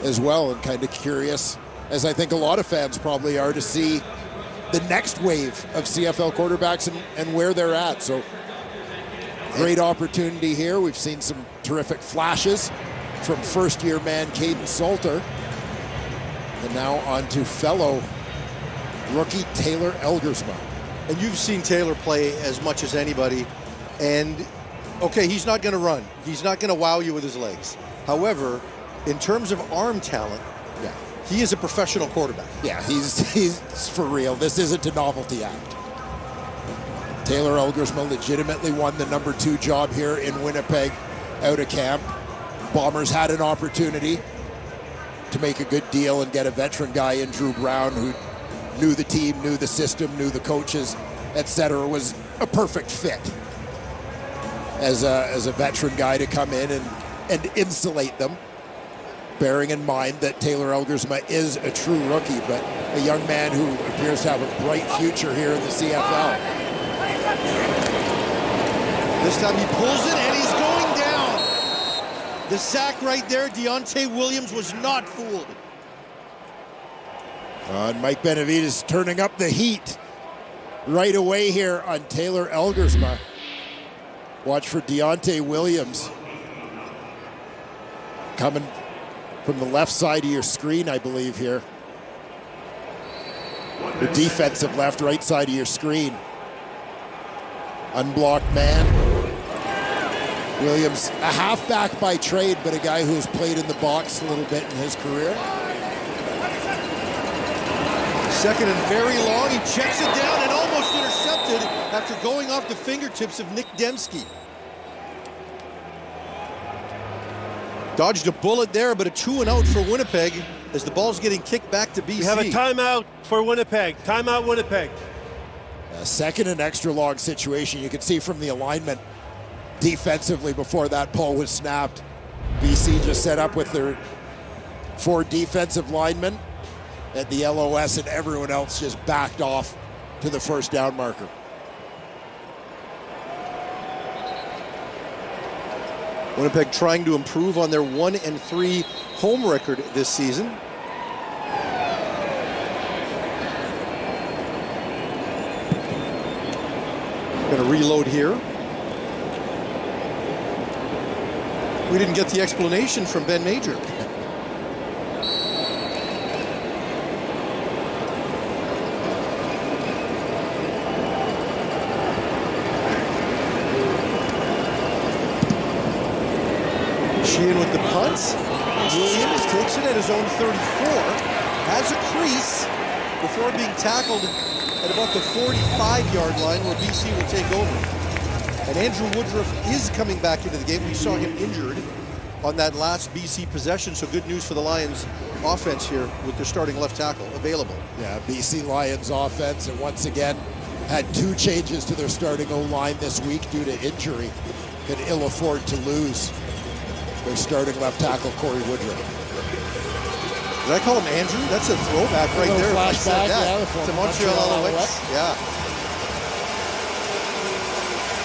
[SPEAKER 7] as well, and kind of curious, as I think a lot of fans probably are, to see the next wave of CFL quarterbacks and where they're at. So great opportunity here. We've seen some terrific flashes from first-year man Caden Salter. And now on to fellow rookie Taylor Elgersma.
[SPEAKER 6] And you've seen Taylor play as much as anybody. And, okay, he's not going to run. He's not going to wow you with his legs. However, in terms of arm talent, yeah, he is a professional quarterback.
[SPEAKER 7] Yeah, he's for real. This isn't a novelty act. Taylor Elgersma legitimately won the number 2 job here in Winnipeg out of camp. Bombers had an opportunity to make a good deal and get a veteran guy in Drew Brown who knew the team, knew the system, knew the coaches, etc. Was a perfect fit as a veteran guy to come in and insulate them, bearing in mind that Taylor Elgersma is a true rookie, but a young man who appears to have a bright future here in the CFL.
[SPEAKER 6] This time he pulls it and he's going down. The sack right there, Deontay Williams was not fooled.
[SPEAKER 7] And Mike Benavides turning up the heat right away here on Taylor Elgersma. Watch for Deontay Williams coming from the left side of your screen, I believe here. The defensive left, right side of your screen. Unblocked man. Williams, a halfback by trade, but a guy who has played in the box a little bit in his career.
[SPEAKER 6] Second and very long. He checks it down and almost intercepted after going off the fingertips of Nick Dembski. Dodged a bullet there, but a 2-and-out for Winnipeg as the ball's getting kicked back to BC.
[SPEAKER 8] We have a timeout for Winnipeg. Timeout, Winnipeg.
[SPEAKER 7] A second and extra long situation. You can see from the alignment defensively before that ball was snapped. BC just set up with their 4 defensive linemen at the LOS, and everyone else just backed off to the first down marker.
[SPEAKER 6] Winnipeg trying to improve on their 1-3 home record this season. Going to reload here. We didn't get the explanation from Ben Major. Sheehan with the punts. Williams takes it at his own 34. Has a crease before being tackled at about the 45-yard line where BC will take over. And Andrew Woodruff is coming back into the game. We saw him injured on that last BC possession, so good news for the Lions offense here with their starting left tackle available.
[SPEAKER 7] Yeah, BC Lions offense, and once again had 2 changes to their starting O-line this week due to injury. Could ill afford to lose their starting left tackle, Corey Woodruff.
[SPEAKER 6] Did I call him Andrew? That's a throwback right there.
[SPEAKER 7] Flashback,
[SPEAKER 6] to Montreal Alouettes. Yeah.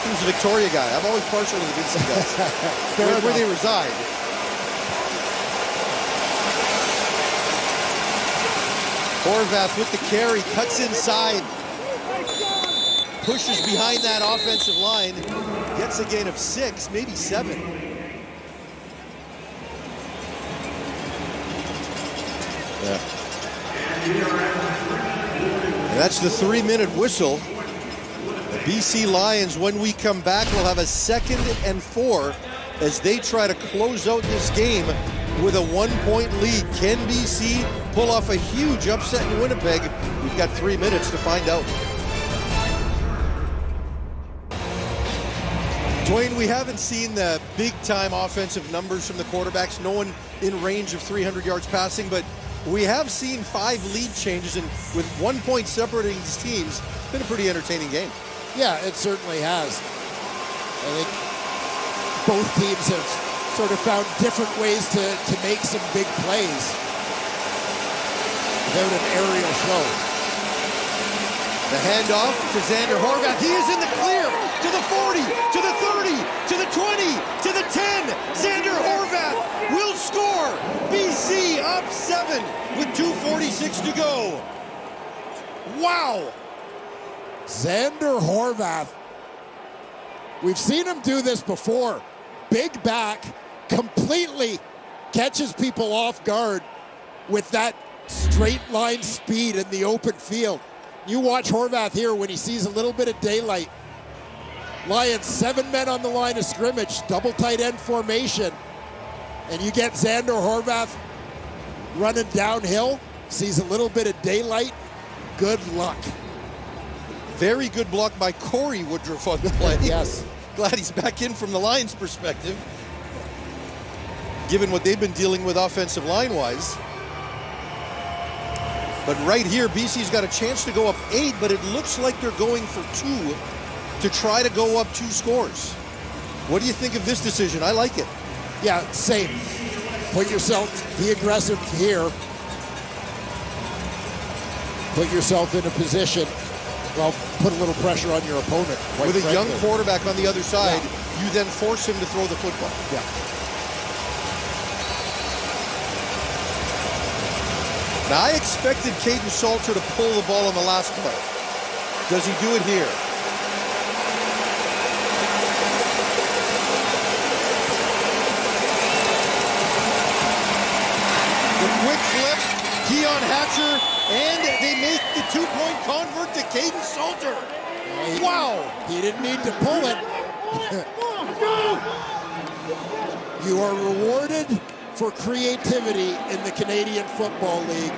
[SPEAKER 6] He was a Victoria guy. I'm always partial to the BC guys. where they reside. Horvath with the carry, cuts inside. Pushes behind that offensive line. Gets a gain of 6, maybe 7. Yeah. And that's the 3-minute whistle. The BC Lions, when we come back, will have a 2nd and 4 as they try to close out this game with a 1-point lead. Can BC pull off a huge upset in Winnipeg? We've got 3 minutes to find out. Dwayne, we haven't seen the big-time offensive numbers from the quarterbacks. No one in range of 300 yards passing, but we have seen 5 lead changes, and with 1 point separating these teams, it's been a pretty entertaining game.
[SPEAKER 7] Yeah, it certainly has. I think both teams have sort of found different ways to make some big plays without an aerial show.
[SPEAKER 6] The handoff to Xander Horvath. He is in the clear to the 40, to the 30, to the 20, to the 10. Xander Horvath will score. BC up 7 with 2:46 to go. Wow.
[SPEAKER 7] Xander Horvath. We've seen him do this before. Big back, completely catches people off guard with that straight line speed in the open field. You watch Horvath here when he sees a little bit of daylight. Lions, 7 men on the line of scrimmage, double tight end formation. And you get Xander Horvath running downhill, sees a little bit of daylight. Good luck.
[SPEAKER 6] Very good block by Corey Woodruff on the play.
[SPEAKER 7] Yes.
[SPEAKER 6] Glad he's back in from the Lions' perspective, given what they've been dealing with offensive line-wise. But right here, BC's got a chance to go up 8, but it looks like they're going for 2 to try to go up 2 scores. What do you think of this decision? I like it.
[SPEAKER 7] Yeah, same. Put yourself, be aggressive here. Put yourself in a position, well, put a little pressure on your opponent.
[SPEAKER 6] With a young quarterback on the other side, you then force him to throw the football.
[SPEAKER 7] Yeah.
[SPEAKER 6] Now, I expected Caden Salter to pull the ball on the last play. Does he do it here? The quick flip, Keon Hatcher, and they make the 2-point convert to Caden Salter. Wow!
[SPEAKER 7] He didn't need to pull it. You are rewarded for creativity in the Canadian Football League.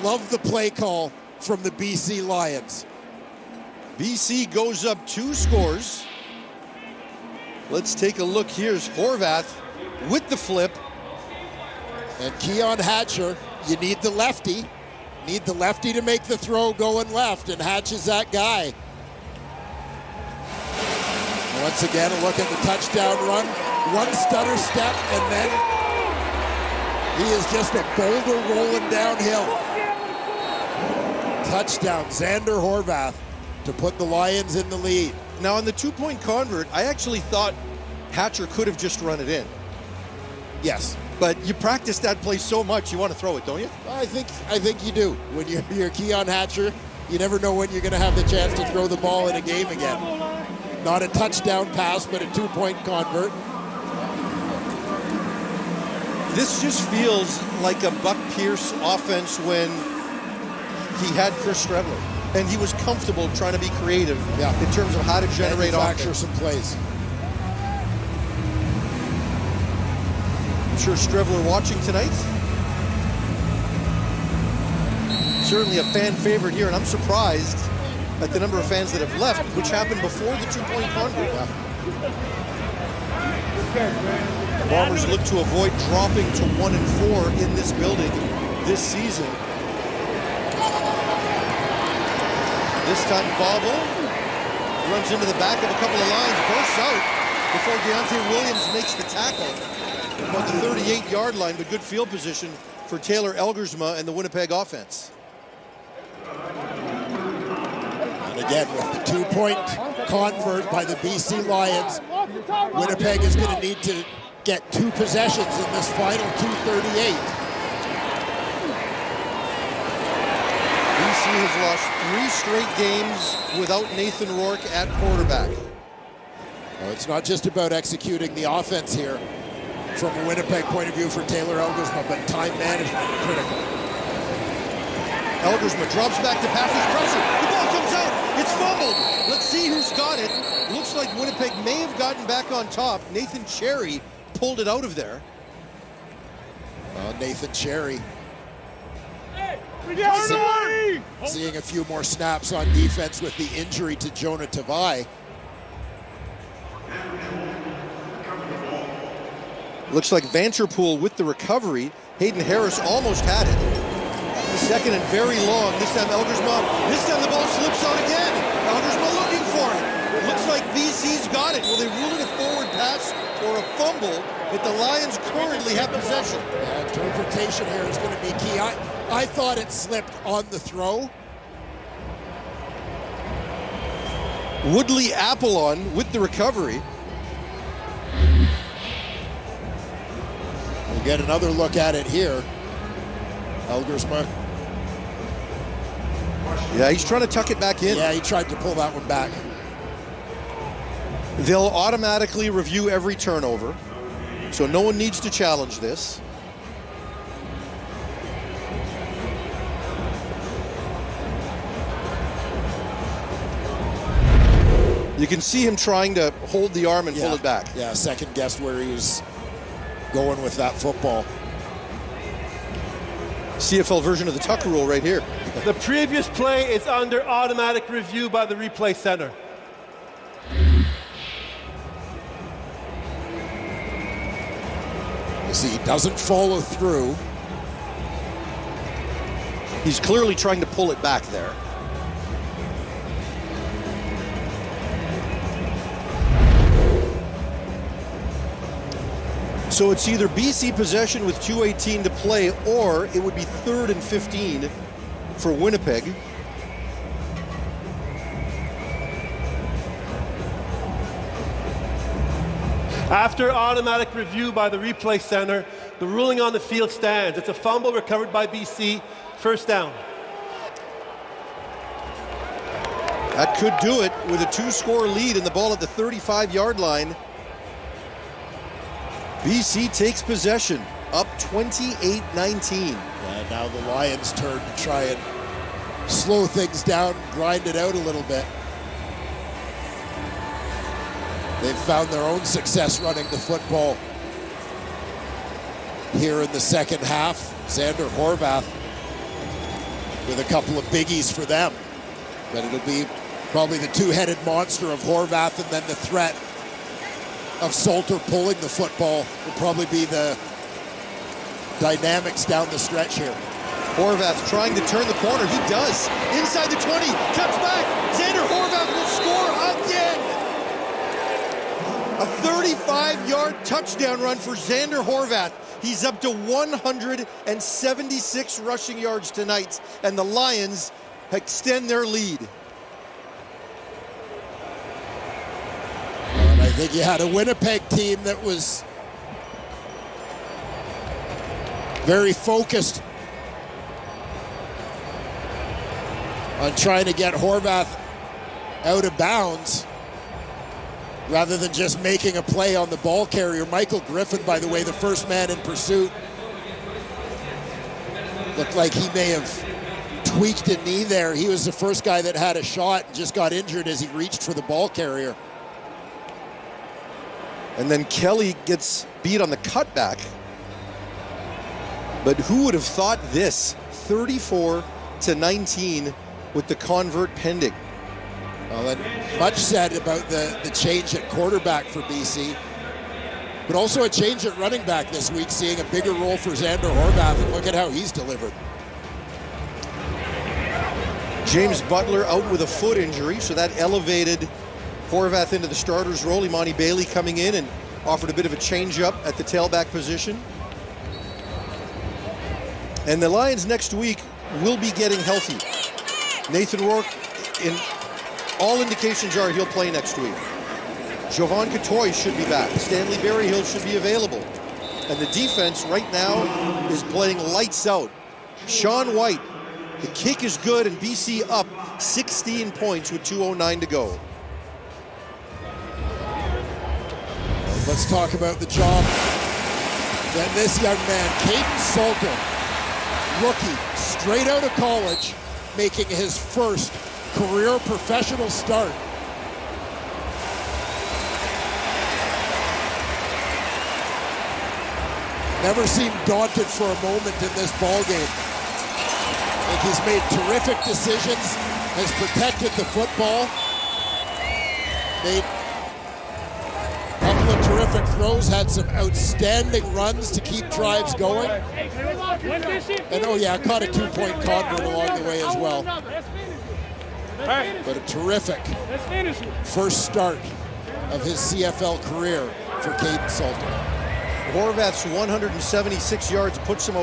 [SPEAKER 7] Love the play call from the BC Lions.
[SPEAKER 6] BC goes up 2 scores. Let's take a look. Here's Horvath with the flip.
[SPEAKER 7] And Keon Hatcher, you need the lefty. Need the lefty to make the throw going left, and Hatch is that guy. Once again, a look at the touchdown run. One stutter step, and then he is just a boulder rolling downhill. Touchdown, Xander Horvath, to put the Lions in the lead.
[SPEAKER 6] Now, on the 2-point convert, I actually thought Hatcher could have just run it in.
[SPEAKER 7] Yes.
[SPEAKER 6] But you practice that play so much, you want to throw it, don't you?
[SPEAKER 7] I think you do. When you're Keon Hatcher, you never know when you're going to have the chance to throw the ball in a game again. Not a touchdown pass, but a 2-point convert.
[SPEAKER 6] This just feels like a Buck Pierce offense when he had Chris Streveler. And he was comfortable trying to be creative in terms of how to generate offense.
[SPEAKER 7] Some plays.
[SPEAKER 6] I'm sure Streveler watching tonight. Certainly a fan favorite here, and I'm surprised at the number of fans that have left, which happened before the 2-point convert. The Bombers look to avoid dropping to 1-4 in this building this season. This time, Vavo runs into the back of a couple of lines, bursts out before Deontay Williams makes the tackle. About the 38-yard line, but good field position for Taylor Elgersma and the Winnipeg offense.
[SPEAKER 7] And again, with the 2-point convert by the BC Lions, Winnipeg is going to need to get 2 possessions in this final 2:38.
[SPEAKER 6] BC has lost 3 straight games without Nathan Rourke at quarterback.
[SPEAKER 7] Well, it's not just about executing the offense here from a Winnipeg point of view for Taylor Elgersma, but time management critical.
[SPEAKER 6] Elgersma drops back to pass with pressure. The ball comes out. It's fumbled. Let's see who's got it. Looks like Winnipeg may have gotten back on top. Nathan Cherry pulled it out of there.
[SPEAKER 7] Nathan Cherry seeing a few more snaps on defense with the injury to Jonah Tavai.
[SPEAKER 6] Looks like Vanterpool with the recovery. Hayden Harris almost had it. Second and very long. This time Elgersma. This time the ball slips out again. Elgersma looking for it. Looks like BC's got it. Will they rule it a forward pass or a fumble? But the Lions currently have possession.
[SPEAKER 7] Yeah, interpretation here is going to be key. I thought it slipped on the throw.
[SPEAKER 6] Woodley Apollon with the recovery.
[SPEAKER 7] We'll get another look at it here. Elgersma.
[SPEAKER 6] Yeah, he's trying to tuck it back in.
[SPEAKER 7] Yeah, he tried to pull that one back.
[SPEAKER 6] They'll automatically review every turnover, so no one needs to challenge this. You can see him trying to hold the arm and pull it back.
[SPEAKER 7] Yeah, second guessed where he was going with that football.
[SPEAKER 6] CFL version of the tuck rule right here.
[SPEAKER 8] The previous play is under automatic review by the replay center.
[SPEAKER 7] You see, he doesn't follow through.
[SPEAKER 6] He's clearly trying to pull it back there. So it's either BC possession with 2:18 to play, or it would be 3rd and 15 for Winnipeg.
[SPEAKER 8] After automatic review by the replay center, the ruling on the field stands. It's a fumble recovered by BC, first down.
[SPEAKER 6] That could do it with a 2-score lead and the ball at the 35-yard line. BC takes possession, up 28-19.
[SPEAKER 7] And now the Lions turn to try and slow things down, grind it out a little bit. They've found their own success running the football here in the second half. Xander Horvath with a couple of biggies for them. But it'll be probably the two-headed monster of Horvath, and then the threat of Salter pulling the football will probably be the dynamics down the stretch here.
[SPEAKER 6] Horvath trying to turn the corner. He does. Inside the 20. Cuts back. Xander Horvath will score again. A 35-yard touchdown run for Xander Horvath. He's up to 176 rushing yards tonight, and the Lions extend their lead.
[SPEAKER 7] And I think you had a Winnipeg team that was very focused on trying to get Horvath out of bounds rather than just making a play on the ball carrier. Michael Griffin, by the way, the first man in pursuit, looked like he may have tweaked a knee there. He was the first guy that had a shot and just got injured as he reached for the ball carrier.
[SPEAKER 6] And then Kelly gets beat on the cutback. But who would have thought this? 34-19 with the convert pending.
[SPEAKER 7] Well, and much said about the change at quarterback for BC, but also a change at running back this week, seeing a bigger role for Xander Horvath, and look at how he's delivered.
[SPEAKER 6] James Butler out with a foot injury, so that elevated Horvath into the starter's role. Imani Bailey coming in and offered a bit of a change-up at the tailback position. And the Lions next week will be getting healthy. Nathan Rourke, in all indications are he'll play next week. Jovan Catoy should be back. Stanley Berryhill should be available. And the defense right now is playing lights out. Sean White, the kick is good, and BC up 16 points with 2:09 to go.
[SPEAKER 7] Let's talk about the job that this young man, Caden Salter, rookie, straight out of college, making his first career professional start. Never seemed daunted for a moment in this ballgame. I think he's made terrific decisions, has protected the football, made a couple of terrific throws, had some outstanding runs to keep drives going. And oh yeah, caught a two-point convert along the way as well. But a terrific first start of his CFL career for Caden Salter.
[SPEAKER 6] Horvath's 176 yards puts him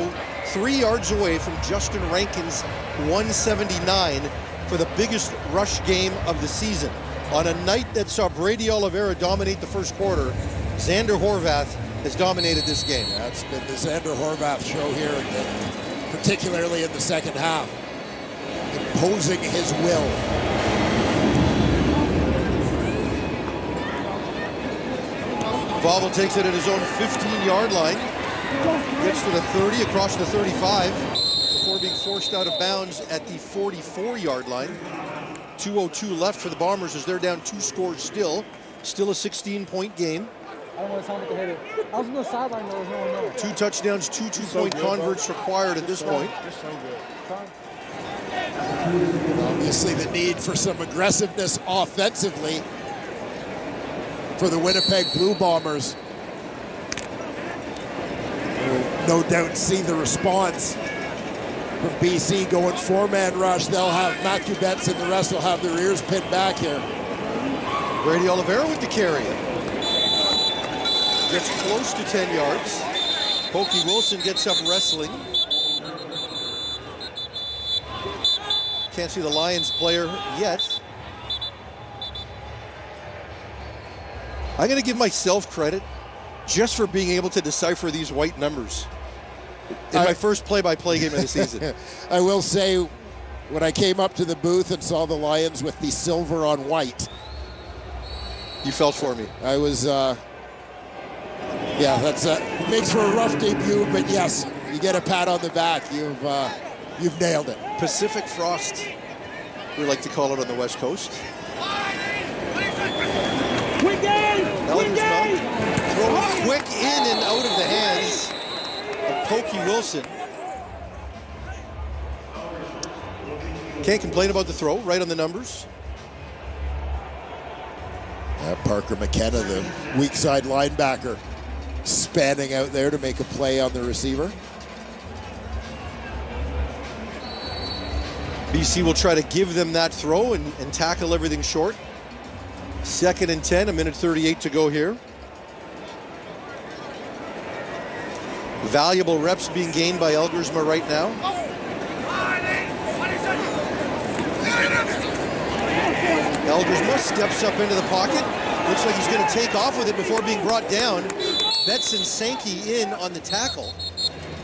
[SPEAKER 6] 3 yards away from Justin Rankin's 179 for the biggest rush game of the season. On a night that saw Brady Oliveira dominate the first quarter, Xander Horvath has dominated this game.
[SPEAKER 7] That's been the Xander Horvath show here, particularly in the second half, imposing his will.
[SPEAKER 6] Vauvel takes it at his own 15-yard line, gets to the 30, across the 35, before being forced out of bounds at the 44-yard line. 2:02 left for the Bombers as they're down 2 scores still. Still a 16-point game.
[SPEAKER 14] I don't know what time to hit it. I was on the sideline, there was no one there.
[SPEAKER 6] 2 touchdowns, 2 two-point converts required at this point.
[SPEAKER 7] Obviously the need for some aggressiveness offensively for the Winnipeg Blue Bombers. We'll no doubt see the response from BC going 4-man rush. They'll have Matthew Betts and the rest will have their ears pinned back here.
[SPEAKER 6] Brady Oliveira with the carry. Gets close to 10 yards. Pokey Wilson gets up wrestling. Can't see the Lions player yet. I'm going to give myself credit just for being able to decipher these white numbers in my first play-by-play game of the season.
[SPEAKER 7] I will say, when I came up to the booth and saw the Lions with the silver on white,
[SPEAKER 6] you felt for me.
[SPEAKER 7] I was, yeah, that's makes for a rough debut, but yes, you get a pat on the back. You've nailed it.
[SPEAKER 6] Pacific Frost, we like to call it on the West Coast. Eldersma throw quick in and out of the hands of Pokey Wilson. Can't complain about the throw, right on the numbers.
[SPEAKER 7] Parker McKenna, the weak side linebacker, spanning out there to make a play on the receiver.
[SPEAKER 6] BC will try to give them that throw and tackle everything short. 2nd and 10, a minute 38 to go here. Valuable reps being gained by Eldersma right now. Eldersma steps up into the pocket. Looks like he's going to take off with it before being brought down. Betson Sankey in on the tackle.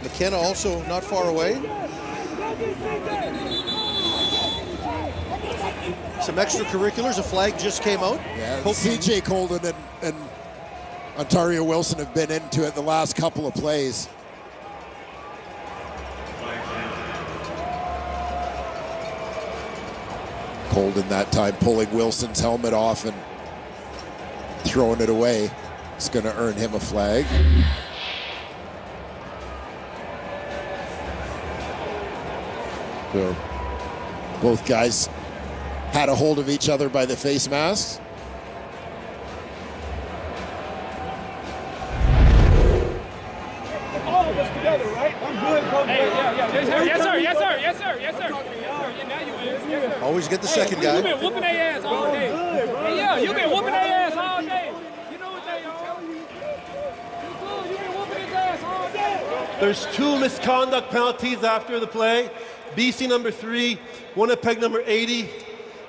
[SPEAKER 6] McKenna also not far away. Some extracurriculars. A flag just came out.
[SPEAKER 7] Yeah, CJ Colden and Ontario Wilson have been into it the last couple of plays. Colden that time pulling Wilson's helmet off and throwing it away. It's going to earn him a flag. So both guys had a hold of each other by the face masks.
[SPEAKER 13] All of us together, right? I'm good, Coach.
[SPEAKER 12] Hey, yeah. Yes, sir. Yes, sir. Yes, sir. Yes, sir. Now you win. Yes, sir.
[SPEAKER 6] Always get the second guy.
[SPEAKER 12] You've been whooping their ass all day. Hey, yeah, you've been whooping their ass all day. You know what they are. You've been whooping his ass all day.
[SPEAKER 8] There's 2 misconduct penalties after the play. BC number 3, Winnipeg number 80.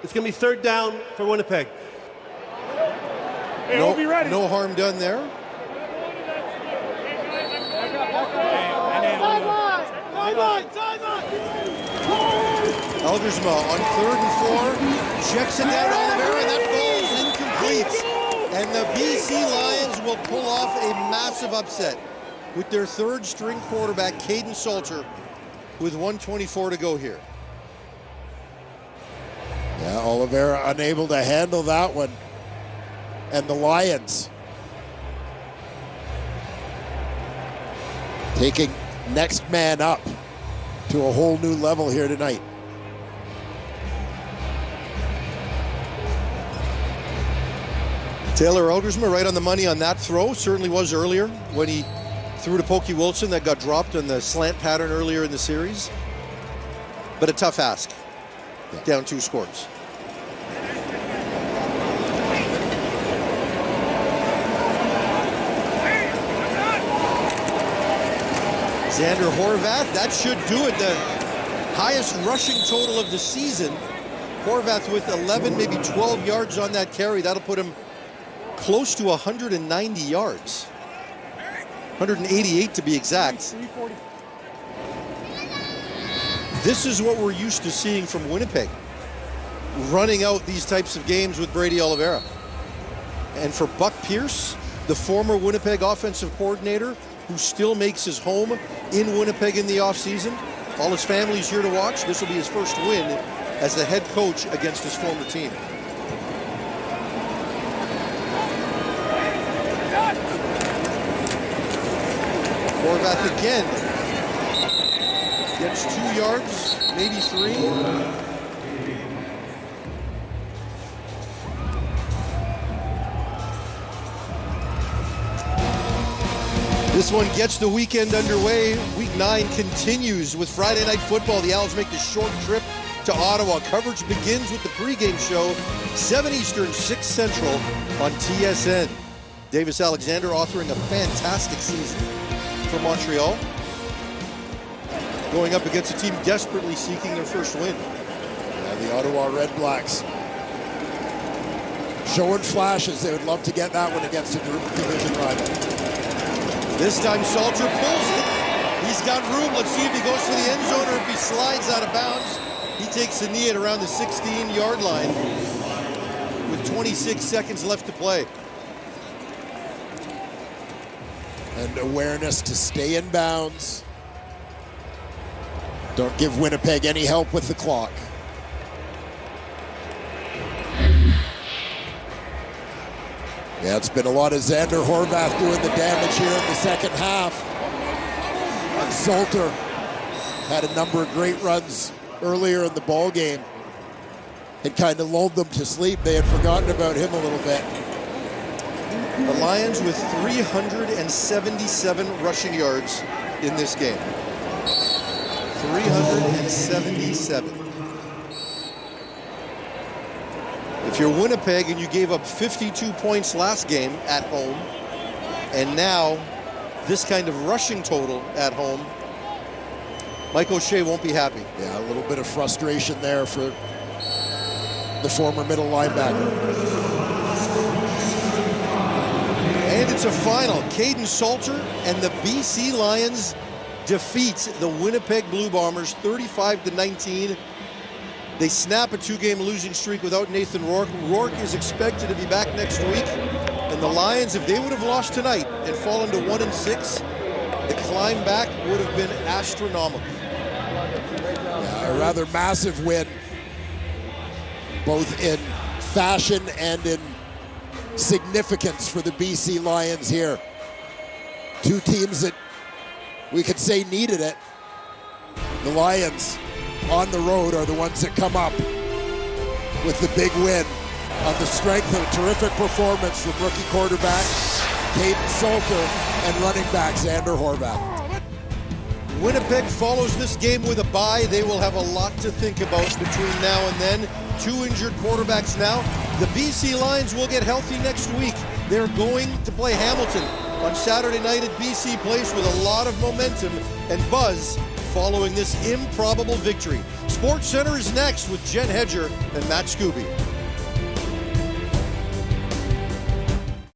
[SPEAKER 8] It's going to be 3rd down for Winnipeg.
[SPEAKER 13] Hey, we'll be ready.
[SPEAKER 6] No harm done there. Eldersma on 3rd and 4. Checks it down Oliveira, and that falls incomplete. And the BC Lions will pull off a massive upset with their 3rd string quarterback, Caden Salter, with 1:24 to go here.
[SPEAKER 7] Yeah, Oliveira unable to handle that one. And the Lions taking next man up to a whole new level here tonight.
[SPEAKER 6] Taylor Eldersma right on the money on that throw. Certainly was earlier when he threw to Pokey Wilson that got dropped on the slant pattern earlier in the series. But a tough ask. Down 2 scores. Xander Horvath, that should do it. The highest rushing total of the season. Horvath with 11, maybe 12 yards on that carry. That'll put him close to 190 yards. 188 to be exact. This is what we're used to seeing from Winnipeg. Running out these types of games with Brady Oliveira. And for Buck Pierce, the former Winnipeg offensive coordinator, who still makes his home in Winnipeg in the offseason. All his family's here to watch. This will be his first win as the head coach against his former team. Horvath again. Gets 2 yards, maybe 3. This one gets the weekend underway. Week 9 continues with Friday Night Football. The Owls make the short trip to Ottawa. Coverage begins with the pregame show, 7 Eastern, 6 Central on TSN. Davis Alexander authoring a fantastic season for Montreal. Going up against a team desperately seeking their first win.
[SPEAKER 7] Yeah, the Ottawa Red Blacks showing flashes. They would love to get that one against a division rival.
[SPEAKER 6] This time Salter pulls it. He's got room. Let's see if he goes for the end zone or if he slides out of bounds. He takes the knee at around the 16-yard line with 26 seconds left to play.
[SPEAKER 7] And awareness to stay in bounds. Don't give Winnipeg any help with the clock. Yeah, it's been a lot of Xander Horvath doing the damage here in the second half. And Salter had a number of great runs earlier in the ball game. It kind of lulled them to sleep. They had forgotten about him a little bit.
[SPEAKER 6] The Lions with 377 rushing yards in this game. 377. If you're Winnipeg and you gave up 52 points last game at home, and now this kind of rushing total at home, Mike O'Shea won't be happy.
[SPEAKER 7] Yeah, a little bit of frustration there for the former middle linebacker.
[SPEAKER 6] And it's a final. Caden Salter and the BC Lions defeat the Winnipeg Blue Bombers 35-19. They snap a two-game losing streak without Nathan Rourke. Rourke is expected to be back next week. And the Lions, if they would have lost tonight and fallen to 1-6, the climb back would have been astronomical.
[SPEAKER 7] Yeah, a rather massive win, both in fashion and in significance for the BC Lions here. Two teams that we could say needed it. The Lions on the road are the ones that come up with the big win on the strength of a terrific performance from rookie quarterback Caden Salter and running back Xander Horvath.
[SPEAKER 6] Winnipeg follows this game with a bye. They will have a lot to think about between now and then. Two injured quarterbacks now. The BC Lions will get healthy next week. They're going to play Hamilton on Saturday night at BC Place with a lot of momentum and buzz following this improbable victory. Sports Center is next with Jen Hedger and Matt Scooby.